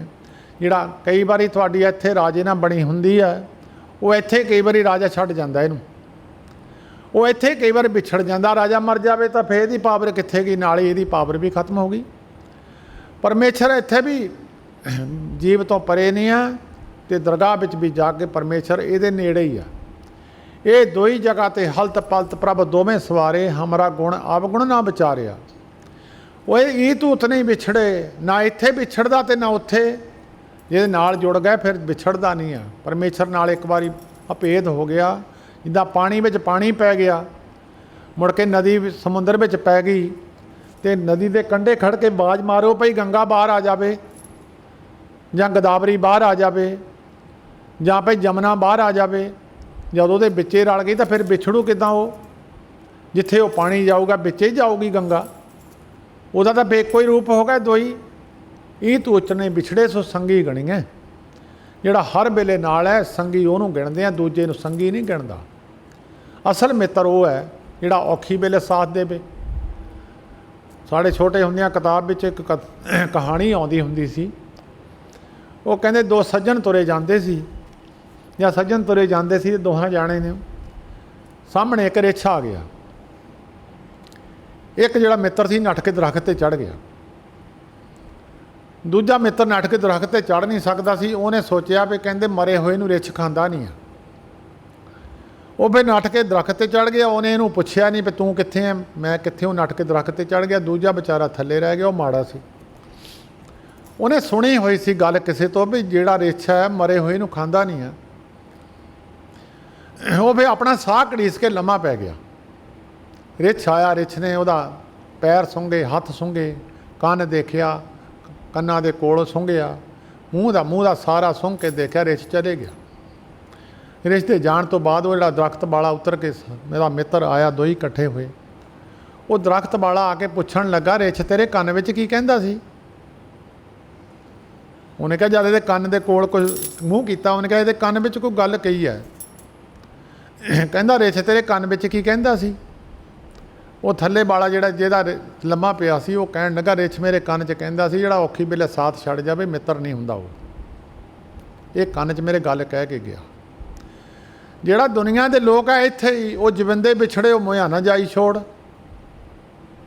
S1: ਜਿਹੜਾ ਕਈ ਵਾਰੀ ਤੁਹਾਡੀ ਇੱਥੇ ਰਾਜੇ ਨਾਲ ਬਣੀ ਹੁੰਦੀ ਹੈ, ਉਹ ਇੱਥੇ ਕਈ ਵਾਰੀ ਰਾਜਾ ਛੱਡ ਜਾਂਦਾ ਇਹਨੂੰ, ਉਹ ਇੱਥੇ ਕਈ ਵਾਰ ਵਿਛੜ ਜਾਂਦਾ। ਰਾਜਾ ਮਰ ਜਾਵੇ ਤਾਂ ਫਿਰ ਇਹਦੀ ਪਾਵਰ ਕਿੱਥੇ ਗਈ, ਨਾਲ ਹੀ ਇਹਦੀ ਪਾਵਰ ਵੀ ਖਤਮ ਹੋ ਗਈ। ਪਰਮੇਸ਼ਰ ਇੱਥੇ ਵੀ ਜੀਵ ਤੋਂ ਪਰੇ ਨਹੀਂ ਆ, ਤੇ ਦਰਗਾਹ ਵਿੱਚ ਵੀ ਜਾ ਕੇ ਪਰਮੇਸ਼ਰ ਇਹਦੇ ਨੇੜੇ ਹੀ ਆ। ਇਹ ਦੋਈ ਜਗ੍ਹਾ ਤੇ ਹਲਤ ਪਲਤ ਪ੍ਰਭ ਦੋਵੇਂ ਸਵਾਰੇ, ਹਮਰਾ ਗੁਣ ਅਵਗੁਣ ਨਾ ਵਿਚਾਰਿਆ। वो ई तू उतने ही विछड़े, ना इत्थे विछड़दा ते ना उत्थे, जे नाल जुड़ गए फिर विछड़दा नहीं है। परमेश्वर नाल एक बारी अभेद हो गया, जिद्दां पानी विच पानी पै गया, मुड़ के नदी समुंदर विच पै गई, ते नदी दे कंढे खड़ के बाज मारो भई गंगा बाहर आ जावे, जां गोदावरी बाहर आ जावे, जां भई जमुना बाहर आ जावे। जदों दे विचे रल गई तो फिर विछड़ू किदां? वो जिथे वो पानी जाऊगा विचे ही जाऊगी गंगा, ਉਹਦਾ ਤਾਂ ਬੇਕੋ ਹੀ ਰੂਪ ਹੋ ਗਿਆ ਦੋਈ। ਇਹ ਤੂੰ ਉਚਨੇ ਵਿਛੜੇ ਸੋ ਸੰਗੀ ਗਣੀਏ। ਜਿਹੜਾ ਹਰ ਵੇਲੇ ਨਾਲ ਹੈ, ਸੰਗੀ ਉਹਨੂੰ ਗਿਣਦੇ ਆ, ਦੂਜੇ ਨੂੰ ਸੰਗੀ ਨਹੀਂ ਗਿਣਦਾ। ਅਸਲ ਮਿੱਤਰ ਉਹ ਹੈ ਜਿਹੜਾ ਔਖੀ ਵੇਲੇ ਸਾਥ ਦੇਵੇ। ਸਾਡੇ ਛੋਟੇ ਹੁੰਦਿਆਂ ਕਿਤਾਬ ਵਿੱਚ ਇੱਕ ਕਹਾਣੀ ਆਉਂਦੀ ਹੁੰਦੀ ਸੀ। ਉਹ ਕਹਿੰਦੇ ਦੋ ਸੱਜਣ ਤੁਰੇ ਜਾਂਦੇ ਸੀ, ਜਾਂ ਸੱਜਣ ਤੁਰੇ ਜਾਂਦੇ ਸੀ, ਦੋਹਾਂ ਜਾਣੇ ਨੇ ਸਾਹਮਣੇ ਇੱਕ ਰਿੱਛ ਆ ਗਿਆ। ਇੱਕ ਜਿਹੜਾ ਮਿੱਤਰ ਸੀ ਨੱਠ ਕੇ ਦਰੱਖਤ 'ਤੇ ਚੜ੍ਹ ਗਿਆ। ਦੂਜਾ ਮਿੱਤਰ ਨੱਠ ਕੇ ਦਰੱਖਤ 'ਤੇ ਚੜ੍ਹ ਨਹੀਂ ਸਕਦਾ ਸੀ। ਉਹਨੇ ਸੋਚਿਆ ਵੀ ਕਹਿੰਦੇ ਮਰੇ ਹੋਏ ਨੂੰ ਰਿੱਛ ਖਾਂਦਾ ਨਹੀਂ ਆ। ਉਹ ਫਿਰ ਨੱਠ ਕੇ ਦਰੱਖਤ 'ਤੇ ਚੜ੍ਹ ਗਿਆ। ਉਹਨੇ ਇਹਨੂੰ ਪੁੱਛਿਆ ਨਹੀਂ ਵੀ ਤੂੰ ਕਿੱਥੇ ਹੈ, ਮੈਂ ਕਿੱਥੇ ਹੂੰ, ਨੱਠ ਕੇ ਦਰੱਖਤ 'ਤੇ ਚੜ੍ਹ ਗਿਆ। ਦੂਜਾ ਵਿਚਾਰਾ ਥੱਲੇ ਰਹਿ ਗਿਆ, ਉਹ ਮਾੜਾ ਸੀ। ਉਹਨੇ ਸੁਣੀ ਹੋਈ ਸੀ ਗੱਲ ਕਿਸੇ ਤੋਂ ਵੀ ਜਿਹੜਾ ਰਿੱਛ ਹੈ ਮਰੇ ਹੋਏ ਨੂੰ ਖਾਂਦਾ ਨਹੀਂ ਆ। ਉਹ ਫਿਰ ਆਪਣਾ ਸਾਹ ਘੜੀਸ ਕੇ ਲੰਮਾ ਪੈ ਗਿਆ। ਰਿੱਛ ਆਇਆ, ਰਿੱਛ ਨੇ ਉਹਦਾ ਪੈਰ ਸੁੰਘੇ, ਹੱਥ ਸੁੰਘੇ, ਕੰਨ ਦੇਖਿਆ, ਕੰਨਾਂ ਦੇ ਕੋਲ ਸੁੰਘਿਆ, ਮੂੰਹ ਦਾ ਸਾਰਾ ਸੁੰਘ ਕੇ ਦੇਖਿਆ, ਰਿੱਛ ਚਲੇ ਗਿਆ। ਰਿੱਛ ਦੇ ਜਾਣ ਤੋਂ ਬਾਅਦ ਉਹ ਜਿਹੜਾ ਦਰਖਤ ਵਾਲਾ ਉਤਰ ਕੇ ਮੇਰਾ ਮਿੱਤਰ ਆਇਆ, ਦੋਈ ਇਕੱਠੇ ਹੋਏ। ਉਹ ਦਰਖਤ ਵਾਲਾ ਆ ਕੇ ਪੁੱਛਣ ਲੱਗਾ, ਰਿੱਛ ਤੇਰੇ ਕੰਨ ਵਿੱਚ ਕੀ ਕਹਿੰਦਾ ਸੀ? ਉਹਨੇ ਕਿਹਾ ਜਦ ਇਹਦੇ ਕੰਨ ਦੇ ਕੋਲ ਕੁਝ ਮੂੰਹ ਕੀਤਾ, ਉਹਨੇ ਕਿਹਾ ਇਹਦੇ ਕੰਨ ਵਿੱਚ ਕੋਈ ਗੱਲ ਕਹੀ ਹੈ। ਕਹਿੰਦਾ ਰਿੱਛ ਤੇਰੇ ਕੰਨ ਵਿੱਚ ਕੀ ਕਹਿੰਦਾ ਸੀ? ਉਹ ਥੱਲੇ ਵਾਲਾ ਜਿਹਦਾ ਲੰਮਾ ਪਿਆ ਸੀ, ਉਹ ਕਹਿਣ ਲੱਗਾ ਰਿੱਛ ਮੇਰੇ ਕੰਨ 'ਚ ਕਹਿੰਦਾ ਸੀ ਜਿਹੜਾ ਔਖੀ ਵੇਲੇ ਸਾਥ ਛੱਡ ਜਾਵੇ ਮਿੱਤਰ ਨਹੀਂ ਹੁੰਦਾ ਉਹ। ਇਹ ਕੰਨ 'ਚ ਮੇਰੇ ਗੱਲ ਕਹਿ ਕੇ ਗਿਆ। ਜਿਹੜਾ ਦੁਨੀਆ ਦੇ ਲੋਕ ਹੈ ਇੱਥੇ ਹੀ ਉਹ ਜਿਵੰਦੇ ਵਿਛੜੇ ਉਹ ਮੋਇਆ ਨਾ ਜਾਈ ਛੋੜ।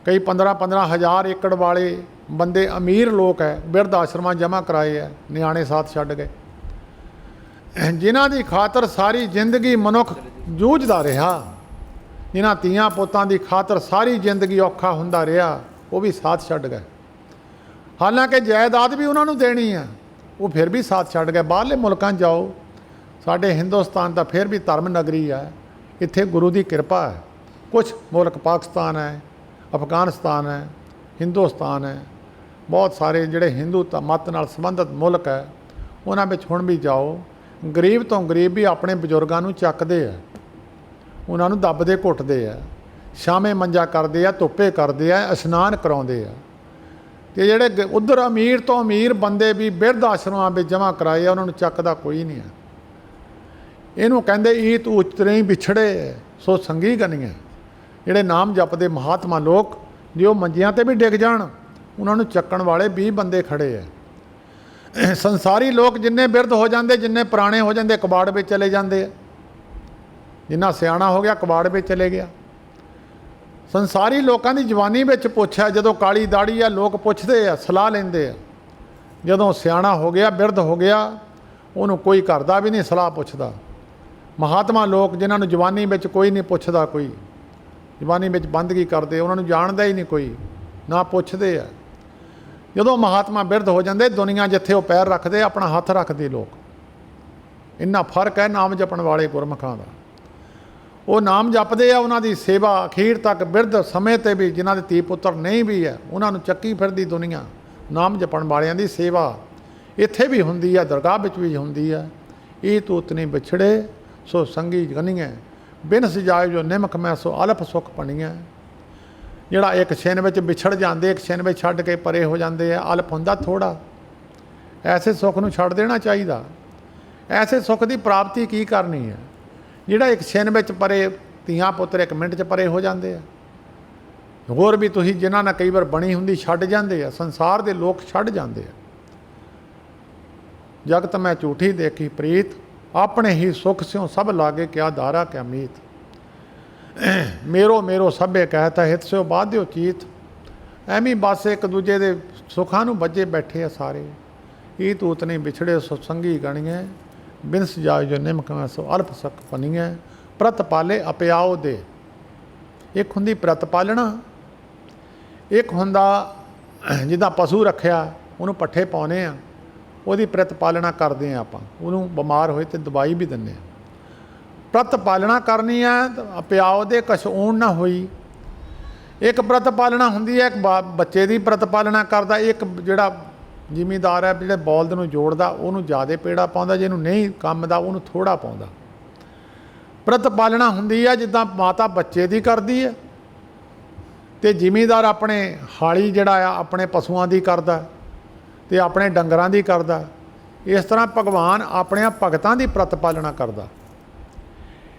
S1: ਕਈ 15-15 ਹਜ਼ਾਰ ਏਕੜ ਵਾਲੇ ਬੰਦੇ ਅਮੀਰ ਲੋਕ ਹੈ, ਬਿਰਧ ਆਸ਼ਰਮਾਂ ਜਮ੍ਹਾਂ ਕਰਾਏ ਹੈ, ਨਿਆਣੇ ਸਾਥ ਛੱਡ ਗਏ। ਜਿਨ੍ਹਾਂ ਦੀ ਖਾਤਰ ਸਾਰੀ ਜ਼ਿੰਦਗੀ ਮਨੁੱਖ ਜੂਝਦਾ ਰਿਹਾ, ਜਿਨ੍ਹਾਂ ਧੀਆਂ ਪੁੱਤਾਂ ਦੀ ਖਾਤਰ ਸਾਰੀ ਜ਼ਿੰਦਗੀ ਔਖਾ ਹੁੰਦਾ ਰਿਹਾ, ਉਹ ਵੀ ਸਾਥ ਛੱਡ ਗਏ। ਹਾਲਾਂਕਿ ਜਾਇਦਾਦ ਵੀ ਉਹਨਾਂ ਨੂੰ ਦੇਣੀ ਹੈ, ਉਹ ਫਿਰ ਵੀ ਸਾਥ ਛੱਡ ਗਏ। ਬਾਹਰਲੇ ਮੁਲਕਾਂ 'ਚ ਜਾਓ, ਸਾਡੇ ਹਿੰਦੁਸਤਾਨ ਤਾਂ ਫਿਰ ਵੀ ਧਰਮ ਨਗਰੀ ਹੈ, ਇੱਥੇ ਗੁਰੂ ਦੀ ਕਿਰਪਾ ਹੈ। ਕੁਛ ਮੁਲਕ ਪਾਕਿਸਤਾਨ ਹੈ, ਅਫਗਾਨਿਸਤਾਨ ਹੈ, ਹਿੰਦੁਸਤਾਨ ਹੈ, ਬਹੁਤ ਸਾਰੇ ਜਿਹੜੇ ਹਿੰਦੂ ਮਤ ਨਾਲ ਸੰਬੰਧਿਤ ਮੁਲਕ ਹੈ, ਉਹਨਾਂ ਵਿੱਚ ਹੁਣ ਵੀ ਜਾਓ, ਗਰੀਬ ਤੋਂ ਗਰੀਬ ਵੀ ਆਪਣੇ ਬਜ਼ੁਰਗਾਂ ਨੂੰ ਚੱਕਦੇ ਆ, ਉਹਨਾਂ ਨੂੰ ਦੱਬਦੇ ਘੁੱਟਦੇ ਆ, ਸ਼ਾਮੇ ਮੰਜਾ ਕਰਦੇ ਆ, ਧੁੱਪੇ ਕਰਦੇ ਆ, ਇਸ਼ਨਾਨ ਕਰਾਉਂਦੇ ਆ। ਅਤੇ ਜਿਹੜੇ ਉੱਧਰ ਅਮੀਰ ਤੋਂ ਅਮੀਰ ਬੰਦੇ ਵੀ ਬਿਰਧ ਆਸ਼ਰਮਾਂ ਵਿੱਚ ਜਮ੍ਹਾਂ ਕਰਾਏ ਆ, ਉਹਨਾਂ ਨੂੰ ਚੱਕਦਾ ਕੋਈ ਨਹੀਂ ਹੈ। ਇਹਨੂੰ ਕਹਿੰਦੇ ਈਤ ਉਚਰੇ ਵਿਛੜੇ ਸੋ ਸੰਗੀ ਗਨੀਆਂ। ਜਿਹੜੇ ਨਾਮ ਜਪਦੇ ਮਹਾਤਮਾ ਲੋਕ, ਜੇ ਉਹ ਮੰਜਿਆਂ 'ਤੇ ਵੀ ਡਿੱਗ ਜਾਣ, ਉਹਨਾਂ ਨੂੰ ਚੱਕਣ ਵਾਲੇ 20 ਬੰਦੇ ਖੜੇ ਆ। ਸੰਸਾਰੀ ਲੋਕ ਜਿੰਨੇ ਬਿਰਧ ਹੋ ਜਾਂਦੇ, ਜਿੰਨੇ ਪੁਰਾਣੇ ਹੋ ਜਾਂਦੇ, ਕਬਾੜ ਵਿੱਚ ਚਲੇ ਜਾਂਦੇ ਆ। ਜਿੰਨਾ ਸਿਆਣਾ ਹੋ ਗਿਆ ਕਬਾੜ ਵਿੱਚ ਚਲੇ ਗਿਆ। ਸੰਸਾਰੀ ਲੋਕਾਂ ਦੀ ਜਵਾਨੀ ਵਿੱਚ ਪੁੱਛਿਆ, ਜਦੋਂ ਕਾਲੀ ਦਾੜੀ ਆ ਲੋਕ ਪੁੱਛਦੇ ਆ, ਸਲਾਹ ਲੈਂਦੇ ਆ। ਜਦੋਂ ਸਿਆਣਾ ਹੋ ਗਿਆ, ਬਿਰਧ ਹੋ ਗਿਆ, ਉਹਨੂੰ ਕੋਈ ਘਰ ਦਾ ਵੀ ਨਹੀਂ ਸਲਾਹ ਪੁੱਛਦਾ। ਮਹਾਤਮਾ ਲੋਕ ਜਿਨ੍ਹਾਂ ਨੂੰ ਜਵਾਨੀ ਵਿੱਚ ਕੋਈ ਨਹੀਂ ਪੁੱਛਦਾ, ਕੋਈ ਜਵਾਨੀ ਵਿੱਚ ਬੰਦਗੀ ਕਰਦੇ, ਉਹਨਾਂ ਨੂੰ ਜਾਣਦਾ ਹੀ ਨਹੀਂ ਕੋਈ, ਨਾ ਪੁੱਛਦੇ ਆ। ਜਦੋਂ ਮਹਾਤਮਾ ਬਿਰਧ ਹੋ ਜਾਂਦੇ, ਦੁਨੀਆ ਜਿੱਥੇ ਉਹ ਪੈਰ ਰੱਖਦੇ ਆਪਣਾ ਹੱਥ ਰੱਖਦੇ ਲੋਕ। ਇੰਨਾ ਫਰਕ ਹੈ ਨਾਮ ਜਪਣ ਵਾਲੇ ਗੁਰਮੁਖਾਂ ਦਾ। ਉਹ ਨਾਮ ਜਪਦੇ ਆ, ਉਹਨਾਂ ਦੀ ਸੇਵਾ ਅਖੀਰ ਤੱਕ ਬਿਰਧ ਸਮੇਂ 'ਤੇ ਵੀ, ਜਿਨ੍ਹਾਂ ਦੇ ਧੀ ਪੁੱਤਰ ਨਹੀਂ ਵੀ ਹੈ, ਉਹਨਾਂ ਨੂੰ ਚੱਕੀ ਫਿਰਦੀ ਦੁਨੀਆ ਨਾਮ ਜਪਣ ਵਾਲਿਆਂ ਦੀ ਸੇਵਾ ਇੱਥੇ ਵੀ ਹੁੰਦੀ ਹੈ, ਦਰਗਾਹ ਵਿੱਚ ਵੀ ਹੁੰਦੀ ਹੈ। ਇਹ ਤੂਤ ਨਹੀਂ ਵਿਛੜੇ ਸੋ ਸੰਗੀ ਗਨੀਐ, ਬਿਨ ਸਜਾਏ ਜੋ ਨਿਮਕ ਮੈਂ ਸੋ ਅਲਪ ਸੁੱਖ ਪਣੀਐ। ਜਿਹੜਾ ਇੱਕ ਛਿਨ ਵਿੱਚ ਵਿਛੜ ਜਾਂਦੇ, ਇੱਕ ਛਿਨ ਵਿੱਚ ਛੱਡ ਕੇ ਪਰੇ ਹੋ ਜਾਂਦੇ ਆ, ਅਲਪ ਹੁੰਦਾ ਥੋੜ੍ਹਾ। ਐਸੇ ਸੁੱਖ ਨੂੰ ਛੱਡ ਦੇਣਾ ਚਾਹੀਦਾ। ਐਸੇ ਸੁੱਖ ਦੀ ਪ੍ਰਾਪਤੀ ਕੀ ਕਰਨੀ ਹੈ? ਜਿਹੜਾ ਇੱਕ ਛਿਨ ਵਿੱਚ ਪਰੇ, ਧੀਆਂ ਪੁੱਤਰ ਇੱਕ ਮਿੰਟ 'ਚ ਪਰੇ ਹੋ ਜਾਂਦੇ ਆ। ਹੋਰ ਵੀ ਤੁਸੀਂ ਜਿਨ੍ਹਾਂ ਨਾਲ ਕਈ ਵਾਰ ਬਣੀ ਹੁੰਦੀ ਛੱਡ ਜਾਂਦੇ ਆ, ਸੰਸਾਰ ਦੇ ਲੋਕ ਛੱਡ ਜਾਂਦੇ ਆ। ਜਗਤ ਮੈਂ ਝੂਠੀ ਦੇਖੀ ਪ੍ਰੀਤ, ਆਪਣੇ ਹੀ ਸੁੱਖ ਸਿਉ ਸਭ ਲਾਗੇ ਕਿਆ ਦਾਰਾ ਕਿਆ ਮੀਤ। ਮੇਰੋ ਮੇਰੋ ਸਭੇ ਕਹਿਤਾ ਹਿਤ ਸਿਓ ਬਾਧਿਓ ਚੀਤ। ਐਵੇਂ ਬਸ ਇੱਕ ਦੂਜੇ ਦੇ ਸੁੱਖਾਂ ਨੂੰ ਬੱਝੇ ਬੈਠੇ ਆ ਸਾਰੇ। ਇਹ ਤੂਤ ਨਹੀਂ ਵਿਛੜੇ ਸੋ ਸੰਗੀ ਗਣੀਐ, ਬਿਨ ਸਜਾਏ ਜੋ ਨਿਮਕ ਮੈਂ ਸੋ ਅਲਪ ਸਕ ਪਨੀਐ। ਪ੍ਰਤ ਪਾਲੇ ਅਪਿਆਓ ਦੇ। ਇੱਕ ਹੁੰਦੀ ਪ੍ਰਤ ਪਾਲਣਾ, ਇੱਕ ਹੁੰਦਾ ਜਿੱਦਾਂ ਪਸ਼ੂ ਰੱਖਿਆ, ਉਹਨੂੰ ਪੱਠੇ ਪਾਉਂਦੇ ਆ, ਉਹਦੀ ਪ੍ਰਤ ਪਾਲਣਾ ਕਰਦੇ ਹਾਂ ਆਪਾਂ। ਉਹਨੂੰ ਬਿਮਾਰ ਹੋਏ ਤਾਂ ਦਵਾਈ ਵੀ ਦਿੰਦੇ ਹਾਂ। ਪ੍ਰਤ ਪਾਲਣਾ ਕਰਨੀ ਹੈ, ਪਿਆਓ ਦੇ ਕਛੂਣ ਨਾ ਹੋਈ। ਇੱਕ ਪ੍ਰਤ ਪਾਲਣਾ ਹੁੰਦੀ ਹੈ, ਇੱਕ ਬੱਚੇ ਦੀ ਪ੍ਰਤ ਪਾਲਣਾ ਕਰਦਾ। ਇੱਕ ਜਿਹੜਾ ਜ਼ਿਮੀਂਦਾਰ ਹੈ, ਜਿਹੜੇ ਬੌਲਦ ਨੂੰ ਜੋੜਦਾ, ਉਹਨੂੰ ਜ਼ਿਆਦਾ ਪੇੜਾ ਪਾਉਂਦਾ, ਜਿਹਨੂੰ ਨਹੀਂ ਕੰਮ ਦਾ ਉਹਨੂੰ ਥੋੜ੍ਹਾ ਪਾਉਂਦਾ। ਪ੍ਰਤ ਪਾਲਣਾ ਹੁੰਦੀ ਹੈ ਜਿੱਦਾਂ ਮਾਤਾ ਬੱਚੇ ਦੀ ਕਰਦੀ ਹੈ, ਅਤੇ ਜ਼ਿਮੀਂਦਾਰ ਆਪਣੇ ਹਾਲੀ ਜਿਹੜਾ ਆ ਆਪਣੇ ਪਸ਼ੂਆਂ ਦੀ ਕਰਦਾ, ਅਤੇ ਆਪਣੇ ਡੰਗਰਾਂ ਦੀ ਕਰਦਾ। इस तरह भगवान अपने भगतां की प्रतिपालना करता।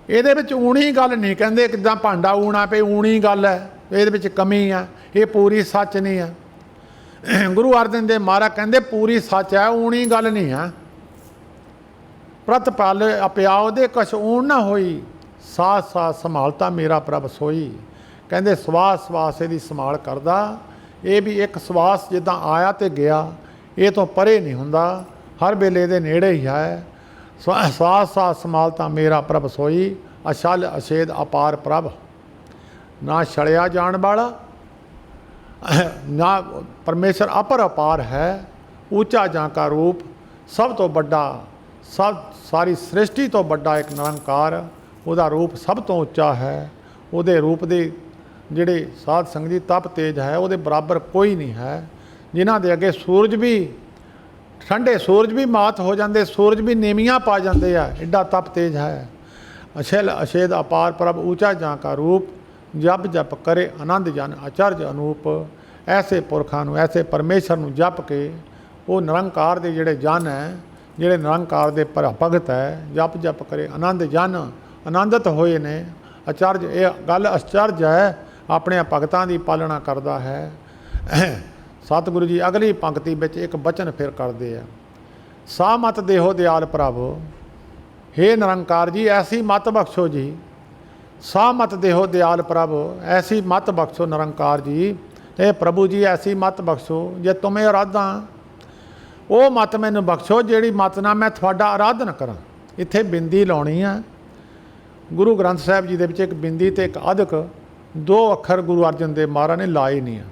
S1: ये ऊणी गल नहीं कहते किदा भांडा ऊना पे ऊणी गल है, ये कमी है, ये पूरी सच नहीं है। गुरु अर्जन देव महाराज कहते पूरी सच है, ऊणी गल नहीं है। प्रतिपाल प्याओ दे कछ ऊण ना होई, साथ साथ संभालता मेरा प्रभ सोई। कहते सवास सवास ये संभाल करदा, ये भी एक सवास जिदा आया तो गया, ये तो परे नहीं हुंदा, हर वेले दे नेड़े ही है। साथ साथ संभालता मेरा प्रभ सोई, अछल अछेद अपार प्रभ। ना छड़िया जान वाला ना परमेश्वर अपर अपार है, ऊंचा जां का रूप सब तो बड़ा, सब सारी सृष्टि तो बड़ा एक निरंकार, उहदा रूप सब तो उच्चा है। उहदे रूप दे जिहड़े साध संगत जी तप तेज है, उहदे बराबर कोई नहीं है। जिन्हां दे अगे सूरज भी ठंडे, सूरज भी मात हो जाते, सूरज भी नीवियां पा जाते हैं, एडा तप तेज है। अछल अछेद अपार प्रभ, ऊंचा जां का रूप, जप जप करे आनंद जन आचार्य अनूप। ऐसे पुरखां नूं, ऐसे परमेश्वर नूं जप के वो निरंकार दे जिहड़े जन है, जिहड़े निरंकार दे भगत है, जप जप करे आनंद जन आनंदित होए ने। आचार्य ये गल आश्चर्य है, अपने भगतां की पालना करता है। सतगुरु जी अगली पंक्ति में एक बचन फिर करते हैं, सा मत देहो दयाल प्रभु, हे निरंकार जी ऐसी मत बख्शो जी। सा मत देहो दयाल प्रभु, ऐसी मत बख्शो निरंकार जी। हे प्रभु जी ऐसी मत बख्शो, जे तुम्हें अराधा वो मत मैनू बख्शो जिहड़ी मत ना मैं थोड़ा आराधन करा। इत्थे बिंदी लाउणी है। गुरु ग्रंथ साहिब जी दे विच एक बिंदी ते एक अधक, दो अखर गुरु अर्जन देव महाराज ने लाए नहीं है।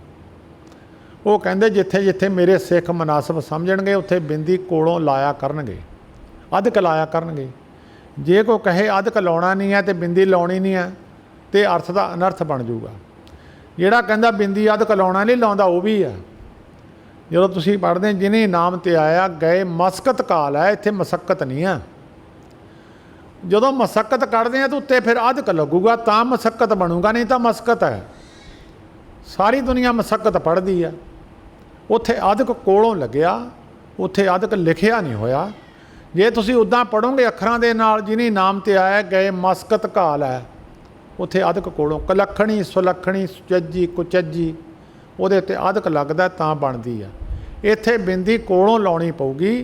S1: वो कहते जिथे जिथे मेरे सिख मुनासिब समझणगे उत्थे बिंदी कोलों लाया करनगे, अधक लाया करनगे। जे कोई कहे अधक लाउणा नहीं है तो बिंदी लाउणी नहीं है तो अर्थ का अनर्थ बन जूगा। जिहड़ा कहंदा बिंदी अधक लाउणा नहीं लाउंदा वो भी है। जो तुसीं पढ़दे जिन्हें नाम ते आया गए मसकत काल है, इत्थे मसक्कत नहीं है। जदों मसक्कत कढ़दे हैं तो उत्ते फिर अधक लगूगा तां मसक्कत बनूगा, नहीं तो मसकत है। सारी दुनिया मसक्कत पढ़दी है, उत्थे अधक कोलों लग्या, उत्थे अधक लिखिया नहीं होया। जे तुसीं उदां पढ़ोगे अखरां दे नाल जिन्हें नाम ते आया गए मसकत काल है, उत्थे अधक कोलों कलखणी सुलखणी सुचज्जी कुचज्जी उहदे उत्ते अधक लगदा तां बनदी है। इत्थे बिंदी कोलों लाउणी पऊगी।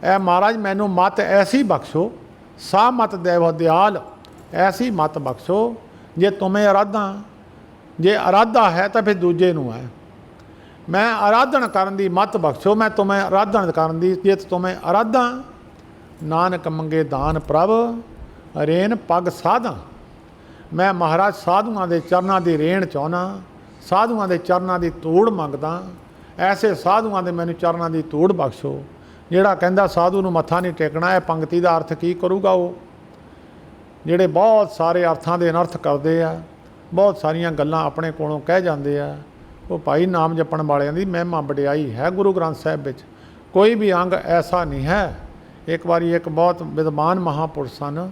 S1: ऐ महाराज मैनू मत ऐसी बख्शो, सा मत देव दयाल, ऐसी मत बख्शो जे तुम्हें अराधा, जे अराधा है तो फिर दूजे नूं है। मैं आराधन करन दी मत बख्शो, मैं तुम्हें आराधन करन दी, जे तुम्हें अराधा नानक मंगे दान प्रभ, रेन पग साधा। मैं महाराज साधुआं दे चरनां दी रेण चाहुंदा, साधुआं दे चरनां दी तूड़ मंगदा। ऐसे साधुआं दे मैनू चरनां दी तूड़ बख्शो। जिहड़ा कहंदा साधु नूं मत्था नहीं टेकना, है पंक्ति दा अर्थ की करूगा वो? जिहड़े बहुत सारे अर्थां दे अनर्थ करदे आ, बहुत सारियां गल्लां अपने कोलों कह जांदे आ। वो भाई नाम जपण वालियां दी महिमा वडियाई है गुरु ग्रंथ साहिब विच, कोई भी अंग ऐसा नहीं है। एक बारी एक बहुत विद्वान महापुरुष सन,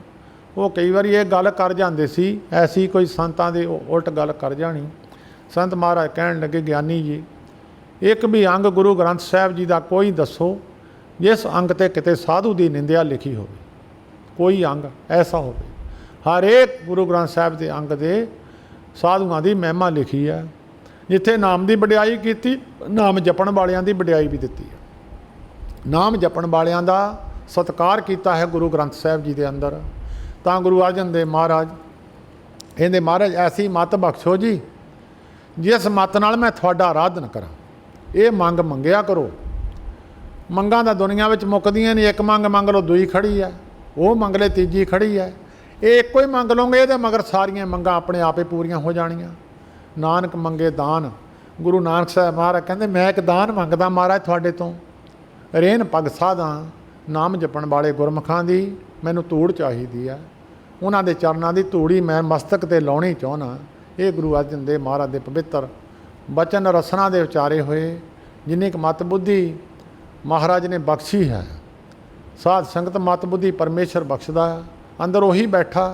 S1: वो कई बार ये गल कर जाते सी, ऐसी कोई संतां दे उल्ट गल कर जानी। संत महाराज कहण लगे ज्ञानी जी एक भी अंग गुरु ग्रंथ साहिब जी का कोई दसो जिस अंग ते किते साधु की निंदिया लिखी हो, कोई अंग ऐसा हो। हर एक गुरु ग्रंथ साहिब के अंग दे साधुआं की महिमा लिखी है। जिथे नाम की वडियाई की, नाम जपण वालियां दी वडियाई भी दिती है। नाम जपण वालियां दा सत्कार किया है गुरु ग्रंथ साहिब जी के अंदर। तां गुरु अर्जन देव महाराज कहंदे महाराज ऐसी मत बख्शो जी जिस मत नाल मैं तुहाडा आराधन करा। ये मंग मंगिया करो। मंगां तां दुनिया विच मुकदियां नहीं, एक मंग मंग लो दूई खड़ी है, वो मंग ले तीजी खड़ी है। ये एको ही मंग लोगे ये मगर सारियां मंगां अपने आप ही पूरियां हो जाणियां। नानक मंगे दान, गुरु नानक साहब महाराज कहंदे मैं एक दान मंगदा महाराज तुहाडे तो, रेन पग साधा नाम जपण वाले गुरमुखां दी मैनूं धूड़ चाहिदी है। उन्हां दे चरनां दी धूड़ी मैं मस्तक ते लाउणी चाहुंदा। ये गुरु अर्जन देव महाराज दे पवित्र बचन रसना दे उचारे होए, जिन्नी क मत बुद्धि महाराज ने बख्शी है। साध संगत मत बुद्धि परमेश्वर बख्शदा है। अंदर उही बैठा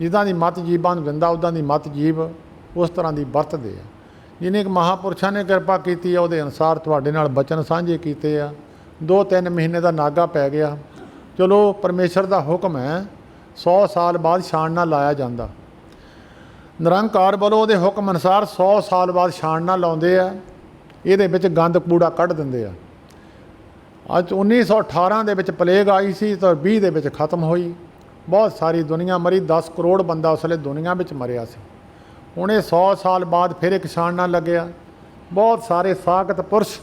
S1: जिदां दी मत जीवां नूं दिंदा, उदां दी मत जीव उस तरह की वरतदे आ। जिन्नी क महापुरुषां ने कृपा की है, उहदे अनुसार तुहाडे नाल बचन साझे कीते आ। 2-3 ਮਹੀਨੇ ਦਾ ਨਾਗਾ ਪੈ ਗਿਆ। ਚਲੋ ਪਰਮੇਸ਼ਰ ਦਾ ਹੁਕਮ ਹੈ, 100 ਸਾਲ ਬਾਅਦ ਛਾਣਨਾ ਲਾਇਆ ਜਾਂਦਾ। ਨਿਰੰਕਾਰ ਵੱਲੋਂ ਉਹਦੇ ਹੁਕਮ ਅਨੁਸਾਰ 100 ਸਾਲ ਬਾਅਦ ਛਾਣਨਾ ਲਾਉਂਦੇ ਆ, ਇਹਦੇ ਵਿੱਚ ਗੰਦ ਕੂੜਾ ਕੱਢ ਦਿੰਦੇ ਆ। ਅੱਜ 1918 ਦੇ ਵਿੱਚ ਪਲੇਗ ਆਈ ਸੀ ਤਾਂ 20 ਦੇ ਵਿੱਚ ਖਤਮ ਹੋਈ। ਬਹੁਤ ਸਾਰੀ ਦੁਨੀਆ ਮਰੀ, 10 ਕਰੋੜ ਬੰਦਾ ਉਸ ਵੇਲੇ ਦੁਨੀਆ ਵਿੱਚ ਮਰਿਆ ਸੀ। ਹੁਣ ਇਹ 100 ਸਾਲ ਬਾਅਦ ਫਿਰ ਇੱਕ ਛਾਣਨਾ ਲੱਗਿਆ। ਬਹੁਤ ਸਾਰੇ ਸਾਖਤ ਪੁਰਸ਼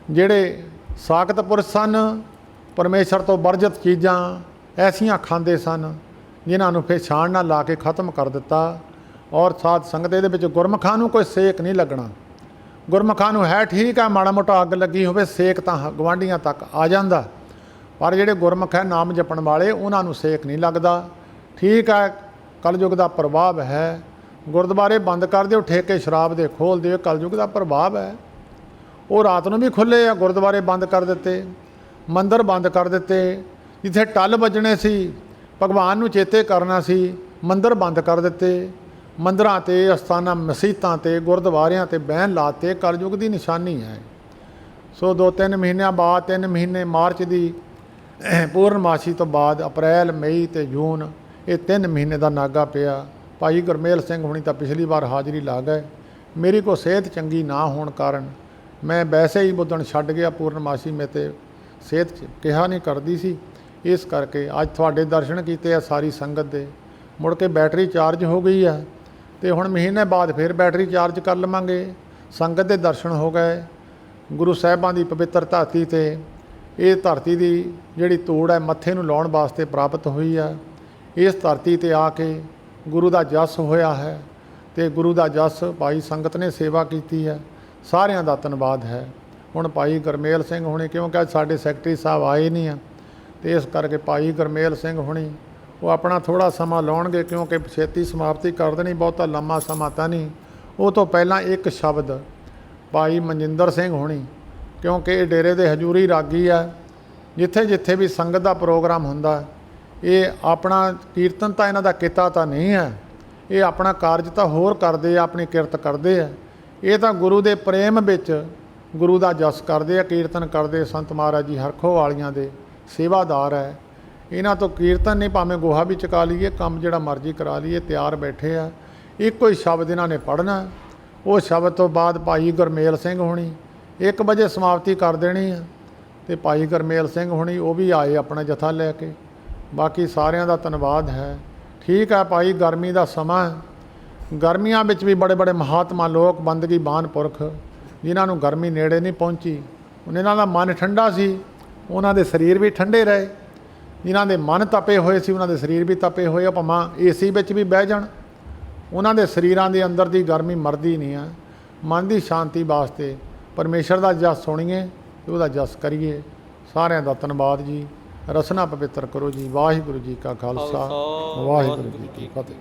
S1: ਜਿਹੜੇ ਸਾਖਤ ਪੁਰਸ਼ ਸਨ, ਪਰਮੇਸ਼ਰ ਤੋਂ ਵਰਜਿਤ ਚੀਜ਼ਾਂ ਐਸੀਆਂ ਖਾਂਦੇ ਸਨ ਜਿਨ੍ਹਾਂ ਨੂੰ ਫਿਰ ਛਾਣਨਾ ਲਾ ਕੇ ਖਤਮ ਕਰ ਦਿੱਤਾ। ਔਰ ਸਾਧ ਸੰਗਤ ਇਹਦੇ ਵਿੱਚ ਗੁਰਮੁਖਾਂ ਨੂੰ ਕੋਈ ਸੇਕ ਨਹੀਂ ਲੱਗਣਾ। ਗੁਰਮੁਖਾਂ ਨੂੰ ਹੈ ਠੀਕ ਹੈ, ਮਾੜਾ ਮੋਟਾ ਅੱਗ ਲੱਗੀ ਹੋਵੇ ਸੇਕ ਤਾਂ ਗਵਾਂਢੀਆਂ ਤੱਕ ਆ ਜਾਂਦਾ, ਪਰ ਜਿਹੜੇ ਗੁਰਮੁਖ ਹੈ ਨਾਮ ਜਪਣ ਵਾਲੇ ਉਹਨਾਂ ਨੂੰ ਸੇਕ ਨਹੀਂ ਲੱਗਦਾ। ਠੀਕ ਹੈ, ਕਲਯੁਗ ਦਾ ਪ੍ਰਭਾਵ ਹੈ। ਗੁਰਦੁਆਰੇ ਬੰਦ ਕਰ ਦਿਓ, ਠੇਕੇ ਸ਼ਰਾਬ ਦੇ ਖੋਲ੍ਹ ਦਿਓ, ਕਲਯੁਗ ਦਾ ਪ੍ਰਭਾਵ ਹੈ। ਉਹ ਰਾਤ ਨੂੰ ਵੀ ਖੁੱਲ੍ਹੇ ਆ, ਗੁਰਦੁਆਰੇ ਬੰਦ ਕਰ ਦਿੱਤੇ, ਮੰਦਰ ਬੰਦ ਕਰ ਦਿੱਤੇ। ਜਿੱਥੇ ਟੱਲ ਵੱਜਣੇ ਸੀ, ਭਗਵਾਨ ਨੂੰ ਚੇਤੇ ਕਰਨਾ ਸੀ, ਮੰਦਰ ਬੰਦ ਕਰ ਦਿੱਤੇ। ਮੰਦਰਾਂ 'ਤੇ, ਅਸਥਾਨਾਂ, ਮਸੀਤਾਂ 'ਤੇ, ਗੁਰਦੁਆਰਿਆਂ 'ਤੇ ਬੈਨ ਲਾਤੇ। ਕਲਯੁਗ ਦੀ ਨਿਸ਼ਾਨੀ ਹੈ। ਸੋ 2-3 ਮਹੀਨਿਆਂ ਬਾਅਦ, 3 ਮਹੀਨੇ ਮਾਰਚ ਦੀ ਪੂਰਨਮਾਸ਼ੀ ਤੋਂ ਬਾਅਦ ਅਪ੍ਰੈਲ, ਮਈ ਅਤੇ ਜੂਨ, ਇਹ 3 ਮਹੀਨੇ ਦਾ ਨਾਗਾ ਪਿਆ। ਭਾਈ ਗੁਰਮੇਲ ਸਿੰਘ ਹੁਣੀ ਤਾਂ ਪਿਛਲੀ ਵਾਰ ਹਾਜ਼ਰੀ ਲਾ ਗਏ। ਮੇਰੀ ਕੋਈ ਸਿਹਤ ਚੰਗੀ ਨਾ ਹੋਣ ਕਾਰਨ ਮੈਂ ਵੈਸੇ ਹੀ ਬੁੱਧਣ ਛੱਡ ਗਿਆ। ਪੂਰਨਮਾਸ਼ੀ ਮੇਰੇ 'ਤੇ ਸਿਹਤ ਕਿਹਾ ਨਹੀਂ ਕਰਦੀ ਸੀ, ਇਸ ਕਰਕੇ ਅੱਜ ਤੁਹਾਡੇ ਦਰਸ਼ਨ ਕੀਤੇ ਆ ਸਾਰੀ ਸੰਗਤ ਦੇ। ਮੁੜ ਕੇ ਬੈਟਰੀ ਚਾਰਜ ਹੋ ਗਈ ਆ ਅਤੇ ਹੁਣ ਮਹੀਨੇ ਬਾਅਦ ਫਿਰ ਬੈਟਰੀ ਚਾਰਜ ਕਰ ਲਵਾਂਗੇ। ਸੰਗਤ ਦੇ ਦਰਸ਼ਨ ਹੋ ਗਏ। ਗੁਰੂ ਸਾਹਿਬਾਂ ਦੀ ਪਵਿੱਤਰ ਧਰਤੀ 'ਤੇ, ਇਹ ਧਰਤੀ ਦੀ ਜਿਹੜੀ ਧੂੜ ਹੈ ਮੱਥੇ ਨੂੰ ਲਾਉਣ ਵਾਸਤੇ ਪ੍ਰਾਪਤ ਹੋਈ ਆ। ਇਸ ਧਰਤੀ 'ਤੇ ਆ ਕੇ ਗੁਰੂ ਦਾ ਜਸ ਹੋਇਆ ਹੈ ਅਤੇ ਗੁਰੂ ਦਾ ਜਸ ਭਾਈ ਸੰਗਤ ਨੇ ਸੇਵਾ ਕੀਤੀ ਹੈ। ਸਾਰਿਆਂ ਦਾ ਧੰਨਵਾਦ ਹੈ। ਹੁਣ ਭਾਈ ਗੁਰਮੇਲ ਸਿੰਘ ਹੁਣੀ, ਕਿਉਂਕਿ ਅੱਜ ਸਾਡੇ ਸੈਕਟਰੀ ਸਾਹਿਬ ਆਏ ਨਹੀਂ ਆ, ਅਤੇ ਇਸ ਕਰਕੇ ਭਾਈ ਗੁਰਮੇਲ ਸਿੰਘ ਹੁਣੀ ਉਹ ਆਪਣਾ ਥੋੜ੍ਹਾ ਸਮਾਂ ਲਾਉਣਗੇ, ਕਿਉਂਕਿ ਛੇਤੀ ਸਮਾਪਤੀ ਕਰ ਦੇਣੀ, ਬਹੁਤਾ ਲੰਮਾ ਸਮਾਂ ਤਾਂ ਨਹੀਂ। ਉਹ ਤੋਂ ਪਹਿਲਾਂ ਇੱਕ ਸ਼ਬਦ ਭਾਈ ਮਨਜਿੰਦਰ ਸਿੰਘ ਹੁਣੀ, ਕਿਉਂਕਿ ਇਹ ਡੇਰੇ ਦੇ ਹਜ਼ੂਰੀ ਰਾਗੀ ਆ। ਜਿੱਥੇ ਜਿੱਥੇ ਵੀ ਸੰਗਤ ਦਾ ਪ੍ਰੋਗਰਾਮ ਹੁੰਦਾ, ਇਹ ਆਪਣਾ ਕੀਰਤਨ ਤਾਂ ਇਹਨਾਂ ਦਾ ਕਿੱਤਾ ਤਾਂ ਨਹੀਂ ਹੈ, ਇਹ ਆਪਣਾ ਕਾਰਜ ਤਾਂ ਹੋਰ ਕਰਦੇ ਆ, ਆਪਣੀ ਕਿਰਤ ਕਰਦੇ ਆ। ਇਹ ਤਾਂ ਗੁਰੂ ਦੇ ਪ੍ਰੇਮ ਵਿੱਚ ਗੁਰੂ ਦਾ ਜਸ ਕਰਦੇ ਆ, ਕੀਰਤਨ ਕਰਦੇ। ਸੰਤ ਮਹਾਰਾਜ ਜੀ ਹਰਖੋ ਵਾਲੀਆਂ ਦੇ ਸੇਵਾਦਾਰ ਹੈ। ਇਹਨਾਂ ਤੋਂ ਕੀਰਤਨ ਨਹੀਂ, ਭਾਵੇਂ ਗੋਹਾ ਵੀ ਚੁਕਾ ਲਈਏ, ਕੰਮ ਜਿਹੜਾ ਮਰਜ਼ੀ ਕਰਾ ਲਈਏ, ਤਿਆਰ ਬੈਠੇ ਆ। ਇੱਕੋ ਹੀ ਸ਼ਬਦ ਇਹਨਾਂ ਨੇ ਪੜ੍ਹਨਾ। ਉਹ ਸ਼ਬਦ ਤੋਂ ਬਾਅਦ ਭਾਈ ਗੁਰਮੇਲ ਸਿੰਘ ਹੋਣੀ 1 ਵਜੇ ਸਮਾਪਤੀ ਕਰ ਦੇਣੀ ਆ, ਅਤੇ ਭਾਈ ਗੁਰਮੇਲ ਸਿੰਘ ਹੋਣੀ ਉਹ ਵੀ ਆਏ ਆਪਣਾ ਜਥਾ ਲੈ ਕੇ। ਬਾਕੀ ਸਾਰਿਆਂ ਦਾ ਧੰਨਵਾਦ ਹੈ। ਠੀਕ ਹੈ ਭਾਈ, ਗਰਮੀ ਦਾ ਸਮਾਂ, ਗਰਮੀਆਂ ਵਿੱਚ ਵੀ ਬੜੇ ਬੜੇ ਮਹਾਤਮਾ ਲੋਕ, ਬੰਦਗੀ ਬਾਨ ਪੁਰਖ, ਜਿਨ੍ਹਾਂ ਨੂੰ ਗਰਮੀ ਨੇੜੇ ਨਹੀਂ ਪਹੁੰਚੀ, ਉਹਨਾਂ ਦਾ ਮਨ ਠੰਡਾ ਸੀ, ਉਹਨਾਂ ਦੇ ਸਰੀਰ ਵੀ ਠੰਡੇ ਰਹੇ। ਜਿਨ੍ਹਾਂ ਦੇ ਮਨ ਤਪੇ ਹੋਏ ਸੀ, ਉਹਨਾਂ ਦੇ ਸਰੀਰ ਵੀ ਤਪੇ ਹੋਏ ਆ। ਭਾਵੇਂ AC ਵਿੱਚ ਵੀ ਬਹਿ ਜਾਣ, ਉਹਨਾਂ ਦੇ ਸਰੀਰਾਂ ਦੇ ਅੰਦਰ ਦੀ ਗਰਮੀ ਮਰਦੀ ਨਹੀਂ ਆ। ਮਨ ਦੀ ਸ਼ਾਂਤੀ ਵਾਸਤੇ ਪਰਮੇਸ਼ਰ ਦਾ ਜਸ ਸੁਣੀਏ ਅਤੇ ਉਹਦਾ ਜਸ ਕਰੀਏ। ਸਾਰਿਆਂ ਦਾ ਧੰਨਵਾਦ ਜੀ। ਰਸਨਾ ਪਵਿੱਤਰ ਕਰੋ ਜੀ। ਵਾਹਿਗੁਰੂ ਜੀ ਕਾ ਖਾਲਸਾ, ਵਾਹਿਗੁਰੂ ਜੀ ਕੀ ਫਤਿਹ।